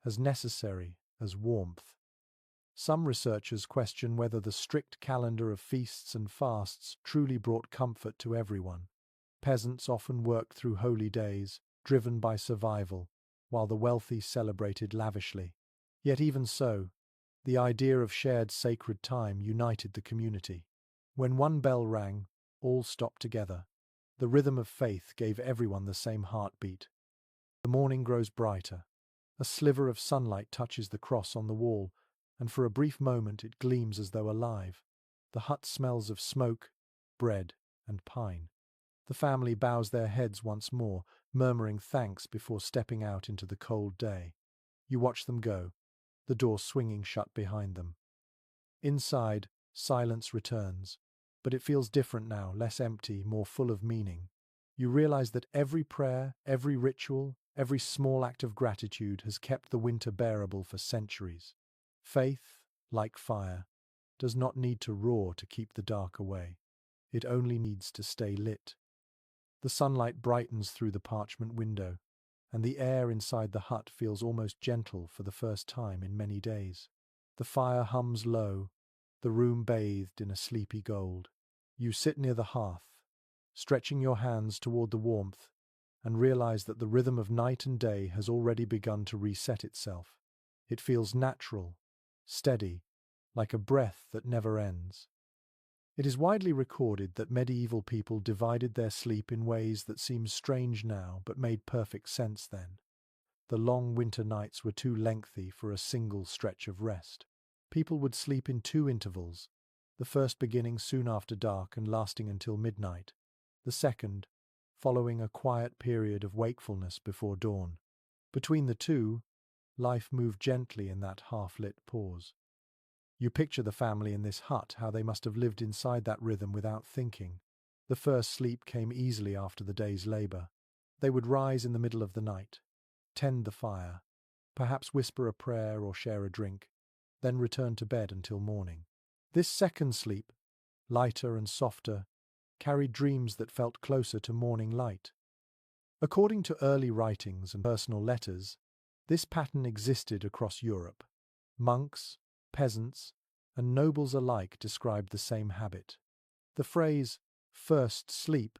as necessary as warmth. Some researchers question whether the strict calendar of feasts and fasts truly brought comfort to everyone. Peasants often worked through holy days, driven by survival, while the wealthy celebrated lavishly. Yet even so, the idea of shared sacred time united the community. When one bell rang, all stopped together. The rhythm of faith gave everyone the same heartbeat. The morning grows brighter. A sliver of sunlight touches the cross on the wall, and for a brief moment it gleams as though alive. The hut smells of smoke, bread, and pine. The family bows their heads once more, murmuring thanks before stepping out into the cold day. You watch them go, the door swinging shut behind them. Inside, silence returns, but it feels different now, less empty, more full of meaning. You realize that every prayer, every ritual, every small act of gratitude has kept the winter bearable for centuries. Faith, like fire, does not need to roar to keep the dark away. It only needs to stay lit. The sunlight brightens through the parchment window, and the air inside the hut feels almost gentle for the first time in many days. The fire hums low, the room bathed in a sleepy gold. You sit near the hearth, stretching your hands toward the warmth, and realize that the rhythm of night and day has already begun to reset itself. It feels natural, steady, like a breath that never ends. It is widely recorded that medieval people divided their sleep in ways that seem strange now but made perfect sense then. The long winter nights were too lengthy for a single stretch of rest. People would sleep in two intervals, the first beginning soon after dark and lasting until midnight, the second following a quiet period of wakefulness before dawn. Between the two, life moved gently in that half-lit pause. You picture the family in this hut, how they must have lived inside that rhythm without thinking. The first sleep came easily after the day's labour. They would rise in the middle of the night, tend the fire, perhaps whisper a prayer or share a drink, then return to bed until morning. This second sleep, lighter and softer, carried dreams that felt closer to morning light. According to early writings and personal letters, this pattern existed across Europe. Monks, peasants, and nobles alike described the same habit. The phrase, first sleep,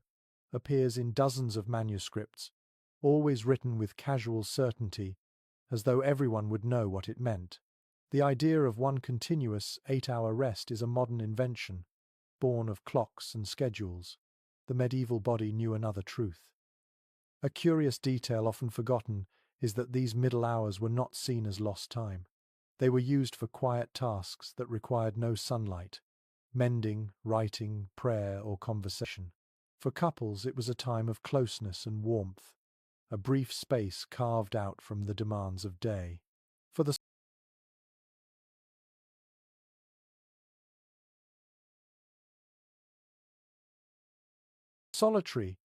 appears in dozens of manuscripts, always written with casual certainty, as though everyone would know what it meant. The idea of one continuous 8-hour rest is a modern invention, born of clocks and schedules. The medieval body knew another truth. A curious detail often forgotten is that these middle hours were not seen as lost time. They were used for quiet tasks that required no sunlight: mending, writing, prayer, or conversation. For couples, it was a time of closeness and warmth, a brief space carved out from the demands of day. For the solitary,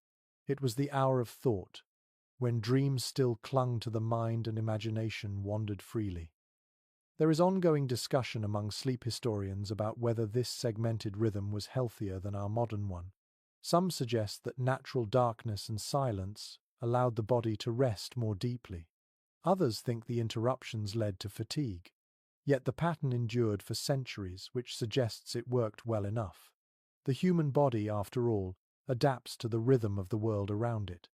it was the hour of thought, when dreams still clung to the mind and imagination wandered freely. There is ongoing discussion among sleep historians about whether this segmented rhythm was healthier than our modern one. Some suggest that natural darkness and silence allowed the body to rest more deeply. Others think the interruptions led to fatigue. Yet the pattern endured for centuries, which suggests it worked well enough. The human body, after all, adapts to the rhythm of the world around it.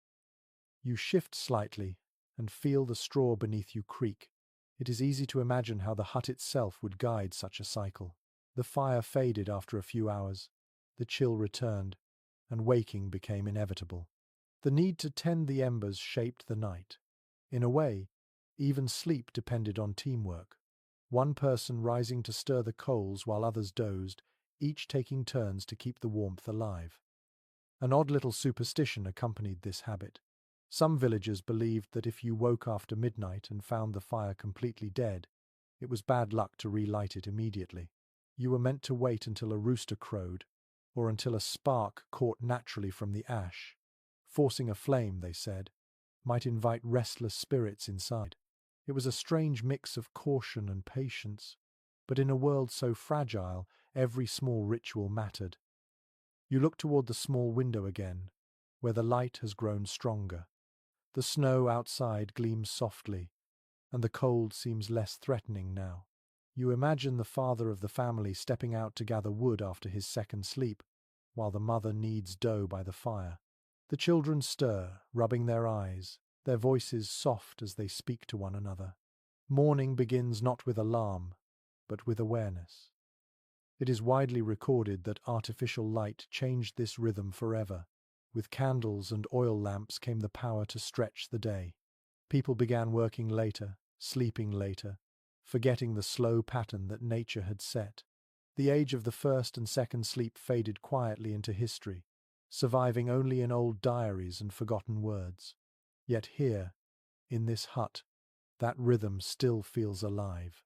You shift slightly and feel the straw beneath you creak. It is easy to imagine how the hut itself would guide such a cycle. The fire faded after a few hours, the chill returned, and waking became inevitable. The need to tend the embers shaped the night. In a way, even sleep depended on teamwork. One person rising to stir the coals while others dozed, each taking turns to keep the warmth alive. An odd little superstition accompanied this habit. Some villagers believed that if you woke after midnight and found the fire completely dead, it was bad luck to relight it immediately. You were meant to wait until a rooster crowed, or until a spark caught naturally from the ash. Forcing a flame, they said, might invite restless spirits inside. It was a strange mix of caution and patience, but in a world so fragile, every small ritual mattered. You look toward the small window again, where the light has grown stronger. The snow outside gleams softly, and the cold seems less threatening now. You imagine the father of the family stepping out to gather wood after his second sleep, while the mother kneads dough by the fire. The children stir, rubbing their eyes, their voices soft as they speak to one another. Morning begins not with alarm, but with awareness. It is widely recorded that artificial light changed this rhythm forever. With candles and oil lamps came the power to stretch the day. People began working later, sleeping later, forgetting the slow pattern that nature had set. The age of the first and second sleep faded quietly into history, surviving only in old diaries and forgotten words. Yet here, in this hut, that rhythm still feels alive.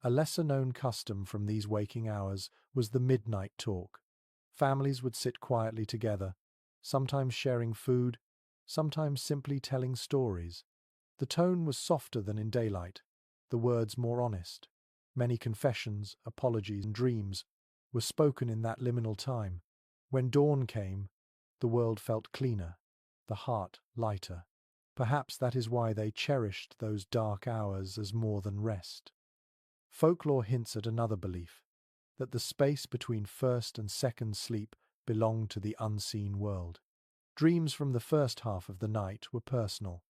A lesser-known custom from these waking hours was the midnight talk. Families would sit quietly together, sometimes sharing food, sometimes simply telling stories. The tone was softer than in daylight, the words more honest. Many confessions, apologies, and dreams were spoken in that liminal time. When dawn came, the world felt cleaner, the heart lighter. Perhaps that is why they cherished those dark hours as more than rest. Folklore hints at another belief, that the space between first and second sleep belonged to the unseen world. Dreams from the first half of the night were personal,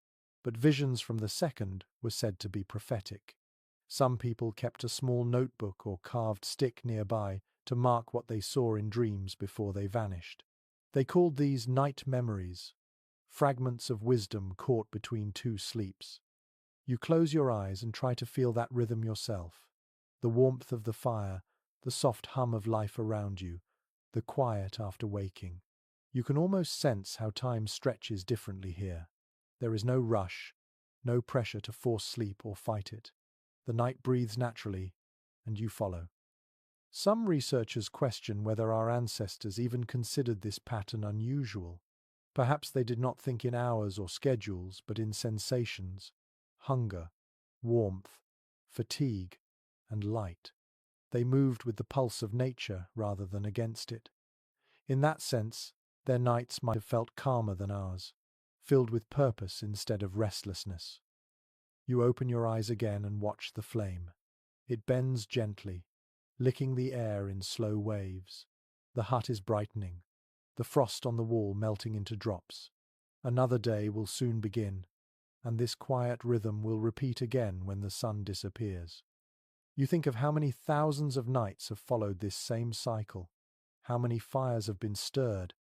but visions from the second were said to be prophetic. Some people kept a small notebook or carved stick nearby to mark what they saw in dreams before they vanished. They called these night memories, fragments of wisdom caught between two sleeps. You close your eyes and try to feel that rhythm yourself. The warmth of the fire, the soft hum of life around you, the quiet after waking. You can almost sense how time stretches differently here. There is no rush, no pressure to force sleep or fight it. The night breathes naturally, and you follow. Some researchers question whether our ancestors even considered this pattern unusual. Perhaps they did not think in hours or schedules, but in sensations: hunger, warmth, fatigue, and light. They moved with the pulse of nature rather than against it. In that sense, their nights might have felt calmer than ours, filled with purpose instead of restlessness. You open your eyes again and watch the flame. It bends gently, licking the air in slow waves. The hut is brightening. the frost on the wall melting into drops. Another day will soon begin, and this quiet rhythm will repeat again when the sun disappears. You think of how many thousands of nights have followed this same cycle, how many fires have been stirred,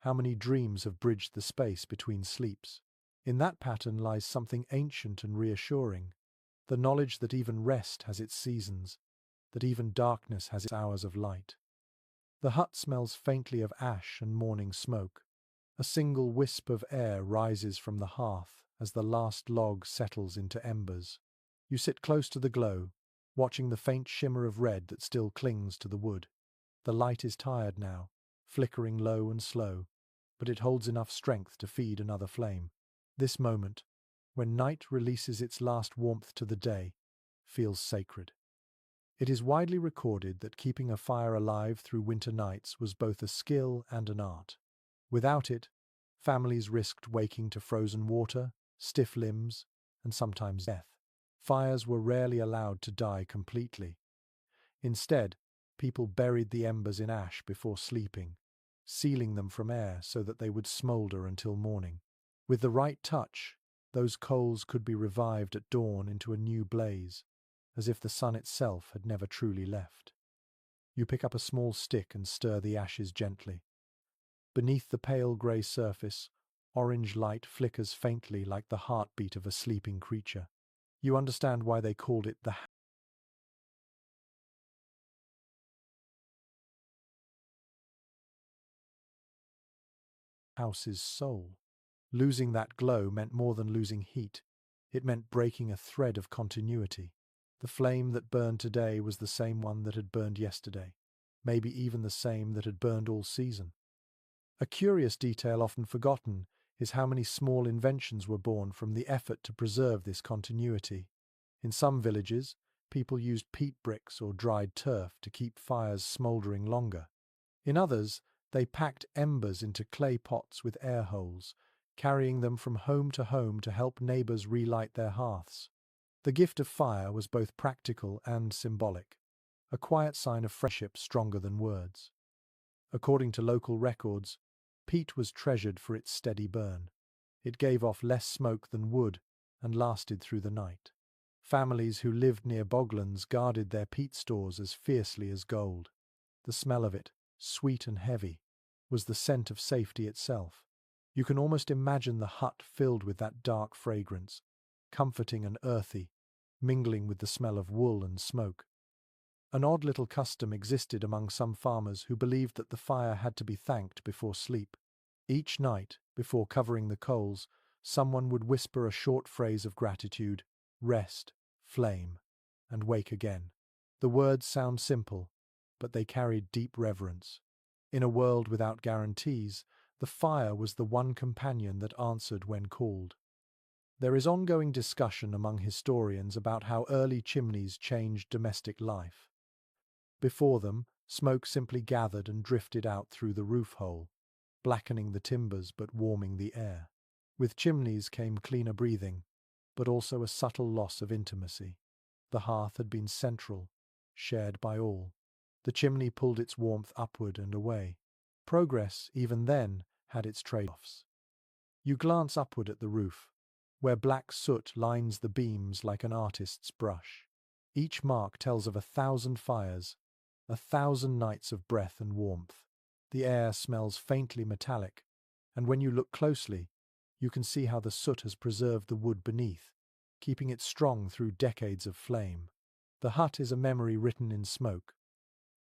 how many dreams have bridged the space between sleeps. In that pattern lies something ancient and reassuring, the knowledge that even rest has its seasons, that even darkness has its hours of light. The hut smells faintly of ash and morning smoke. A single wisp of air rises from the hearth as the last log settles into embers. You sit close to the glow, watching the faint shimmer of red that still clings to the wood. The light is tired now, flickering low and slow, but it holds enough strength to feed another flame. This moment, when night releases its last warmth to the day, feels sacred. It is widely recorded that keeping a fire alive through winter nights was both a skill and an art. Without it, families risked waking to frozen water, stiff limbs, and sometimes death. Fires were rarely allowed to die completely. Instead, people buried the embers in ash before sleeping, sealing them from air so that they would smolder until morning. With the right touch, those coals could be revived at dawn into a new blaze, as if the sun itself had never truly left. You pick up a small stick and stir the ashes gently. Beneath the pale grey surface, orange light flickers faintly like the heartbeat of a sleeping creature. You understand why they called it the house's soul. Losing that glow meant more than losing heat. It meant breaking a thread of continuity. The flame that burned today was the same one that had burned yesterday, maybe even the same that had burned all season. A curious detail often forgotten is how many small inventions were born from the effort to preserve this continuity. In some villages, people used peat bricks or dried turf to keep fires smouldering longer. In others, they packed embers into clay pots with air holes, carrying them from home to help neighbors relight their hearths. The gift of fire was both practical and symbolic, a quiet sign of friendship stronger than words. According to local records, peat was treasured for its steady burn. It gave off less smoke than wood and lasted through the night. Families who lived near boglands guarded their peat stores as fiercely as gold. The smell of it, sweet and heavy, was the scent of safety itself. You can almost imagine the hut filled with that dark fragrance, comforting and earthy, mingling with the smell of wool and smoke. An odd little custom existed among some farmers who believed that the fire had to be thanked before sleep. Each night, before covering the coals, someone would whisper a short phrase of gratitude: rest, flame, and wake again. The words sound simple, but they carried deep reverence. In a world without guarantees, the fire was the one companion that answered when called. There is ongoing discussion among historians about how early chimneys changed domestic life. Before them, smoke simply gathered and drifted out through the roof hole, blackening the timbers but warming the air. With chimneys came cleaner breathing, but also a subtle loss of intimacy. The hearth had been central, shared by all. The chimney pulled its warmth upward and away. Progress, even then, had its trade-offs. You glance upward at the roof, where black soot lines the beams like an artist's brush. Each mark tells of 1,000 fires, 1,000 nights of breath and warmth. The air smells faintly metallic, and when you look closely, you can see how the soot has preserved the wood beneath, keeping it strong through decades of flame. The hut is a memory written in smoke.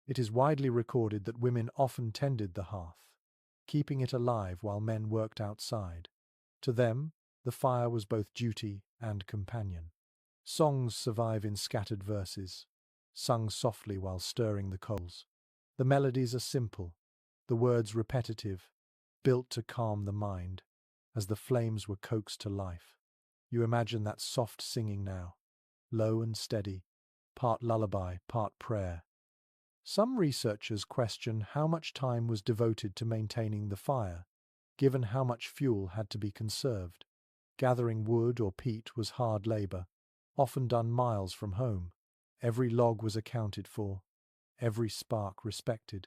It is widely recorded that women often tended the hearth, keeping it alive while men worked outside. To them, the fire was both duty and companion. Songs survive in scattered verses, sung softly while stirring the coals. The melodies are simple, the words repetitive, built to calm the mind, as the flames were coaxed to life. You imagine that soft singing now, low and steady, part lullaby, part prayer. Some researchers question how much time was devoted to maintaining the fire, given how much fuel had to be conserved. Gathering wood or peat was hard labor, often done miles from home. Every log was accounted for, every spark respected.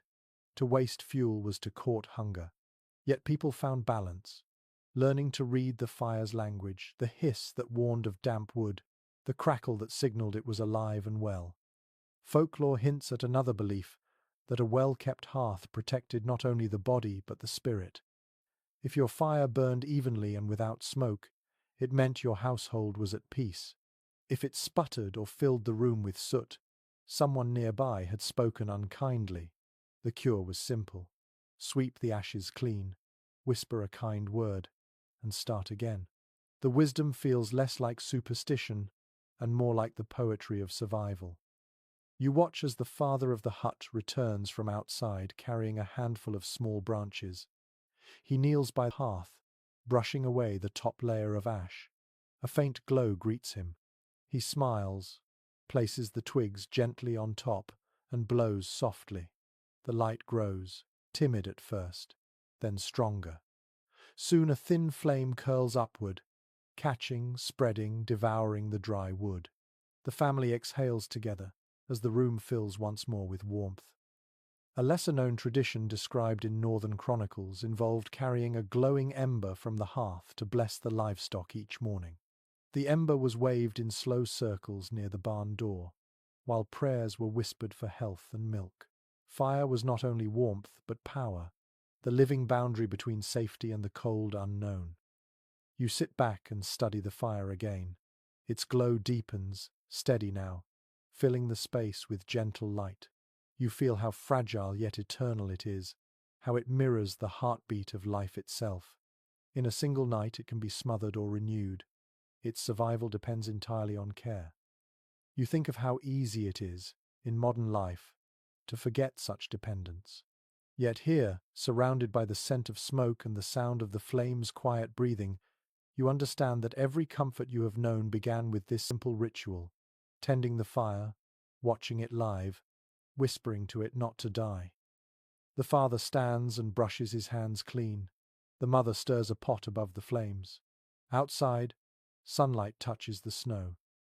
To waste fuel was to court hunger. Yet people found balance, learning to read the fire's language, the hiss that warned of damp wood, the crackle that signaled it was alive and well. Folklore hints at another belief, that a well-kept hearth protected not only the body but the spirit. If your fire burned evenly and without smoke, it meant your household was at peace. If it sputtered or filled the room with soot, someone nearby had spoken unkindly. The cure was simple. Sweep the ashes clean, whisper a kind word, and start again. The wisdom feels less like superstition and more like the poetry of survival. You watch as the father of the hut returns from outside carrying a handful of small branches. He kneels by the hearth, brushing away the top layer of ash. A faint glow greets him. He smiles, places the twigs gently on top, and blows softly. The light grows, timid at first, then stronger. Soon a thin flame curls upward, catching, spreading, devouring the dry wood. The family exhales together as the room fills once more with warmth. A lesser-known tradition described in Northern chronicles involved carrying a glowing ember from the hearth to bless the livestock each morning. The ember was waved in slow circles near the barn door, while prayers were whispered for health and milk. Fire was not only warmth but power, the living boundary between safety and the cold unknown. You sit back and study the fire again. Its glow deepens, steady now, filling the space with gentle light. You feel how fragile yet eternal it is, how it mirrors the heartbeat of life itself. In a single night it can be smothered or renewed. Its survival depends entirely on care. You think of how easy it is, in modern life, to forget such dependence. Yet here, surrounded by the scent of smoke and the sound of the flames' quiet breathing, you understand that every comfort you have known began with this simple ritual, tending the fire, watching it live, whispering to it not to die. The father stands and brushes his hands clean. The mother stirs a pot above the flames. Outside, sunlight touches the snow,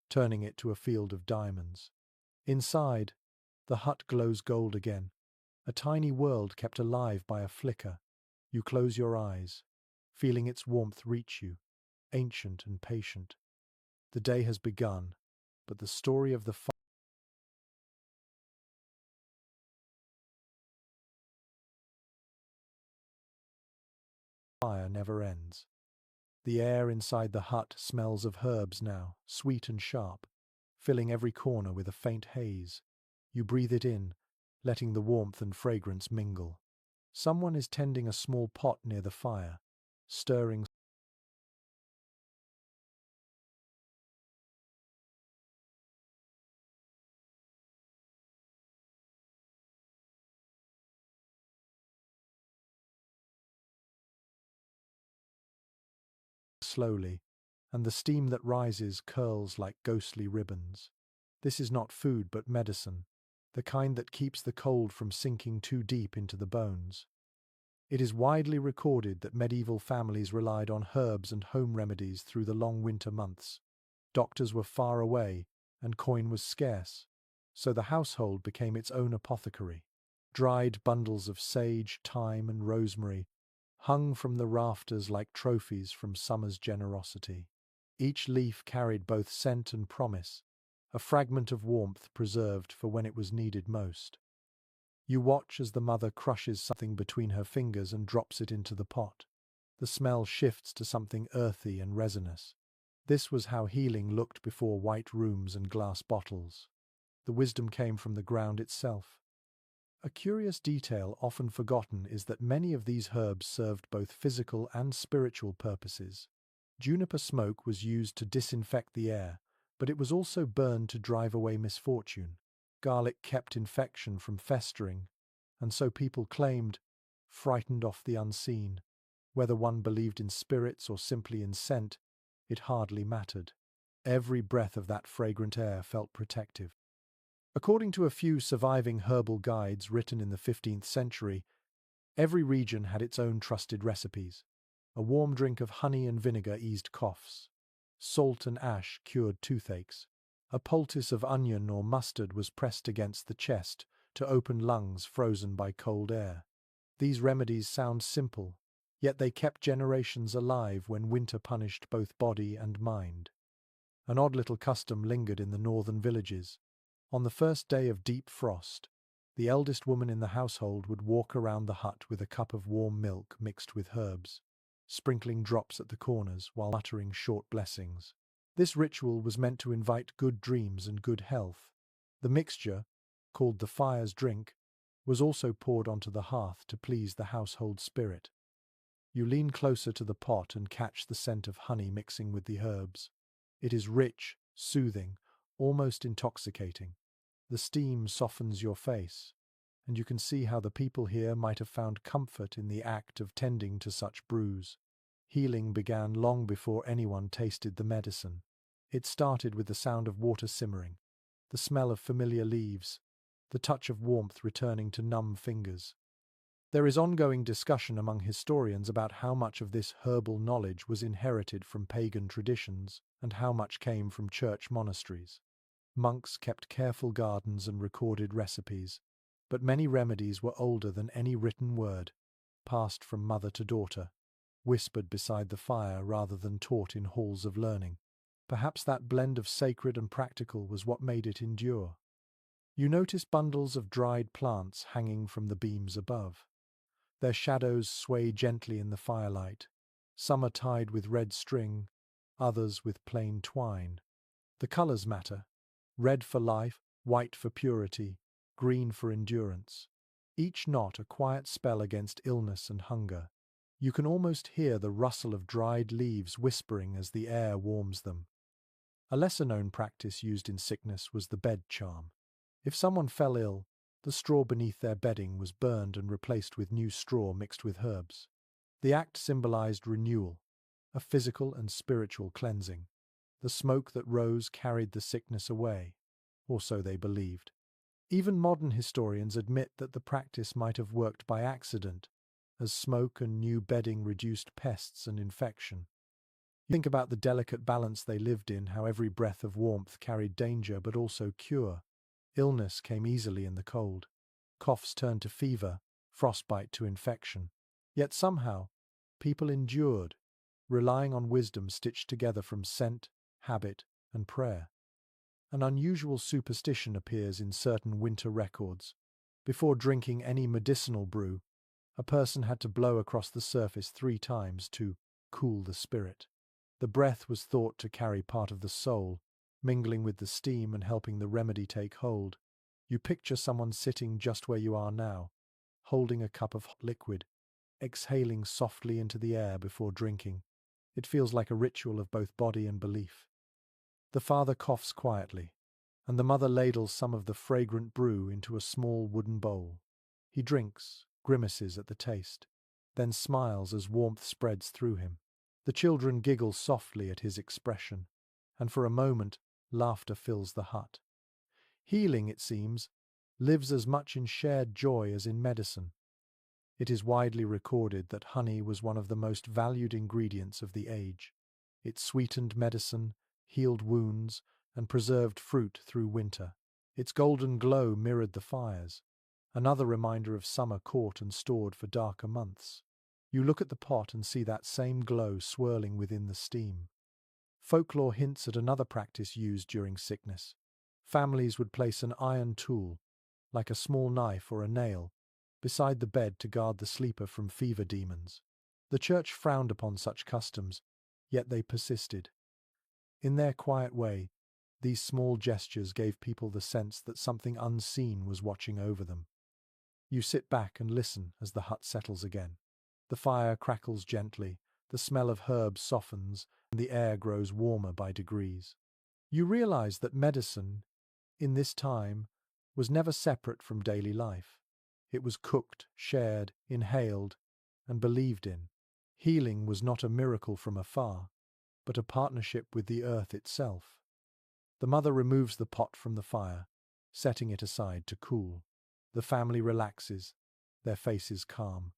turning it to a field of diamonds. Inside, the hut glows gold again, a tiny world kept alive by a flicker. You close your eyes, feeling its warmth reach you, ancient and patient. The day has begun, but the story of the fire never ends. The air inside the hut smells of herbs now, sweet and sharp, filling every corner with a faint haze. You breathe it in, letting the warmth and fragrance mingle. Someone is tending a small pot near the fire, stirring slowly, and the steam that rises curls like ghostly ribbons. This is not food but medicine, the kind that keeps the cold from sinking too deep into the bones. It is widely recorded that medieval families relied on herbs and home remedies through the long winter months. Doctors were far away, and coin was scarce, so the household became its own apothecary. Dried bundles of sage, thyme, and rosemary hung from the rafters like trophies from summer's generosity. Each leaf carried both scent and promise, a fragment of warmth preserved for when it was needed most. You watch as the mother crushes something between her fingers and drops it into the pot. The smell shifts to something earthy and resinous. This was how healing looked before white rooms and glass bottles. The wisdom came from the ground itself. A curious detail often forgotten is that many of these herbs served both physical and spiritual purposes. Juniper smoke was used to disinfect the air, but it was also burned to drive away misfortune. Garlic kept infection from festering, and so people claimed, frightened off the unseen. Whether one believed in spirits or simply in scent, it hardly mattered. Every breath of that fragrant air felt protective. According to a few surviving herbal guides written in the 15th century, every region had its own trusted recipes. A warm drink of honey and vinegar eased coughs. Salt and ash cured toothaches. A poultice of onion or mustard was pressed against the chest to open lungs frozen by cold air. These remedies sound simple, Yet they kept generations alive when winter punished both body and mind. An odd little custom lingered in the northern villages. On the first day of deep frost, the eldest woman in the household would walk around the hut with a cup of warm milk mixed with herbs, sprinkling drops at the corners while muttering short blessings. This ritual was meant to invite good dreams and good health. The mixture, called the fire's drink, was also poured onto the hearth to please the household spirit. You lean closer to the pot and catch the scent of honey mixing with the herbs. It is rich, soothing, almost intoxicating. The steam softens your face, and you can see how the people here might have found comfort in the act of tending to such brews. Healing began long before anyone tasted the medicine. It started with the sound of water simmering, the smell of familiar leaves, the touch of warmth returning to numb fingers. There is ongoing discussion among historians about how much of this herbal knowledge was inherited from pagan traditions and how much came from church monasteries. Monks kept careful gardens and recorded recipes, but many remedies were older than any written word, passed from mother to daughter, whispered beside the fire rather than taught in halls of learning. Perhaps that blend of sacred and practical was what made it endure. You notice bundles of dried plants hanging from the beams above. Their shadows sway gently in the firelight. Some are tied with red string, others with plain twine. The colors matter. Red for life, white for purity, green for endurance. Each knot a quiet spell against illness and hunger. You can almost hear the rustle of dried leaves whispering as the air warms them. A lesser-known practice used in sickness was the bed charm. If someone fell ill, the straw beneath their bedding was burned and replaced with new straw mixed with herbs. The act symbolized renewal, a physical and spiritual cleansing. The smoke that rose carried the sickness away, or so they believed. Even modern historians admit that the practice might have worked by accident, as smoke and new bedding reduced pests and infection. Think about the delicate balance they lived in, how every breath of warmth carried danger but also cure. Illness came easily in the cold. Coughs turned to fever, frostbite to infection. Yet somehow, people endured, relying on wisdom stitched together from scent, habit, and prayer. An unusual superstition appears in certain winter records. Before drinking any medicinal brew, a person had to blow across the surface 3 times to cool the spirit. The breath was thought to carry part of the soul, mingling with the steam and helping the remedy take hold. You picture someone sitting just where you are now, holding a cup of hot liquid, exhaling softly into the air before drinking. It feels like a ritual of both body and belief. The father coughs quietly, and the mother ladles some of the fragrant brew into a small wooden bowl. He drinks, grimaces at the taste, then smiles as warmth spreads through him. The children giggle softly at his expression, and for a moment, laughter fills the hut. Healing, it seems, lives as much in shared joy as in medicine. It is widely recorded that honey was one of the most valued ingredients of the age. It sweetened medicine, healed wounds, and preserved fruit through winter. Its golden glow mirrored the fires, another reminder of summer caught and stored for darker months. You look at the pot and see that same glow swirling within the steam. Folklore hints at another practice used during sickness. Families would place an iron tool, like a small knife or a nail, beside the bed to guard the sleeper from fever demons. The church frowned upon such customs, yet they persisted. In their quiet way, these small gestures gave people the sense that something unseen was watching over them. You sit back and listen as the hut settles again. The fire crackles gently, the smell of herbs softens, and the air grows warmer by degrees. You realize that medicine, in this time, was never separate from daily life. It was cooked, shared, inhaled, and believed in. Healing was not a miracle from afar, but a partnership with the earth itself. The mother removes the pot from the fire, setting it aside to cool. The family relaxes, their faces calm.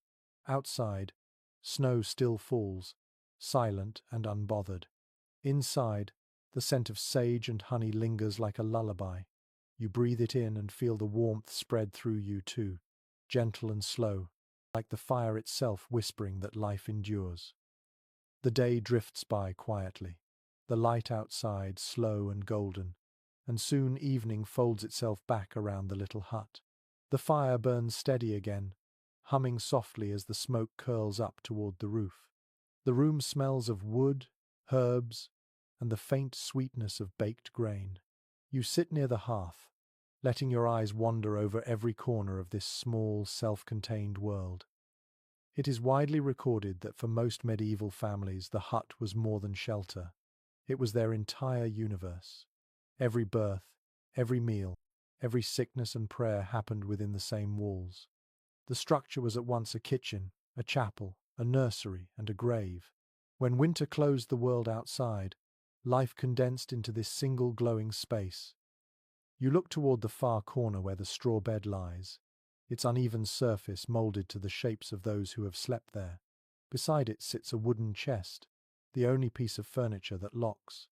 Outside, snow still falls, silent and unbothered. Inside, the scent of sage and honey lingers like a lullaby. You breathe it in and feel the warmth spread through you too, gentle and slow, like the fire itself whispering that life endures. The day drifts by quietly, the light outside slow and golden, and soon evening folds itself back around the little hut. The fire burns steady again, humming softly as the smoke curls up toward the roof. The room smells of wood, herbs, and the faint sweetness of baked grain. You sit near the hearth, letting your eyes wander over every corner of this small, self-contained world. It is widely recorded that for most medieval families, the hut was more than shelter. It was their entire universe. Every birth, every meal, every sickness and prayer happened within the same walls. The structure was at once a kitchen, a chapel, a nursery, and a grave. When winter closed the world outside, life condensed into this single glowing space. You look toward the far corner where the straw bed lies, its uneven surface molded to the shapes of those who have slept there. Beside it sits a wooden chest, the only piece of furniture that locks.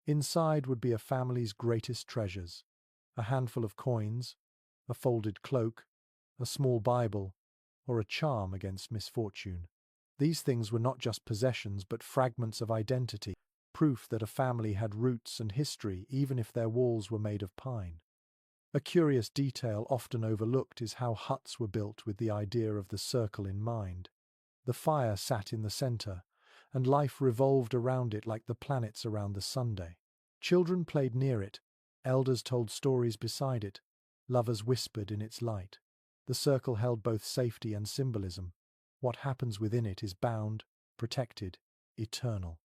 Inside would be a family's greatest treasures: a handful of coins, a folded cloak, a small Bible, or a charm against misfortune. These things were not just possessions but fragments of identity, proof that a family had roots and history even if their walls were made of pine. A curious detail often overlooked is how huts were built with the idea of the circle in mind. The fire sat in the center, and life revolved around it like the planets around the Sunday. Children played near it, elders told stories beside it, lovers whispered in its light. The circle held both safety and symbolism. What happens within it is bound, protected, eternal.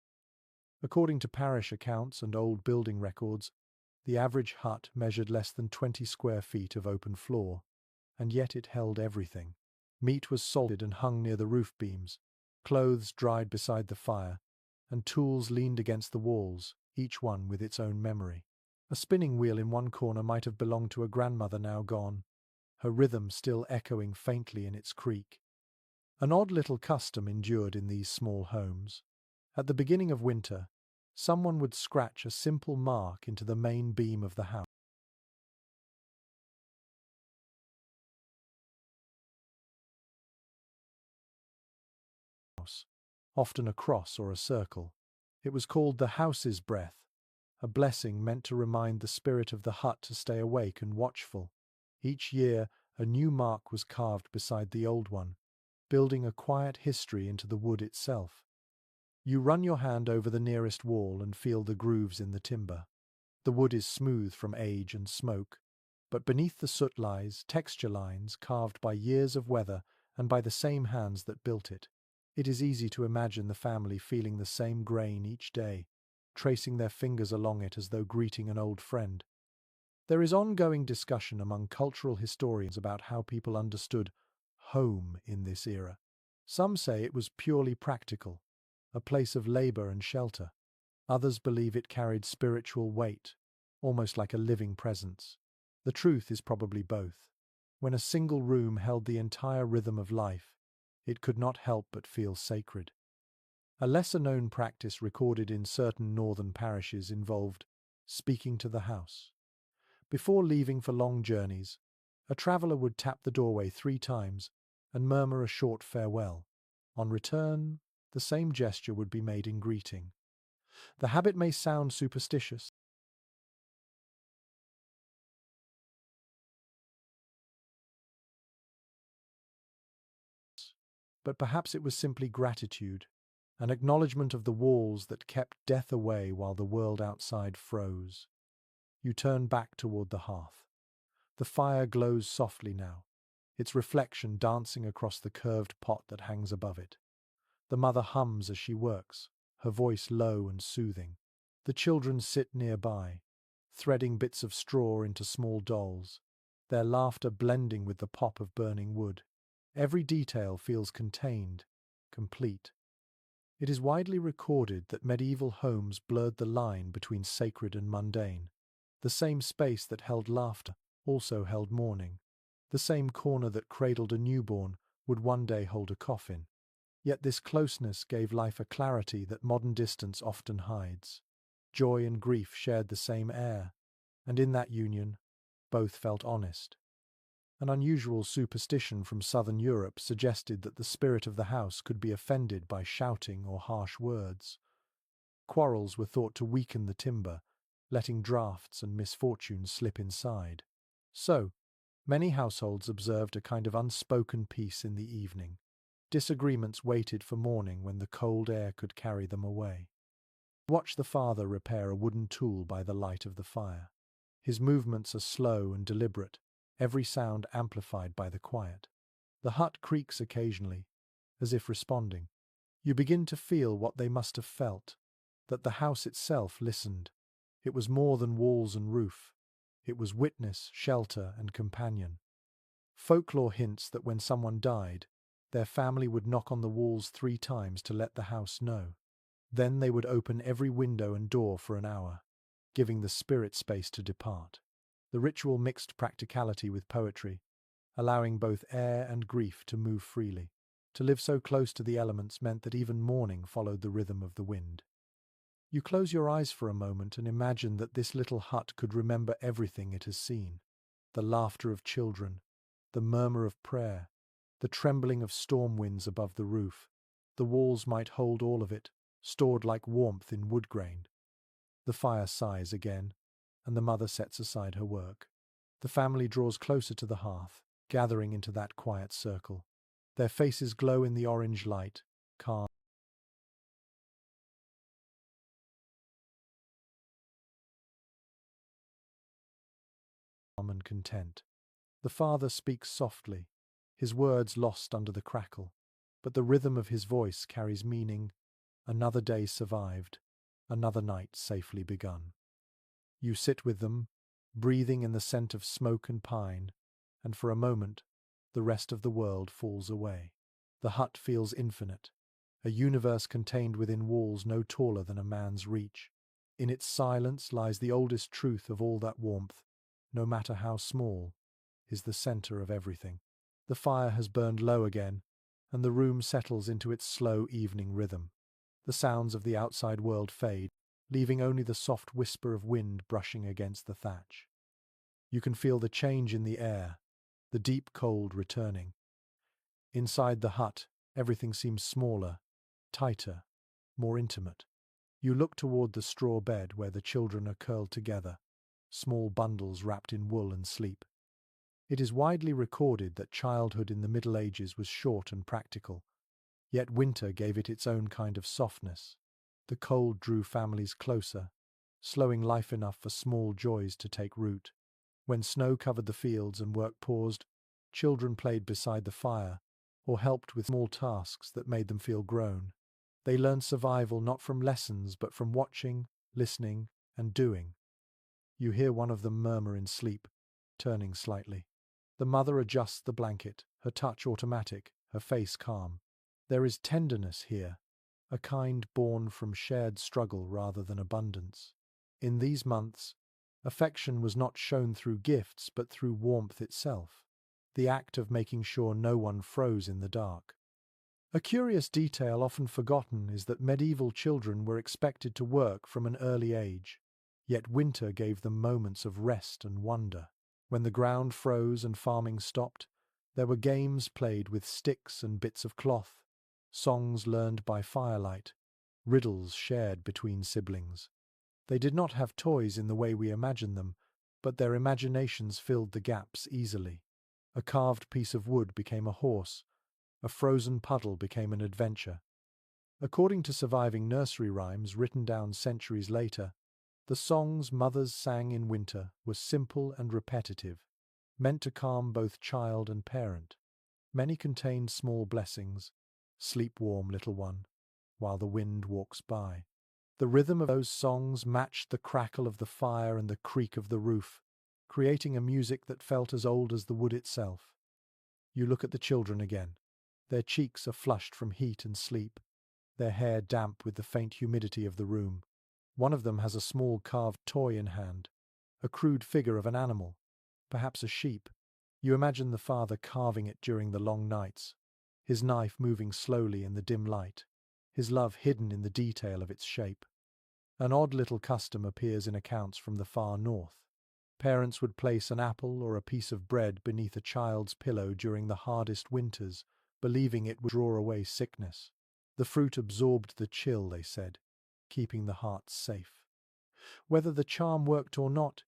According to parish accounts and old building records, the average hut measured less than 20 square feet of open floor, and yet it held everything. Meat was salted and hung near the roof beams, clothes dried beside the fire, and tools leaned against the walls, each one with its own memory. A spinning wheel in one corner might have belonged to a grandmother now gone, her rhythm still echoing faintly in its creak. An odd little custom endured in these small homes. At the beginning of winter, someone would scratch a simple mark into the main beam of the house, often a cross or a circle. It was called the house's breath, a blessing meant to remind the spirit of the hut to stay awake and watchful. Each year, a new mark was carved beside the old one, building a quiet history into the wood itself. You run your hand over the nearest wall and feel the grooves in the timber. The wood is smooth from age and smoke, but beneath the soot lies texture lines carved by years of weather and by the same hands that built it. It is easy to imagine the family feeling the same grain each day, tracing their fingers along it as though greeting an old friend. There is ongoing discussion among cultural historians about how people understood home in this era. Some say it was purely practical, a place of labor and shelter. Others believe it carried spiritual weight, almost like a living presence. The truth is probably both. When a single room held the entire rhythm of life, it could not help but feel sacred. A lesser-known practice recorded in certain northern parishes involved speaking to the house. Before leaving for long journeys, a traveller would tap the doorway 3 times and murmur a short farewell. On return, the same gesture would be made in greeting. The habit may sound superstitious, but perhaps it was simply gratitude, an acknowledgement of the walls that kept death away while the world outside froze. You turn back toward the hearth. The fire glows softly now, its reflection dancing across the curved pot that hangs above it. The mother hums as she works, her voice low and soothing. The children sit nearby, threading bits of straw into small dolls, their laughter blending with the pop of burning wood. Every detail feels contained, complete. It is widely recorded that medieval homes blurred the line between sacred and mundane. The same space that held laughter also held mourning. The same corner that cradled a newborn would one day hold a coffin. Yet this closeness gave life a clarity that modern distance often hides. Joy and grief shared the same air, and in that union, both felt honest. An unusual superstition from southern Europe suggested that the spirit of the house could be offended by shouting or harsh words. Quarrels were thought to weaken the timber, letting drafts and misfortunes slip inside. So, many households observed a kind of unspoken peace in the evening. Disagreements waited for morning when the cold air could carry them away. Watch the father repair a wooden tool by the light of the fire. His movements are slow and deliberate, every sound amplified by the quiet. The hut creaks occasionally, as if responding. You begin to feel what they must have felt, that the house itself listened. It was more than walls and roof. It was witness, shelter, and companion. Folklore hints that when someone died, their family would knock on the walls 3 times to let the house know. Then they would open every window and door for an hour, giving the spirit space to depart. The ritual mixed practicality with poetry, allowing both air and grief to move freely. To live so close to the elements meant that even mourning followed the rhythm of the wind. You close your eyes for a moment and imagine that this little hut could remember everything it has seen. The laughter of children, the murmur of prayer, the trembling of storm winds above the roof. The walls might hold all of it, stored like warmth in wood grain. The fire sighs again, and the mother sets aside her work. The family draws closer to the hearth, gathering into that quiet circle. Their faces glow in the orange light, calm and content. The father speaks softly, his words lost under the crackle, but the rhythm of his voice carries meaning. Another day survived, another night safely begun. You sit with them, breathing in the scent of smoke and pine, and for a moment, the rest of the world falls away. The hut feels infinite, a universe contained within walls no taller than a man's reach. In its silence lies the oldest truth of all that warmth, no matter how small, is the center of everything. The fire has burned low again, and the room settles into its slow evening rhythm. The sounds of the outside world fade, leaving only the soft whisper of wind brushing against the thatch. You can feel the change in the air, the deep cold returning. Inside the hut, everything seems smaller, tighter, more intimate. You look toward the straw bed where the children are curled together, small bundles wrapped in wool and sleep. It is widely recorded that childhood in the Middle Ages was short and practical, yet winter gave it its own kind of softness. The cold drew families closer, slowing life enough for small joys to take root. When snow covered the fields and work paused, children played beside the fire or helped with small tasks that made them feel grown. They learned survival not from lessons but from watching, listening, and doing. You hear one of them murmur in sleep, turning slightly. The mother adjusts the blanket, her touch automatic, her face calm. There is tenderness here, a kind born from shared struggle rather than abundance. In these months, affection was not shown through gifts but through warmth itself, the act of making sure no one froze in the dark. A curious detail often forgotten is that medieval children were expected to work from an early age, yet winter gave them moments of rest and wonder. When the ground froze and farming stopped, there were games played with sticks and bits of cloth, songs learned by firelight, riddles shared between siblings. They did not have toys in the way we imagine them, but their imaginations filled the gaps easily. A carved piece of wood became a horse, a frozen puddle became an adventure. According to surviving nursery rhymes written down centuries later, the songs mothers sang in winter were simple and repetitive, meant to calm both child and parent. Many contained small blessings, sleep warm, little one, while the wind walks by. The rhythm of those songs matched the crackle of the fire and the creak of the roof, creating a music that felt as old as the wood itself. You look at the children again. Their cheeks are flushed from heat and sleep, their hair damp with the faint humidity of the room. One of them has a small carved toy in hand, a crude figure of an animal, perhaps a sheep. You imagine the father carving it during the long nights, his knife moving slowly in the dim light, his love hidden in the detail of its shape. An odd little custom appears in accounts from the far north. Parents would place an apple or a piece of bread beneath a child's pillow during the hardest winters, believing it would draw away sickness. The fruit absorbed the chill, they said, keeping the heart safe. Whether the charm worked or not,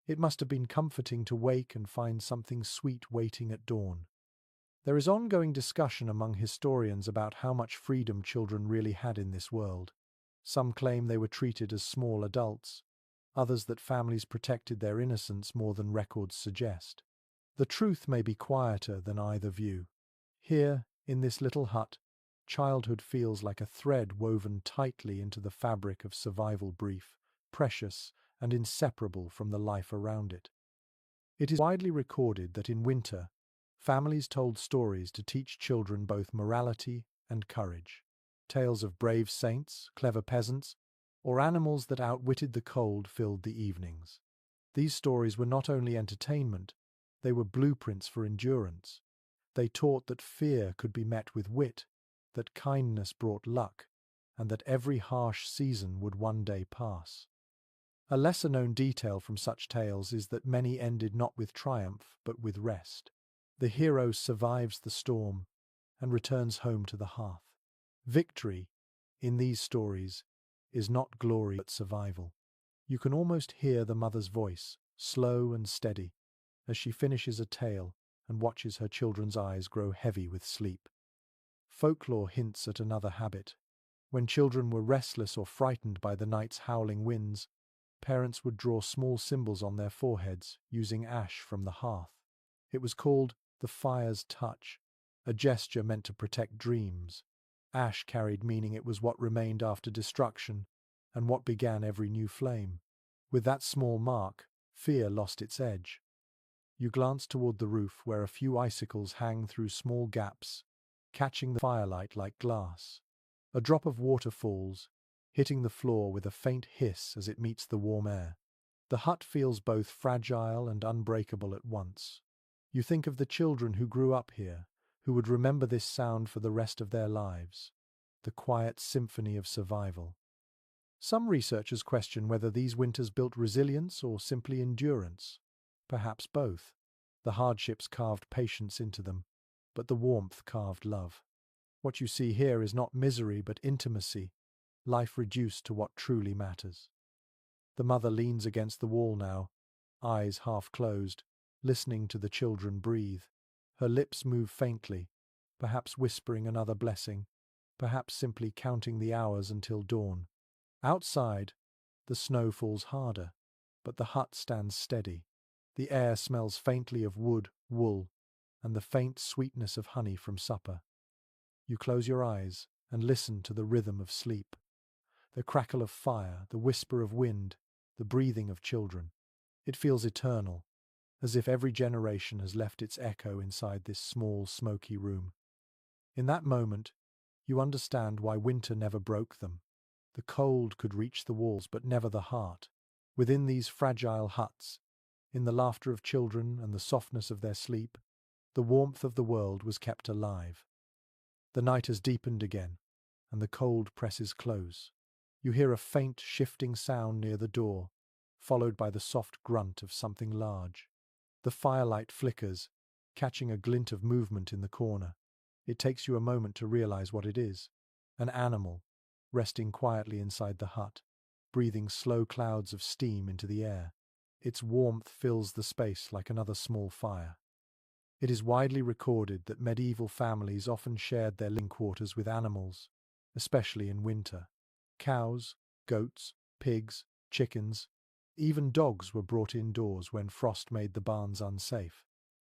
it must have been comforting to wake and find something sweet waiting at dawn. There is ongoing discussion among historians about how much freedom children really had in this world. Some claim they were treated as small adults, others that families protected their innocence more than records suggest. The truth may be quieter than either view. Here, in this little hut, childhood feels like a thread woven tightly into the fabric of survival, brief, precious, and inseparable from the life around it. It is widely recorded that in winter, families told stories to teach children both morality and courage. Tales of brave saints, clever peasants, or animals that outwitted the cold filled the evenings. These stories were not only entertainment, they were blueprints for endurance. They taught that fear could be met with wit, that kindness brought luck, and that every harsh season would one day pass. A lesser-known detail from such tales is that many ended not with triumph, but with rest. The hero survives the storm and returns home to the hearth. Victory, in these stories, is not glory but survival. You can almost hear the mother's voice, slow and steady, as she finishes a tale and watches her children's eyes grow heavy with sleep. Folklore hints at another habit. When children were restless or frightened by the night's howling winds, parents would draw small symbols on their foreheads using ash from the hearth. It was called the fire's touch, a gesture meant to protect dreams. Ash carried meaning. It was what remained after destruction and what began every new flame. With that small mark, fear lost its edge. You glance toward the roof where a few icicles hang through small gaps, catching the firelight like glass. A drop of water falls, hitting the floor with a faint hiss as it meets the warm air. The hut feels both fragile and unbreakable at once. You think of the children who grew up here, who would remember this sound for the rest of their lives, the quiet symphony of survival. Some researchers question whether these winters built resilience or simply endurance. Perhaps both. The hardships carved patience into them, but the warmth carved love. What you see here is not misery but intimacy, life reduced to what truly matters. The mother leans against the wall now, eyes half closed, listening to the children breathe. Her lips move faintly, perhaps whispering another blessing, perhaps simply counting the hours until dawn. Outside, the snow falls harder, but the hut stands steady. The air smells faintly of wood, wool, and the faint sweetness of honey from supper. You close your eyes and listen to the rhythm of sleep. The crackle of fire, the whisper of wind, the breathing of children. It feels eternal, as if every generation has left its echo inside this small, smoky room. In that moment, you understand why winter never broke them. The cold could reach the walls, but never the heart. Within these fragile huts, in the laughter of children and the softness of their sleep, the warmth of the world was kept alive. The night has deepened again, and the cold presses close. You hear a faint, shifting sound near the door, followed by the soft grunt of something large. The firelight flickers, catching a glint of movement in the corner. It takes you a moment to realize what it is. An animal, resting quietly inside the hut, breathing slow clouds of steam into the air. Its warmth fills the space like another small fire. It is widely recorded that medieval families often shared their living quarters with animals, especially in winter. Cows, goats, pigs, chickens, even dogs were brought indoors when frost made the barns unsafe.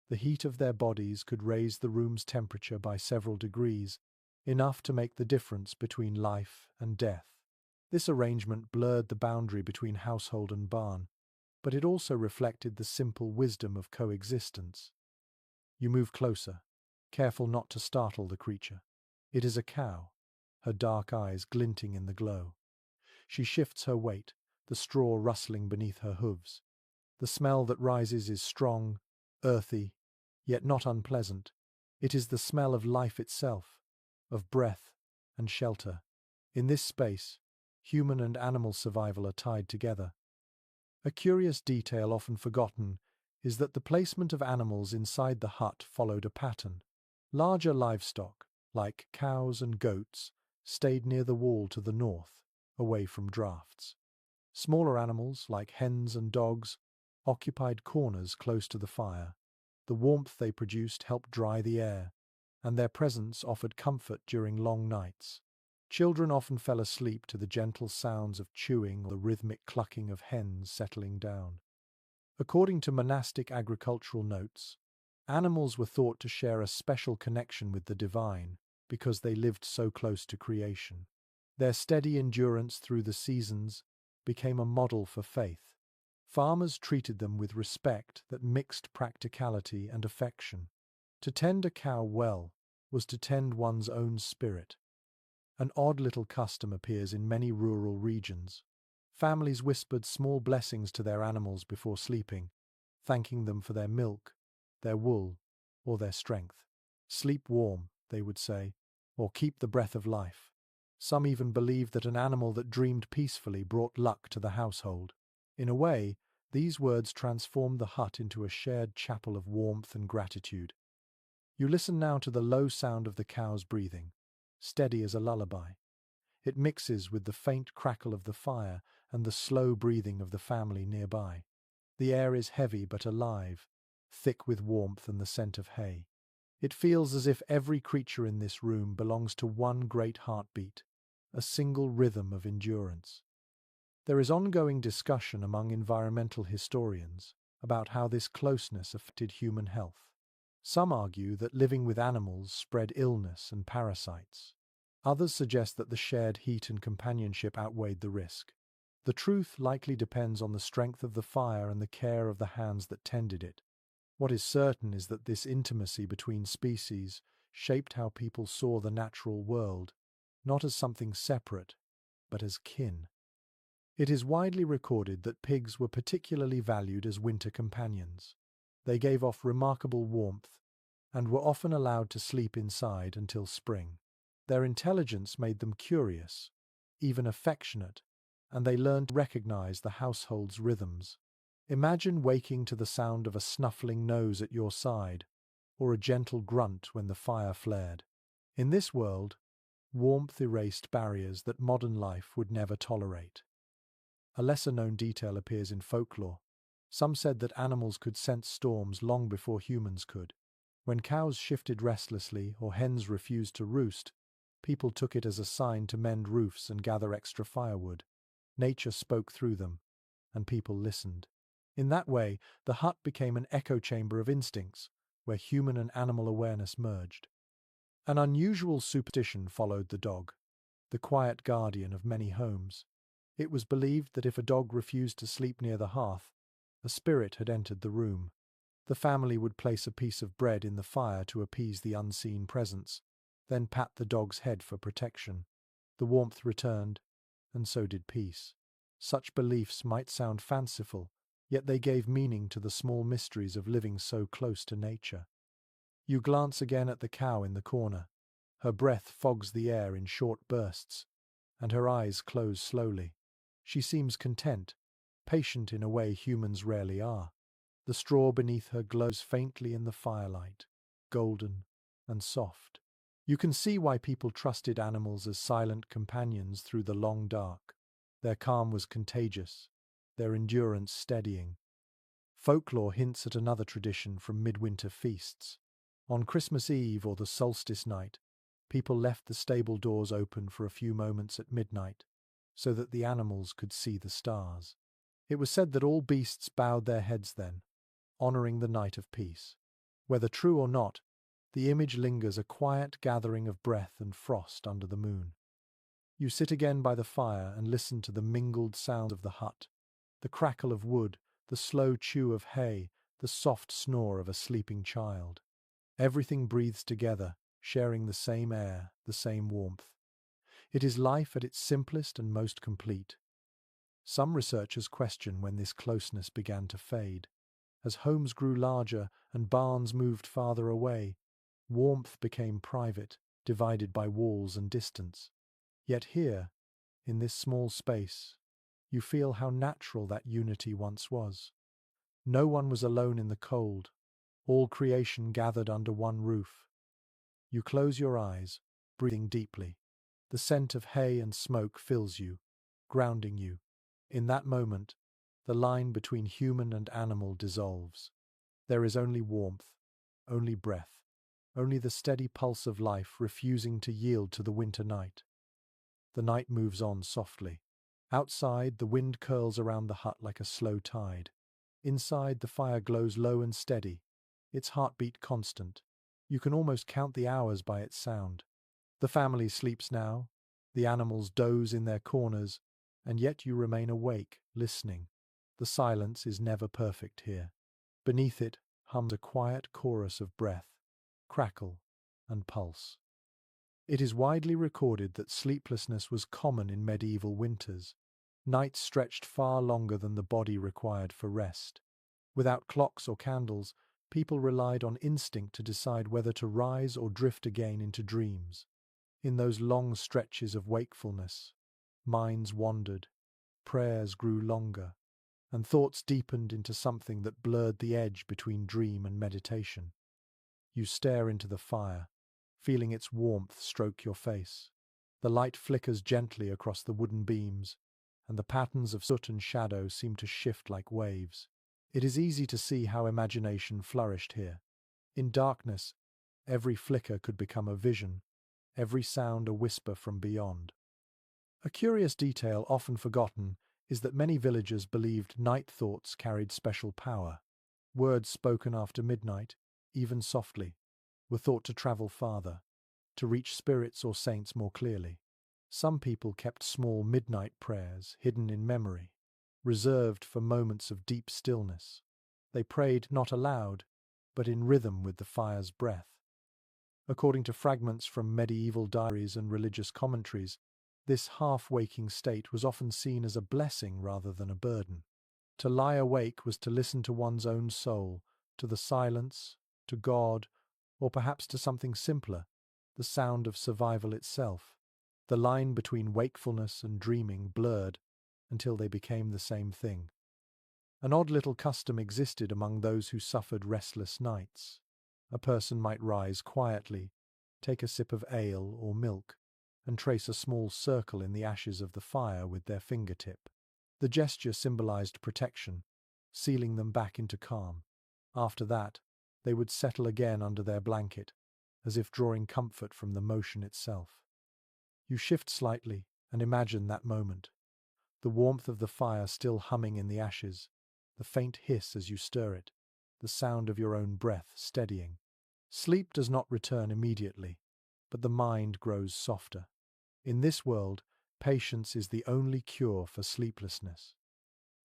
The heat of their bodies could raise the room's temperature by several degrees, enough to make the difference between life and death. This arrangement blurred the boundary between household and barn, but it also reflected the simple wisdom of coexistence. You move closer, careful not to startle the creature. It is a cow, her dark eyes glinting in the glow. She shifts her weight, the straw rustling beneath her hooves. The smell that rises is strong, earthy, yet not unpleasant. It is the smell of life itself, of breath and shelter. In this space, human and animal survival are tied together. A curious detail often forgotten is that the placement of animals inside the hut followed a pattern. Larger livestock, like cows and goats, stayed near the wall to the north, away from drafts. Smaller animals, like hens and dogs, occupied corners close to the fire. The warmth they produced helped dry the air, and their presence offered comfort during long nights. Children often fell asleep to the gentle sounds of chewing or the rhythmic clucking of hens settling down. According to monastic agricultural notes, animals were thought to share a special connection with the divine because they lived so close to creation. Their steady endurance through the seasons became a model for faith. Farmers treated them with respect that mixed practicality and affection. To tend a cow well was to tend one's own spirit. An odd little custom appears in many rural regions. Families whispered small blessings to their animals before sleeping, thanking them for their milk, their wool, or their strength. "Sleep warm," they would say, or "keep the breath of life." Some even believed that an animal that dreamed peacefully brought luck to the household. In a way, these words transformed the hut into a shared chapel of warmth and gratitude. You listen now to the low sound of the cow's breathing, steady as a lullaby. It mixes with the faint crackle of the fire and the slow breathing of the family nearby. The air is heavy but alive, thick with warmth and the scent of hay. It feels as if every creature in this room belongs to one great heartbeat, a single rhythm of endurance. There is ongoing discussion among environmental historians about how this closeness affected human health. Some argue that living with animals spread illness and parasites. Others suggest that the shared heat and companionship outweighed the risk. The truth likely depends on the strength of the fire and the care of the hands that tended it. What is certain is that this intimacy between species shaped how people saw the natural world, not as something separate, but as kin. It is widely recorded that pigs were particularly valued as winter companions. They gave off remarkable warmth and were often allowed to sleep inside until spring. Their intelligence made them curious, even affectionate, and they learned to recognize the household's rhythms. Imagine waking to the sound of a snuffling nose at your side, or a gentle grunt when the fire flared. In this world, warmth erased barriers that modern life would never tolerate. A lesser-known detail appears in folklore. Some said that animals could sense storms long before humans could. When cows shifted restlessly or hens refused to roost, people took it as a sign to mend roofs and gather extra firewood. Nature spoke through them, and people listened. In that way, the hut became an echo chamber of instincts, where human and animal awareness merged. An unusual superstition followed the dog, the quiet guardian of many homes. It was believed that if a dog refused to sleep near the hearth, a spirit had entered the room. The family would place a piece of bread in the fire to appease the unseen presence, then pat the dog's head for protection. The warmth returned, and so did peace. Such beliefs might sound fanciful, yet they gave meaning to the small mysteries of living so close to nature. You glance again at the cow in the corner. Her breath fogs the air in short bursts, and her eyes close slowly. She seems content, patient in a way humans rarely are. The straw beneath her glows faintly in the firelight, golden and soft. You can see why people trusted animals as silent companions through the long dark. Their calm was contagious, their endurance steadying. Folklore hints at another tradition from midwinter feasts. On Christmas Eve or the solstice night, people left the stable doors open for a few moments at midnight, so that the animals could see the stars. It was said that all beasts bowed their heads then, honoring the night of peace. Whether true or not, the image lingers, a quiet gathering of breath and frost under the moon. You sit again by the fire and listen to the mingled sound of the hut, the crackle of wood, the slow chew of hay, the soft snore of a sleeping child. Everything breathes together, sharing the same air, the same warmth. It is life at its simplest and most complete. Some researchers question when this closeness began to fade. As homes grew larger and barns moved farther away, warmth became private, divided by walls and distance. Yet here, in this small space, You feel how natural that unity once was. No one was alone in the cold, all creation gathered under one roof. You close your eyes, breathing deeply. The scent of hay and smoke fills you, grounding you. In that moment, the line between human and animal dissolves. There is only warmth, only breath, only the steady pulse of life refusing to yield to the winter night. The night moves on softly. Outside, the wind curls around the hut like a slow tide. Inside, the fire glows low and steady, its heartbeat constant. You can almost count the hours by its sound. The family sleeps now, the animals doze in their corners, and yet you remain awake, listening. The silence is never perfect here. Beneath it hums a quiet chorus of breath, crackle, and pulse. It is widely recorded that sleeplessness was common in medieval winters. Nights stretched far longer than the body required for rest. Without clocks or candles, people relied on instinct to decide whether to rise or drift again into dreams. In those long stretches of wakefulness, minds wandered, prayers grew longer, and thoughts deepened into something that blurred the edge between dream and meditation. You stare into the fire, feeling its warmth stroke your face. The light flickers gently across the wooden beams, and the patterns of soot and shadow seem to shift like waves. It is easy to see how imagination flourished here. In darkness, every flicker could become a vision, every sound a whisper from beyond. A curious detail often forgotten is that many villagers believed night thoughts carried special power. Words spoken after midnight, even softly, were thought to travel farther, to reach spirits or saints more clearly. Some people kept small midnight prayers hidden in memory, reserved for moments of deep stillness. They prayed not aloud, but in rhythm with the fire's breath. According to fragments from medieval diaries and religious commentaries, this half-waking state was often seen as a blessing rather than a burden. To lie awake was to listen to one's own soul, to the silence, to God, or perhaps to something simpler, the sound of survival itself. The line between wakefulness and dreaming blurred until they became the same thing. An odd little custom existed among those who suffered restless nights. A person might rise quietly, take a sip of ale or milk, and trace a small circle in the ashes of the fire with their fingertip. The gesture symbolized protection, sealing them back into calm. After that, they would settle again under their blanket, as if drawing comfort from the motion itself. You shift slightly and imagine that moment. The warmth of the fire still humming in the ashes, the faint hiss as you stir it, the sound of your own breath steadying. Sleep does not return immediately, but the mind grows softer. In this world, patience is the only cure for sleeplessness.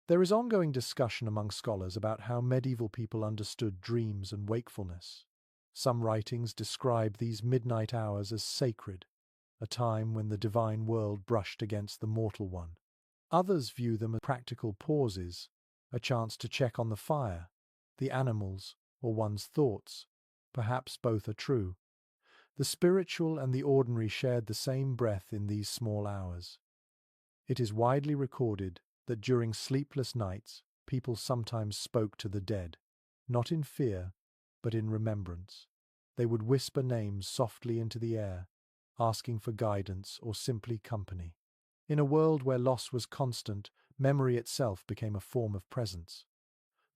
There is ongoing discussion among scholars about how medieval people understood dreams and wakefulness. Some writings describe these midnight hours as sacred, a time when the divine world brushed against the mortal one. Others view them as practical pauses, a chance to check on the fire, the animals, or one's thoughts. Perhaps both are true. The spiritual and the ordinary shared the same breath in these small hours. It is widely recorded that during sleepless nights, people sometimes spoke to the dead, not in fear, but in remembrance. They would whisper names softly into the air, asking for guidance or simply company. In a world where loss was constant, memory itself became a form of presence.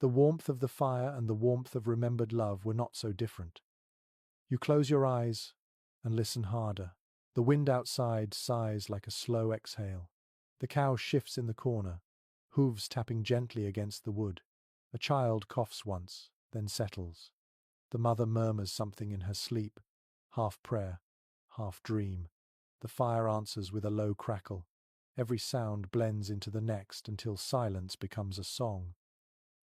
The warmth of the fire and the warmth of remembered love were not so different. You close your eyes and listen harder. The wind outside sighs like a slow exhale. The cow shifts in the corner, hooves tapping gently against the wood. A child coughs once, then settles. The mother murmurs something in her sleep, half prayer, half dream. The fire answers with a low crackle. Every sound blends into the next until silence becomes a song.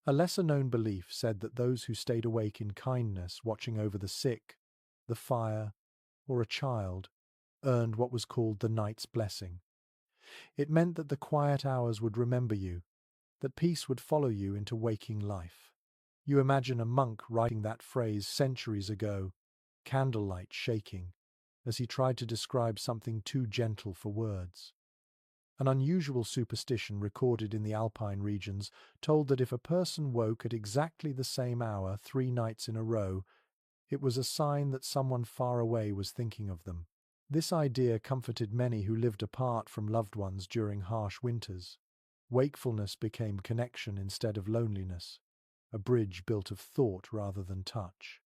A lesser-known belief said that those who stayed awake in kindness, watching over the sick, the fire, or a child, earned what was called the night's blessing. It meant that the quiet hours would remember you, that peace would follow you into waking life. You imagine a monk writing that phrase centuries ago, candlelight shaking, as he tried to describe something too gentle for words. An unusual superstition recorded in the Alpine regions told that if a person woke at exactly the same hour 3 nights in a row, it was a sign that someone far away was thinking of them. This idea comforted many who lived apart from loved ones during harsh winters. Wakefulness became connection instead of loneliness, a bridge built of thought rather than touch.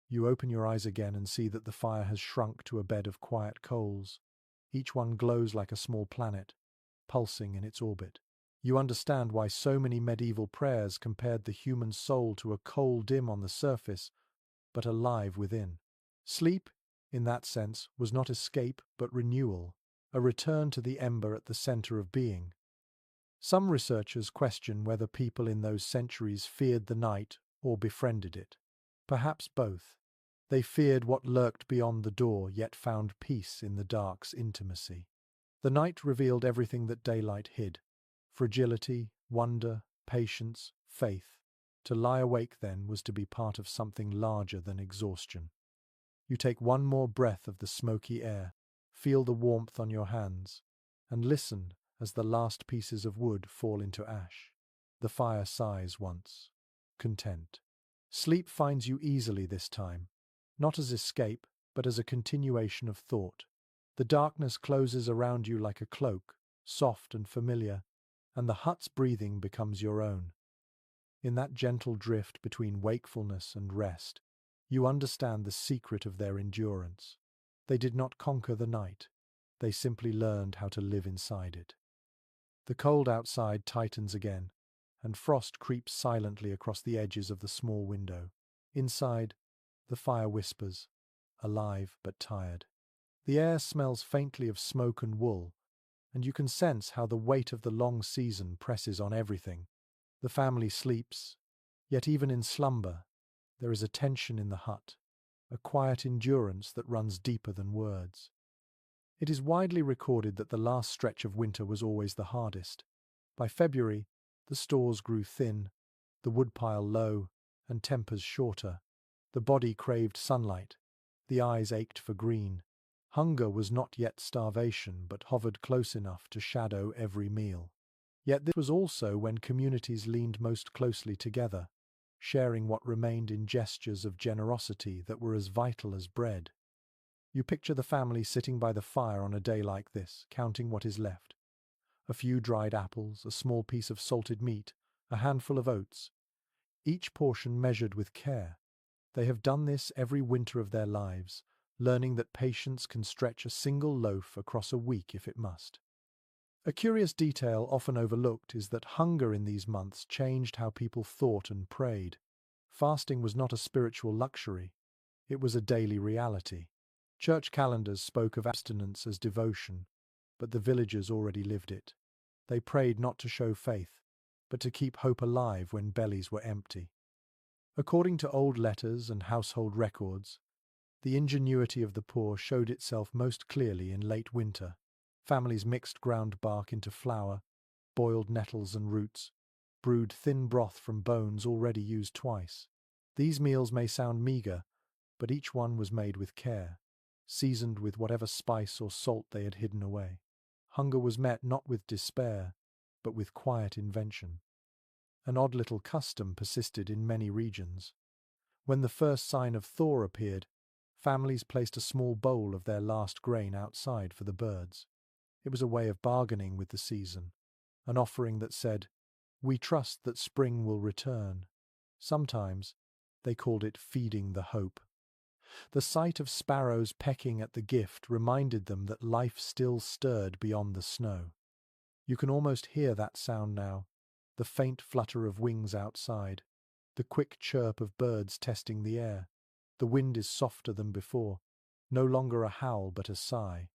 You open your eyes again and see that the fire has shrunk to a bed of quiet coals. Each one glows like a small planet, pulsing in its orbit. You understand why so many medieval prayers compared the human soul to a coal dim on the surface, but alive within. Sleep, in that sense, was not escape but renewal, a return to the ember at the center of being. Some researchers question whether people in those centuries feared the night or befriended it. Perhaps both. They feared what lurked beyond the door, yet found peace in the dark's intimacy. The night revealed everything that daylight hid: fragility, wonder, patience, faith. To lie awake then was to be part of something larger than exhaustion. You take one more breath of the smoky air, feel the warmth on your hands, and listen as the last pieces of wood fall into ash. The fire sighs once, content. Sleep finds you easily this time, not as escape, but as a continuation of thought. The darkness closes around you like a cloak, soft and familiar, and the hut's breathing becomes your own. In that gentle drift between wakefulness and rest, you understand the secret of their endurance. They did not conquer the night. They simply learned how to live inside it. The cold outside tightens again, and frost creeps silently across the edges of the small window. Inside, the fire whispers, alive but tired. The air smells faintly of smoke and wool, and you can sense how the weight of the long season presses on everything. The family sleeps, yet even in slumber, there is a tension in the hut, a quiet endurance that runs deeper than words. It is widely recorded that the last stretch of winter was always the hardest. By February, the stores grew thin, the woodpile low, and tempers shorter. The body craved sunlight, the eyes ached for green. Hunger was not yet starvation, but hovered close enough to shadow every meal. Yet this was also when communities leaned most closely together, sharing what remained in gestures of generosity that were as vital as bread. You picture the family sitting by the fire on a day like this, counting what is left. A few dried apples, a small piece of salted meat, a handful of oats, each portion measured with care. They have done this every winter of their lives, learning that patience can stretch a single loaf across a week if it must. A curious detail often overlooked is that hunger in these months changed how people thought and prayed. Fasting was not a spiritual luxury, it was a daily reality. Church calendars spoke of abstinence as devotion, but the villagers already lived it. They prayed not to show faith, but to keep hope alive when bellies were empty. According to old letters and household records, the ingenuity of the poor showed itself most clearly in late winter. Families mixed ground bark into flour, boiled nettles and roots, brewed thin broth from bones already used twice. These meals may sound meagre, but each one was made with care, seasoned with whatever spice or salt they had hidden away. Hunger was met not with despair, but with quiet invention. An odd little custom persisted in many regions. When the first sign of thaw appeared, families placed a small bowl of their last grain outside for the birds. It was a way of bargaining with the season, an offering that said, "We trust that spring will return." Sometimes they called it feeding the hope. The sight of sparrows pecking at the gift reminded them that life still stirred beyond the snow. You can almost hear that sound now, the faint flutter of wings outside, the quick chirp of birds testing the air. The wind is softer than before, no longer a howl but a sigh.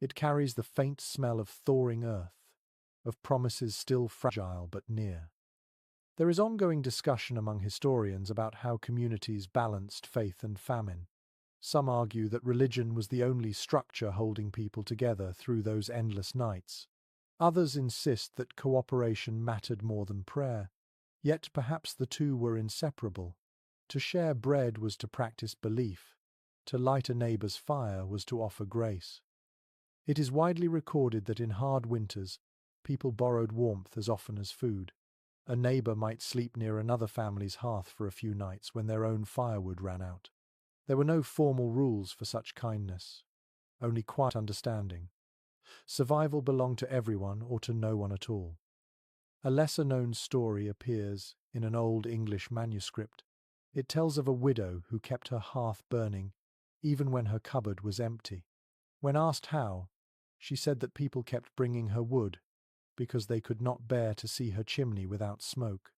It carries the faint smell of thawing earth, of promises still fragile but near. There is ongoing discussion among historians about how communities balanced faith and famine. Some argue that religion was the only structure holding people together through those endless nights. Others insist that cooperation mattered more than prayer, yet perhaps the two were inseparable. To share bread was to practice belief. To light a neighbour's fire was to offer grace. It is widely recorded that in hard winters, people borrowed warmth as often as food. A neighbor might sleep near another family's hearth for a few nights when their own firewood ran out. There were no formal rules for such kindness, only quiet understanding. Survival belonged to everyone or to no one at all. A lesser-known story appears in an old English manuscript. It tells of a widow who kept her hearth burning even when her cupboard was empty. When asked how, she said that people kept bringing her wood because they could not bear to see her chimney without smoke.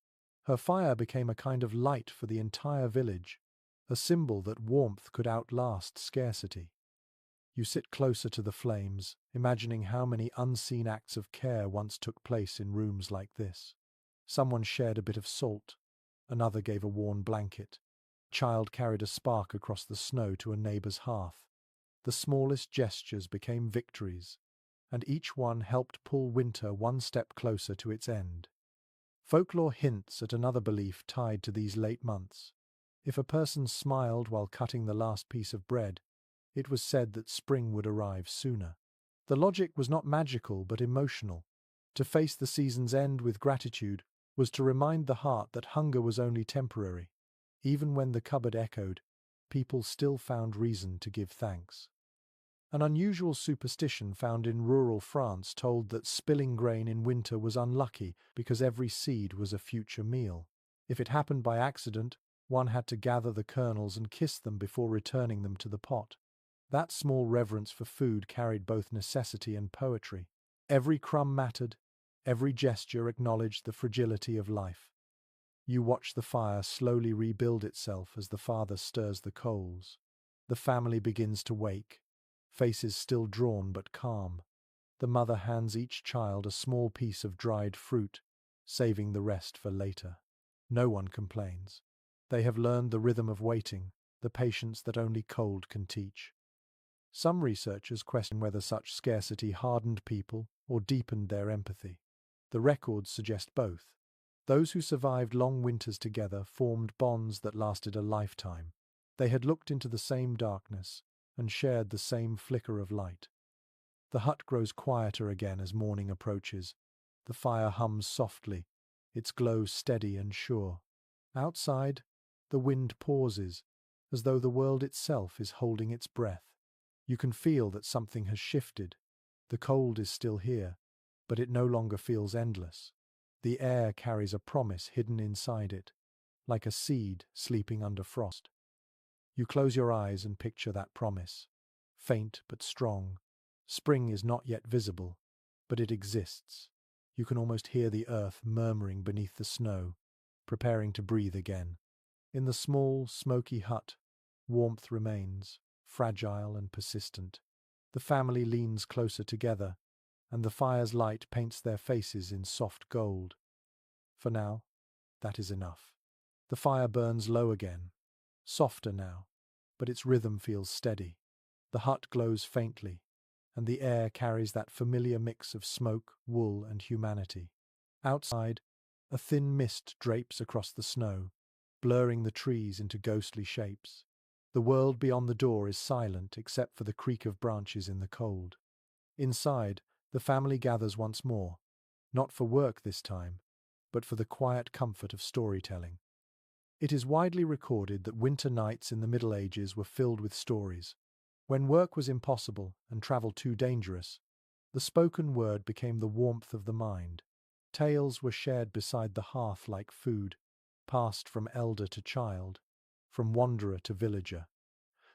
Her fire became a kind of light for the entire village, a symbol that warmth could outlast scarcity. You sit closer to the flames, imagining how many unseen acts of care once took place in rooms like this. Someone shared a bit of salt, another gave a worn blanket, a child carried a spark across the snow to a neighbor's hearth. The smallest gestures became victories, and each one helped pull winter one step closer to its end. Folklore hints at another belief tied to these late months. If a person smiled while cutting the last piece of bread, it was said that spring would arrive sooner. The logic was not magical but emotional. To face the season's end with gratitude was to remind the heart that hunger was only temporary. Even when the cupboard echoed, people still found reason to give thanks. An unusual superstition found in rural France told that spilling grain in winter was unlucky because every seed was a future meal. If it happened by accident, one had to gather the kernels and kiss them before returning them to the pot. That small reverence for food carried both necessity and poetry. Every crumb mattered, every gesture acknowledged the fragility of life. You watch the fire slowly rebuild itself as the father stirs the coals. The family begins to wake, faces still drawn but calm. The mother hands each child a small piece of dried fruit, saving the rest for later. No one complains. They have learned the rhythm of waiting, the patience that only cold can teach. Some researchers question whether such scarcity hardened people or deepened their empathy. The records suggest both. Those who survived long winters together formed bonds that lasted a lifetime. They had looked into the same darkness and shared the same flicker of light. The hut grows quieter again as morning approaches. The fire hums softly, its glow steady and sure. Outside, the wind pauses, as though the world itself is holding its breath. You can feel that something has shifted. The cold is still here, but it no longer feels endless. The air carries a promise hidden inside it, like a seed sleeping under frost. You close your eyes and picture that promise, faint but strong. Spring is not yet visible, but it exists. You can almost hear the earth murmuring beneath the snow, preparing to breathe again. In the small, smoky hut, warmth remains, fragile and persistent. The family leans closer together, and the fire's light paints their faces in soft gold. For now, that is enough. The fire burns low again, softer now, but its rhythm feels steady. The hut glows faintly, and the air carries that familiar mix of smoke, wool, and humanity. Outside, a thin mist drapes across the snow, blurring the trees into ghostly shapes. The world beyond the door is silent except for the creak of branches in the cold. Inside, the family gathers once more, not for work this time, but for the quiet comfort of storytelling. It is widely recorded that winter nights in the Middle Ages were filled with stories. When work was impossible and travel too dangerous, the spoken word became the warmth of the mind. Tales were shared beside the hearth like food, passed from elder to child, from wanderer to villager.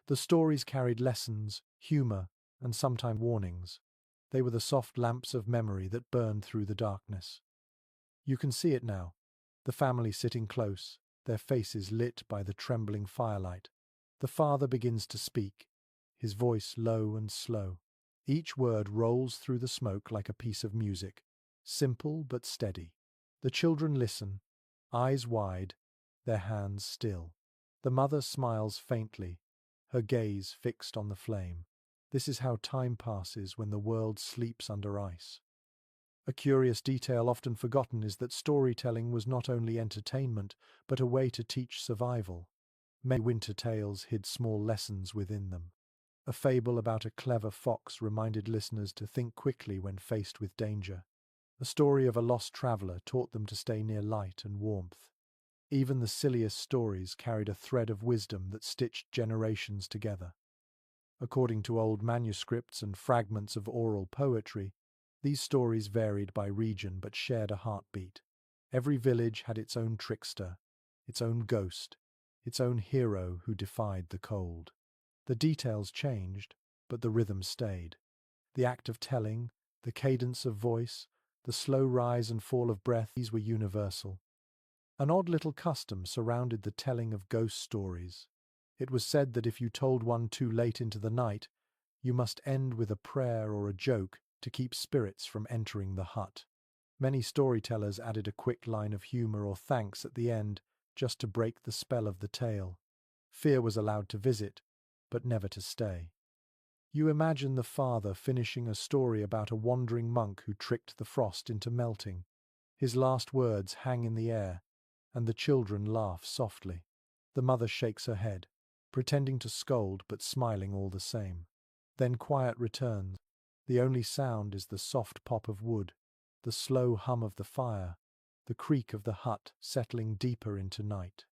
The stories carried lessons, humor, and sometimes warnings. They were the soft lamps of memory that burned through the darkness. You can see it now, the family sitting close, their faces lit by the trembling firelight. The father begins to speak, his voice low and slow. Each word rolls through the smoke like a piece of music, simple but steady. The children listen, eyes wide, their hands still. The mother smiles faintly, her gaze fixed on the flame. This is how time passes when the world sleeps under ice. A curious detail often forgotten is that storytelling was not only entertainment, but a way to teach survival. Many winter tales hid small lessons within them. A fable about a clever fox reminded listeners to think quickly when faced with danger. A story of a lost traveler taught them to stay near light and warmth. Even the silliest stories carried a thread of wisdom that stitched generations together. According to old manuscripts and fragments of oral poetry, these stories varied by region but shared a heartbeat. Every village had its own trickster, its own ghost, its own hero who defied the cold. The details changed, but the rhythm stayed. The act of telling, the cadence of voice, the slow rise and fall of breath, these were universal. An odd little custom surrounded the telling of ghost stories. It was said that if you told one too late into the night, you must end with a prayer or a joke to keep spirits from entering the hut. Many storytellers added a quick line of humor or thanks at the end, just to break the spell of the tale. Fear was allowed to visit, but never to stay. You imagine the father finishing a story about a wandering monk who tricked the frost into melting. His last words hang in the air, and the children laugh softly. The mother shakes her head, pretending to scold but smiling all the same. Then quiet returns. The only sound is the soft pop of wood, the slow hum of the fire, the creak of the hut settling deeper into night.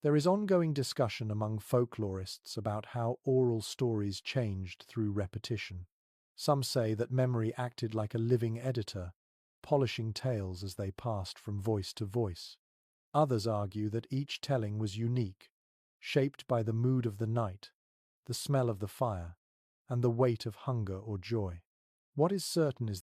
There is ongoing discussion among folklorists about how oral stories changed through repetition. Some say that memory acted like a living editor, polishing tales as they passed from voice to voice. Others argue that each telling was unique, shaped by the mood of the night, the smell of the fire, and the weight of hunger or joy. What is certain is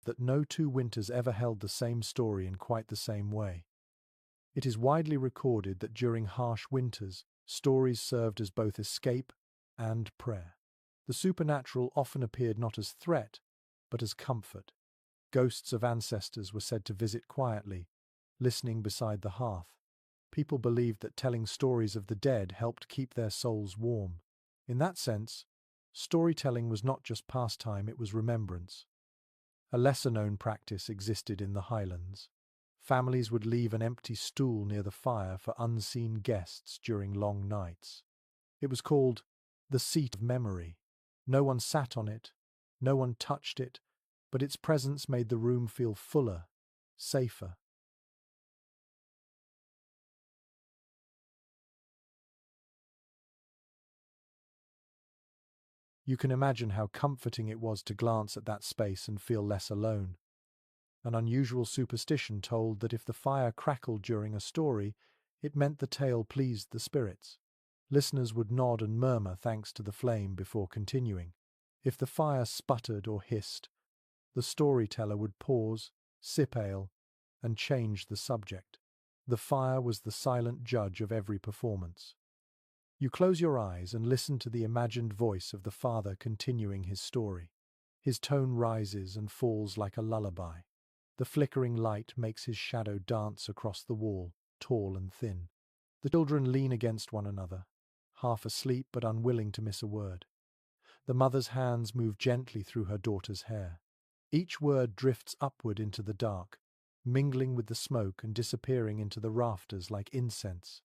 that no two winters ever held the same story in quite the same way. It is widely recorded that during harsh winters, stories served as both escape and prayer. The supernatural often appeared not as threat, but as comfort. Ghosts of ancestors were said to visit quietly, listening beside the hearth. People believed that telling stories of the dead helped keep their souls warm. In that sense, storytelling was not just pastime, it was remembrance. A lesser-known practice existed in the Highlands. Families would leave an empty stool near the fire for unseen guests during long nights. It was called the seat of memory. No one sat on it, no one touched it, but its presence made the room feel fuller, safer. You can imagine how comforting it was to glance at that space and feel less alone. An unusual superstition told that if the fire crackled during a story, it meant the tale pleased the spirits. Listeners would nod and murmur thanks to the flame before continuing. If the fire sputtered or hissed, the storyteller would pause, sip ale, and change the subject. The fire was the silent judge of every performance. You close your eyes and listen to the imagined voice of the father continuing his story. His tone rises and falls like a lullaby. The flickering light makes his shadow dance across the wall, tall and thin. The children lean against one another, half asleep but unwilling to miss a word. The mother's hands move gently through her daughter's hair. Each word drifts upward into the dark, mingling with the smoke and disappearing into the rafters like incense.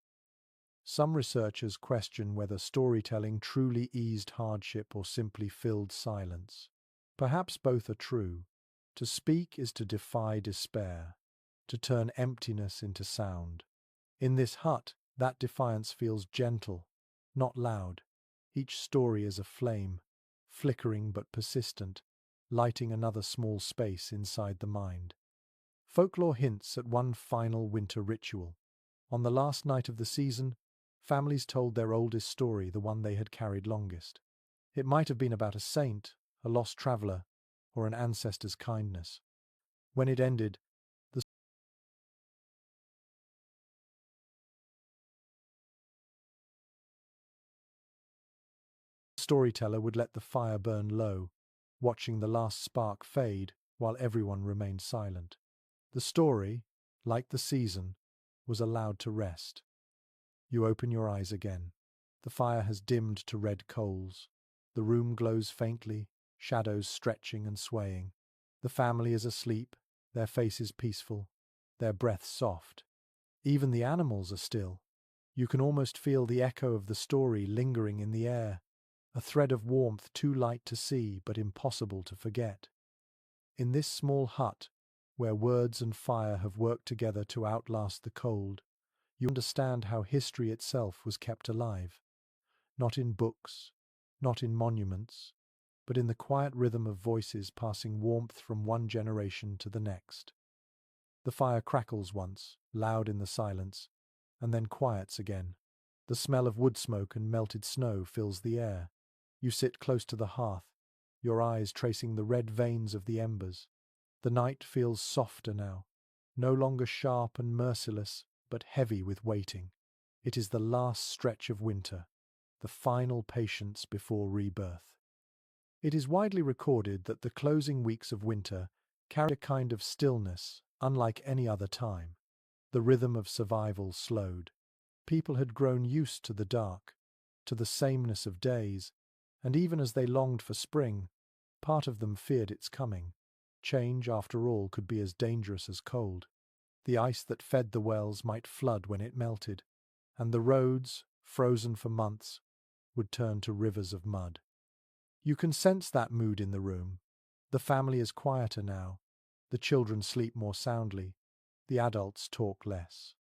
Some researchers question whether storytelling truly eased hardship or simply filled silence. Perhaps both are true. To speak is to defy despair, to turn emptiness into sound. In this hut, that defiance feels gentle, not loud. Each story is a flame, flickering but persistent, lighting another small space inside the mind. Folklore hints at one final winter ritual. On the last night of the season, families told their oldest story, the one they had carried longest. It might have been about a saint, a lost traveler, or an ancestor's kindness. When it ended, the storyteller would let the fire burn low, watching the last spark fade while everyone remained silent. The story, like the season, was allowed to rest. You open your eyes again. The fire has dimmed to red coals. The room glows faintly, shadows stretching and swaying. The family is asleep, their faces peaceful. their breath soft. Even the animals are still. You can almost feel the echo of the story lingering in the air, a thread of warmth too light to see but impossible to forget. In this small hut, where words and fire have worked together to outlast the cold, you understand how history itself was kept alive. Not in books, not in monuments, but in the quiet rhythm of voices passing warmth from one generation to the next. The fire crackles once, loud in the silence, and then quiets again. The smell of wood smoke and melted snow fills the air. You sit close to the hearth, your eyes tracing the red veins of the embers. The night feels softer now, no longer sharp and merciless, but heavy with waiting. It is the last stretch of winter, the final patience before rebirth. It is widely recorded that the closing weeks of winter carried a kind of stillness unlike any other time. The rhythm of survival slowed. People had grown used to the dark, to the sameness of days, and even as they longed for spring, part of them feared its coming. Change, after all, could be as dangerous as cold. The ice that fed the wells might flood when it melted, and the roads, frozen for months, would turn to rivers of mud. You can sense that mood in the room. The family is quieter now. The children sleep more soundly. The adults talk less.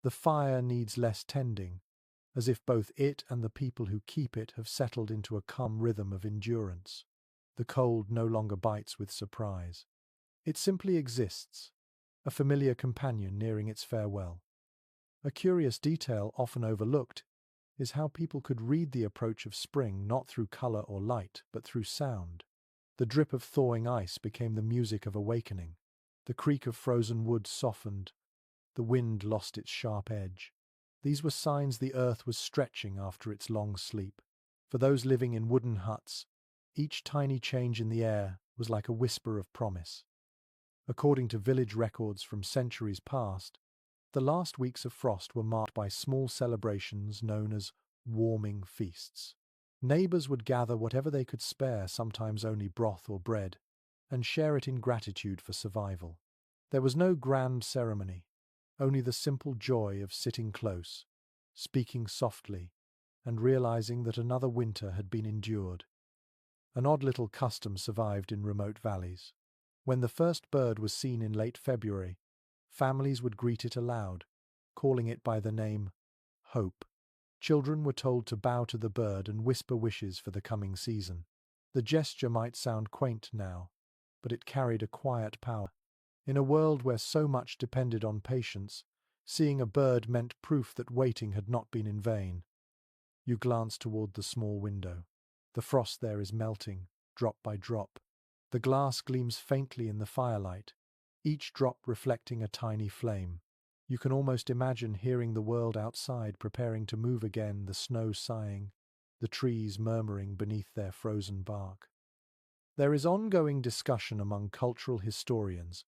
The fire needs less tending, as if both it and the people who keep it have settled into a calm rhythm of endurance. The cold no longer bites with surprise. It simply exists, a familiar companion nearing its farewell. A curious detail often overlooked is how people could read the approach of spring not through color or light, but through sound. The drip of thawing ice became the music of awakening. The creak of frozen wood softened. The wind lost its sharp edge. These were signs the earth was stretching after its long sleep. For those living in wooden huts, each tiny change in the air was like a whisper of promise. According to village records from centuries past, the last weeks of frost were marked by small celebrations known as warming feasts. Neighbors would gather whatever they could spare, sometimes only broth or bread, and share it in gratitude for survival. There was no grand ceremony, only the simple joy of sitting close, speaking softly, and realizing that another winter had been endured. An odd little custom survived in remote valleys. When the first bird was seen in late February, families would greet it aloud, calling it by the name Hope. Children were told to bow to the bird and whisper wishes for the coming season. The gesture might sound quaint now, but it carried a quiet power. In a world where so much depended on patience, seeing a bird meant proof that waiting had not been in vain. You glance toward the small window. The frost there is melting, drop by drop. The glass gleams faintly in the firelight, each drop reflecting a tiny flame. You can almost imagine hearing the world outside preparing to move again, the snow sighing, the trees murmuring beneath their frozen bark. There is ongoing discussion among cultural historians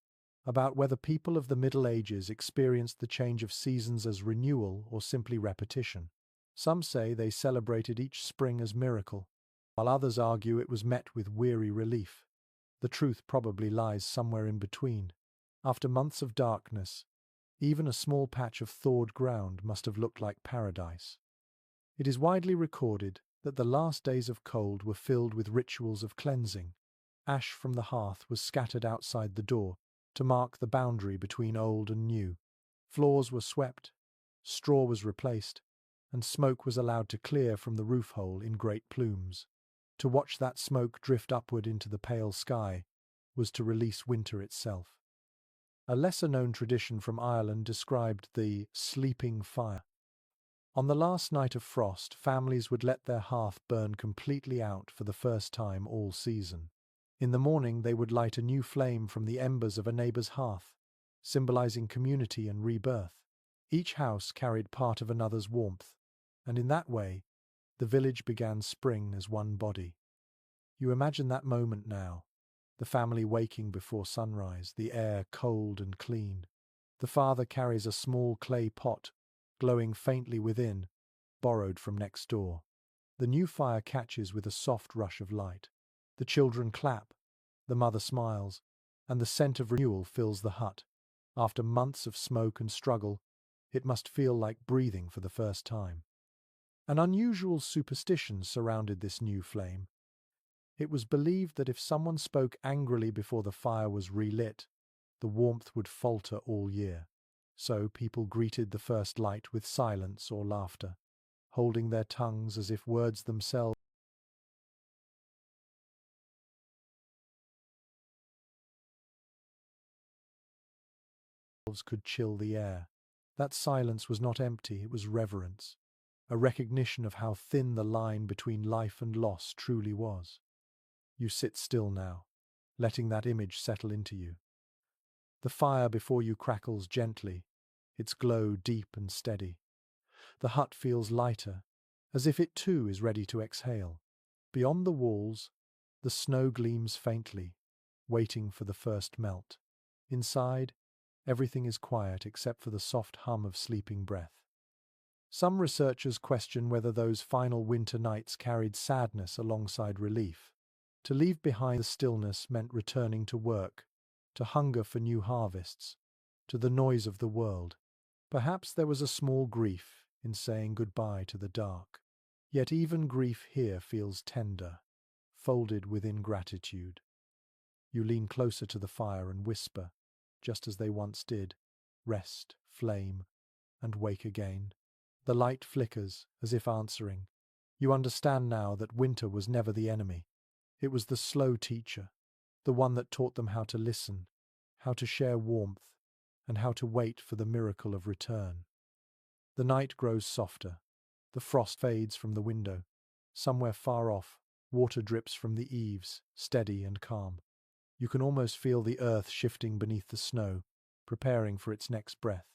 about whether people of the Middle Ages experienced the change of seasons as renewal or simply repetition. Some say they celebrated each spring as miracle, while others argue it was met with weary relief. The truth probably lies somewhere in between. After months of darkness, even a small patch of thawed ground must have looked like paradise. It is widely recorded that the last days of cold were filled with rituals of cleansing. Ash from the hearth was scattered outside the door to mark the boundary between old and new. Floors were swept, straw was replaced, and smoke was allowed to clear from the roof hole in great plumes. To watch that smoke drift upward into the pale sky was to release winter itself. A lesser-known tradition from Ireland described the sleeping fire. On the last night of frost, families would let their hearth burn completely out for the first time all season. In the morning, they would light a new flame from the embers of a neighbor's hearth, symbolizing community and rebirth. Each house carried part of another's warmth, and in that way, the village began spring as one body. You imagine that moment now, the family waking before sunrise, the air cold and clean. The father carries a small clay pot, glowing faintly within, borrowed from next door. The new fire catches with a soft rush of light. The children clap, the mother smiles, and the scent of renewal fills the hut. After months of smoke and struggle, it must feel like breathing for the first time. An unusual superstition surrounded this new flame. It was believed that if someone spoke angrily before the fire was relit, the warmth would falter all year. So people greeted the first light with silence or laughter, holding their tongues as if words themselves could chill the air. That silence was not empty, it was reverence, a recognition of how thin the line between life and loss truly was. You sit still now, letting that image settle into you. The fire before you crackles gently, its glow deep and steady. The hut feels lighter, as if it too is ready to exhale. Beyond the walls, the snow gleams faintly, waiting for the first melt. Inside, everything is quiet except for the soft hum of sleeping breath. Some researchers question whether those final winter nights carried sadness alongside relief. To leave behind the stillness meant returning to work, to hunger for new harvests, to the noise of the world. Perhaps there was a small grief in saying goodbye to the dark. Yet even grief here feels tender, folded within gratitude. You lean closer to the fire and whisper, just as they once did, rest, flame, and wake again. The light flickers, as if answering. You understand now that winter was never the enemy. It was the slow teacher, the one that taught them how to listen, how to share warmth, and how to wait for the miracle of return. The night grows softer. The frost fades from the window. Somewhere far off, water drips from the eaves, steady and calm. You can almost feel the earth shifting beneath the snow, preparing for its next breath.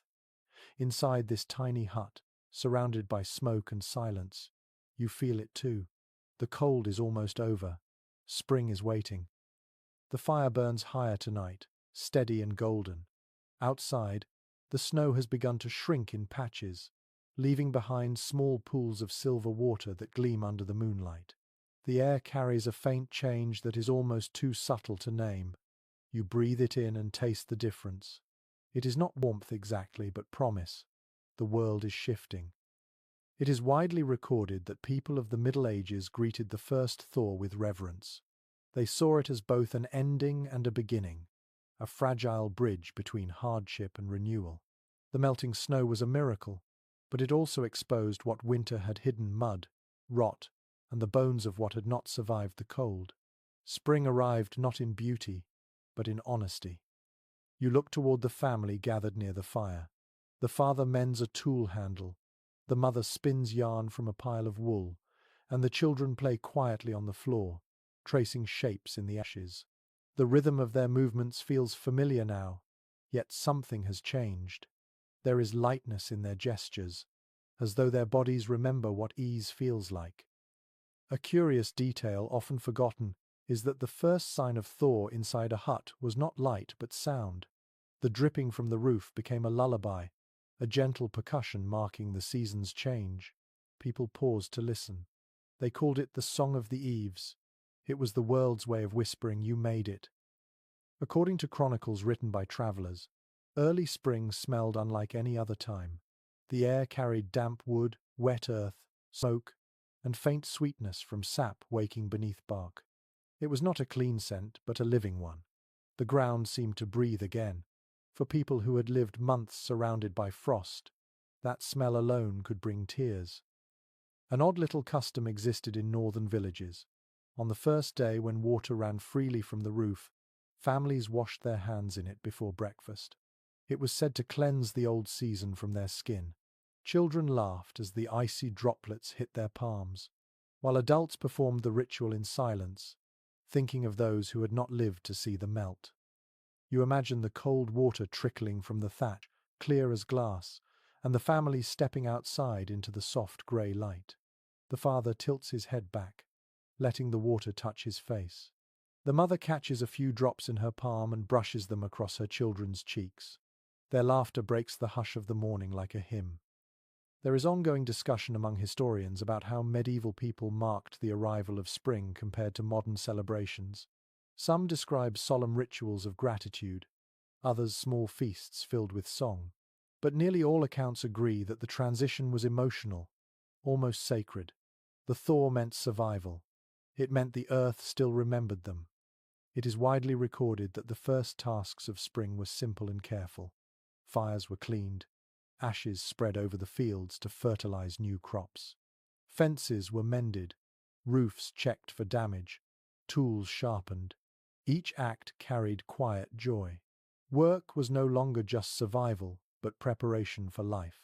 Inside this tiny hut, surrounded by smoke and silence, you feel it too. The cold is almost over. Spring is waiting. The fire burns higher tonight, steady and golden. Outside, the snow has begun to shrink in patches, leaving behind small pools of silver water that gleam under the moonlight. The air carries a faint change that is almost too subtle to name. You breathe it in and taste the difference. It is not warmth exactly, but promise. The world is shifting. It is widely recorded that people of the Middle Ages greeted the first thaw with reverence. They saw it as both an ending and a beginning, a fragile bridge between hardship and renewal. The melting snow was a miracle, but it also exposed what winter had hidden: mud, rot, and the bones of what had not survived the cold. Spring arrived not in beauty, but in honesty. You look toward the family gathered near the fire. The father mends a tool handle, the mother spins yarn from a pile of wool, and the children play quietly on the floor, tracing shapes in the ashes. The rhythm of their movements feels familiar now, yet something has changed. There is lightness in their gestures, as though their bodies remember what ease feels like. A curious detail often forgotten is that the first sign of thaw inside a hut was not light but sound. The dripping from the roof became a lullaby, a gentle percussion marking the season's change. People paused to listen. They called it the Song of the Eaves. It was the world's way of whispering, "You made it." According to chronicles written by travelers, early spring smelled unlike any other time. The air carried damp wood, wet earth, smoke, and faint sweetness from sap waking beneath bark. It was not a clean scent, but a living one. The ground seemed to breathe again. For people who had lived months surrounded by frost, that smell alone could bring tears. An odd little custom existed in northern villages. On the first day, when water ran freely from the roof, families washed their hands in it before breakfast. It was said to cleanse the old season from their skin. Children laughed as the icy droplets hit their palms, while adults performed the ritual in silence, thinking of those who had not lived to see the melt. You imagine the cold water trickling from the thatch, clear as glass, and the family stepping outside into the soft grey light. The father tilts his head back, letting the water touch his face. The mother catches a few drops in her palm and brushes them across her children's cheeks. Their laughter breaks the hush of the morning like a hymn. There is ongoing discussion among historians about how medieval people marked the arrival of spring compared to modern celebrations. Some describe solemn rituals of gratitude, others small feasts filled with song. But nearly all accounts agree that the transition was emotional, almost sacred. The thaw meant survival. It meant the earth still remembered them. It is widely recorded that the first tasks of spring were simple and careful. Fires were cleaned, ashes spread over the fields to fertilize new crops. Fences were mended, roofs checked for damage, tools sharpened. Each act carried quiet joy. Work was no longer just survival, but preparation for life.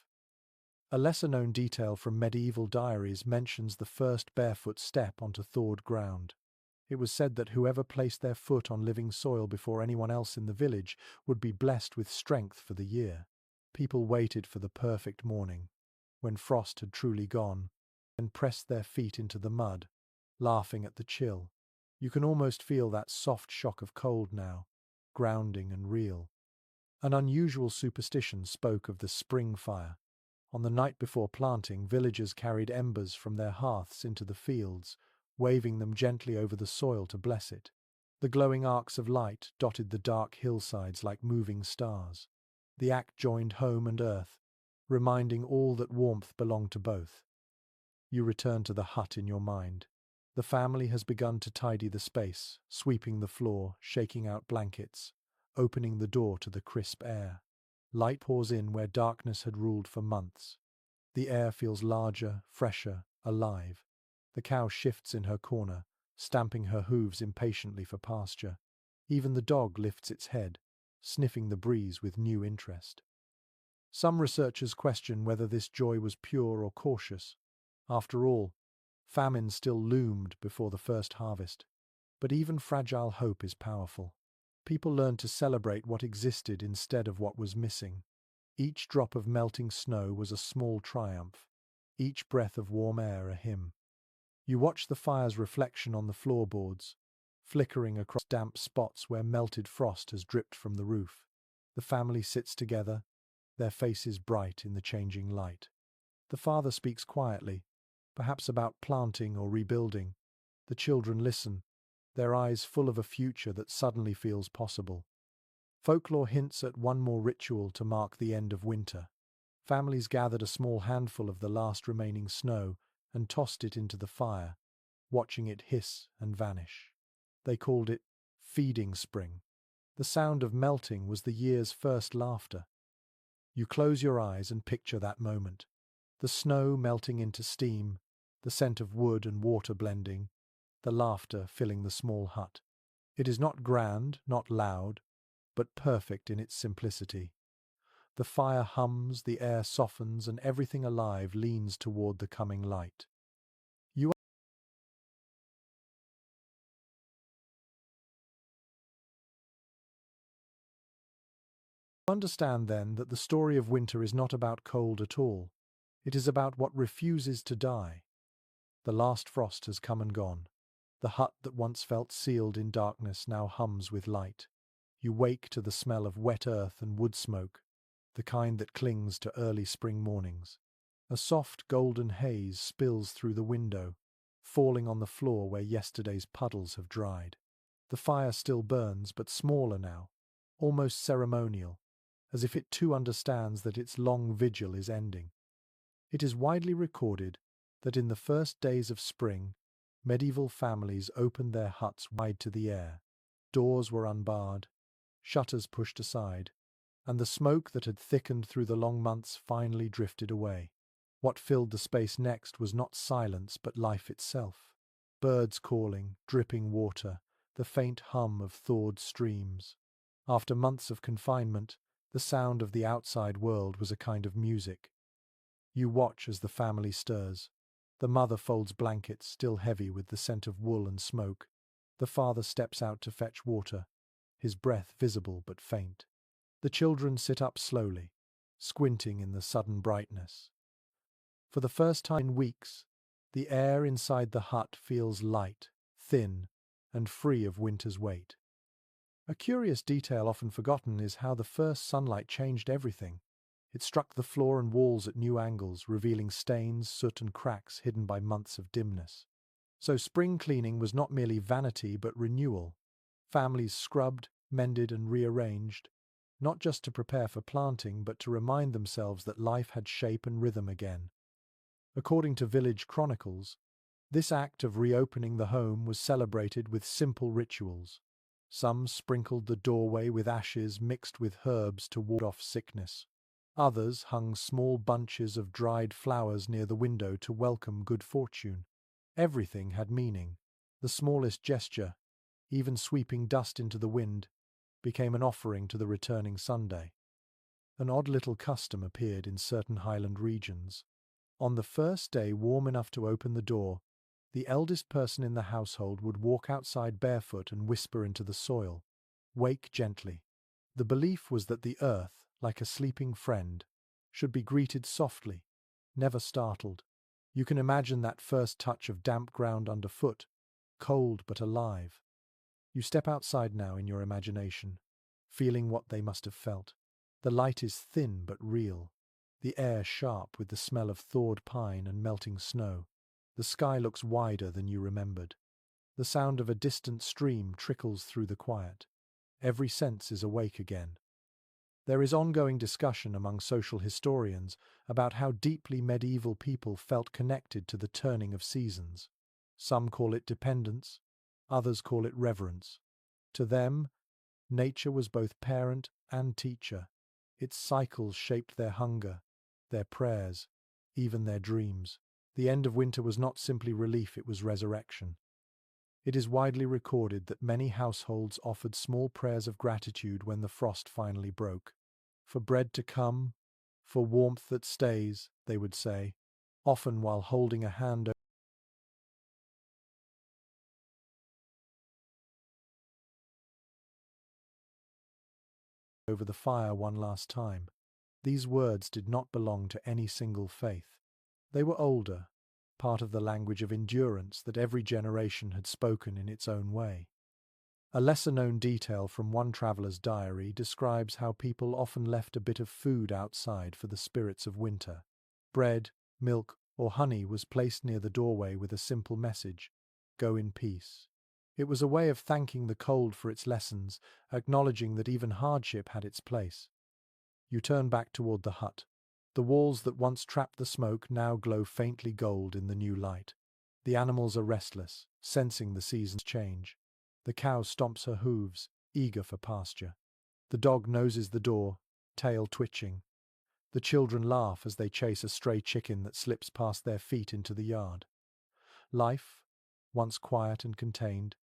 A lesser-known detail from medieval diaries mentions the first barefoot step onto thawed ground. It was said that whoever placed their foot on living soil before anyone else in the village would be blessed with strength for the year. People waited for the perfect morning, when frost had truly gone, and pressed their feet into the mud, laughing at the chill. You can almost feel that soft shock of cold now, grounding and real. An unusual superstition spoke of the spring fire. On the night before planting, villagers carried embers from their hearths into the fields, waving them gently over the soil to bless it. The glowing arcs of light dotted the dark hillsides like moving stars. The act joined home and earth, reminding all that warmth belonged to both. You return to the hut in your mind. The family has begun to tidy the space, sweeping the floor, shaking out blankets, opening the door to the crisp air. Light pours in where darkness had ruled for months. The air feels larger, fresher, alive. The cow shifts in her corner, stamping her hooves impatiently for pasture. Even the dog lifts its head, sniffing the breeze with new interest. Some researchers question whether this joy was pure or cautious. After all, famine still loomed before the first harvest. But even fragile hope is powerful. People learned to celebrate what existed instead of what was missing. Each drop of melting snow was a small triumph, each breath of warm air a hymn. You watch the fire's reflection on the floorboards, flickering across damp spots where melted frost has dripped from the roof. The family sits together, their faces bright in the changing light. The father speaks quietly, perhaps about planting or rebuilding. The children listen, their eyes full of a future that suddenly feels possible. Folklore hints at one more ritual to mark the end of winter. Families gathered a small handful of the last remaining snow and tossed it into the fire, watching it hiss and vanish. They called it feeding spring. The sound of melting was the year's first laughter. You close your eyes and picture that moment. The snow melting into steam, the scent of wood and water blending, the laughter filling the small hut. It is not grand, not loud, but perfect in its simplicity. The fire hums, the air softens, and everything alive leans toward the coming light. You understand then that the story of winter is not about cold at all. It is about what refuses to die. The last frost has come and gone. The hut that once felt sealed in darkness now hums with light. You wake to the smell of wet earth and wood smoke, the kind that clings to early spring mornings. A soft golden haze spills through the window, falling on the floor where yesterday's puddles have dried. The fire still burns, but smaller now, almost ceremonial, as if it too understands that its long vigil is ending. It is widely recorded that in the first days of spring, medieval families opened their huts wide to the air. Doors were unbarred, shutters pushed aside, and the smoke that had thickened through the long months finally drifted away. What filled the space next was not silence but life itself. Birds calling, dripping water, the faint hum of thawed streams. After months of confinement, the sound of the outside world was a kind of music. You watch as the family stirs. The mother folds blankets, still heavy with the scent of wool and smoke. The father steps out to fetch water, his breath visible but faint. The children sit up slowly, squinting in the sudden brightness. For the first time in weeks, the air inside the hut feels light, thin, and free of winter's weight. A curious detail often forgotten is how the first sunlight changed everything. It struck the floor and walls at new angles, revealing stains, soot, and cracks hidden by months of dimness. So spring cleaning was not merely vanity but renewal. Families scrubbed, mended, and rearranged, not just to prepare for planting, but to remind themselves that life had shape and rhythm again. According to village chronicles, this act of reopening the home was celebrated with simple rituals. Some sprinkled the doorway with ashes mixed with herbs to ward off sickness. Others hung small bunches of dried flowers near the window to welcome good fortune. Everything had meaning. The smallest gesture, even sweeping dust into the wind, became an offering to the returning Sunday. An odd little custom appeared in certain highland regions. On the first day warm enough to open the door, the eldest person in the household would walk outside barefoot and whisper into the soil, "Wake gently." The belief was that the earth, like a sleeping friend, should be greeted softly, never startled. You can imagine that first touch of damp ground underfoot, cold but alive. You step outside now in your imagination, feeling what they must have felt. The light is thin but real, the air sharp with the smell of thawed pine and melting snow. The sky looks wider than you remembered. The sound of a distant stream trickles through the quiet. Every sense is awake again. There is ongoing discussion among social historians about how deeply medieval people felt connected to the turning of seasons. Some call it dependence, others call it reverence. To them, nature was both parent and teacher. Its cycles shaped their hunger, their prayers, even their dreams. The end of winter was not simply relief, it was resurrection. It is widely recorded that many households offered small prayers of gratitude when the frost finally broke. For bread to come, for warmth that stays, they would say, often while holding a hand over the fire one last time. These words did not belong to any single faith. They were older, part of the language of endurance that every generation had spoken in its own way. A lesser-known detail from one traveller's diary describes how people often left a bit of food outside for the spirits of winter. Bread, milk, or honey was placed near the doorway with a simple message, "Go in peace." It was a way of thanking the cold for its lessons, acknowledging that even hardship had its place. You turn back toward the hut. The walls that once trapped the smoke now glow faintly gold in the new light. The animals are restless, sensing the season's change. The cow stomps her hooves, eager for pasture. The dog noses the door, tail twitching. The children laugh as they chase a stray chicken that slips past their feet into the yard. Life, once quiet and contained,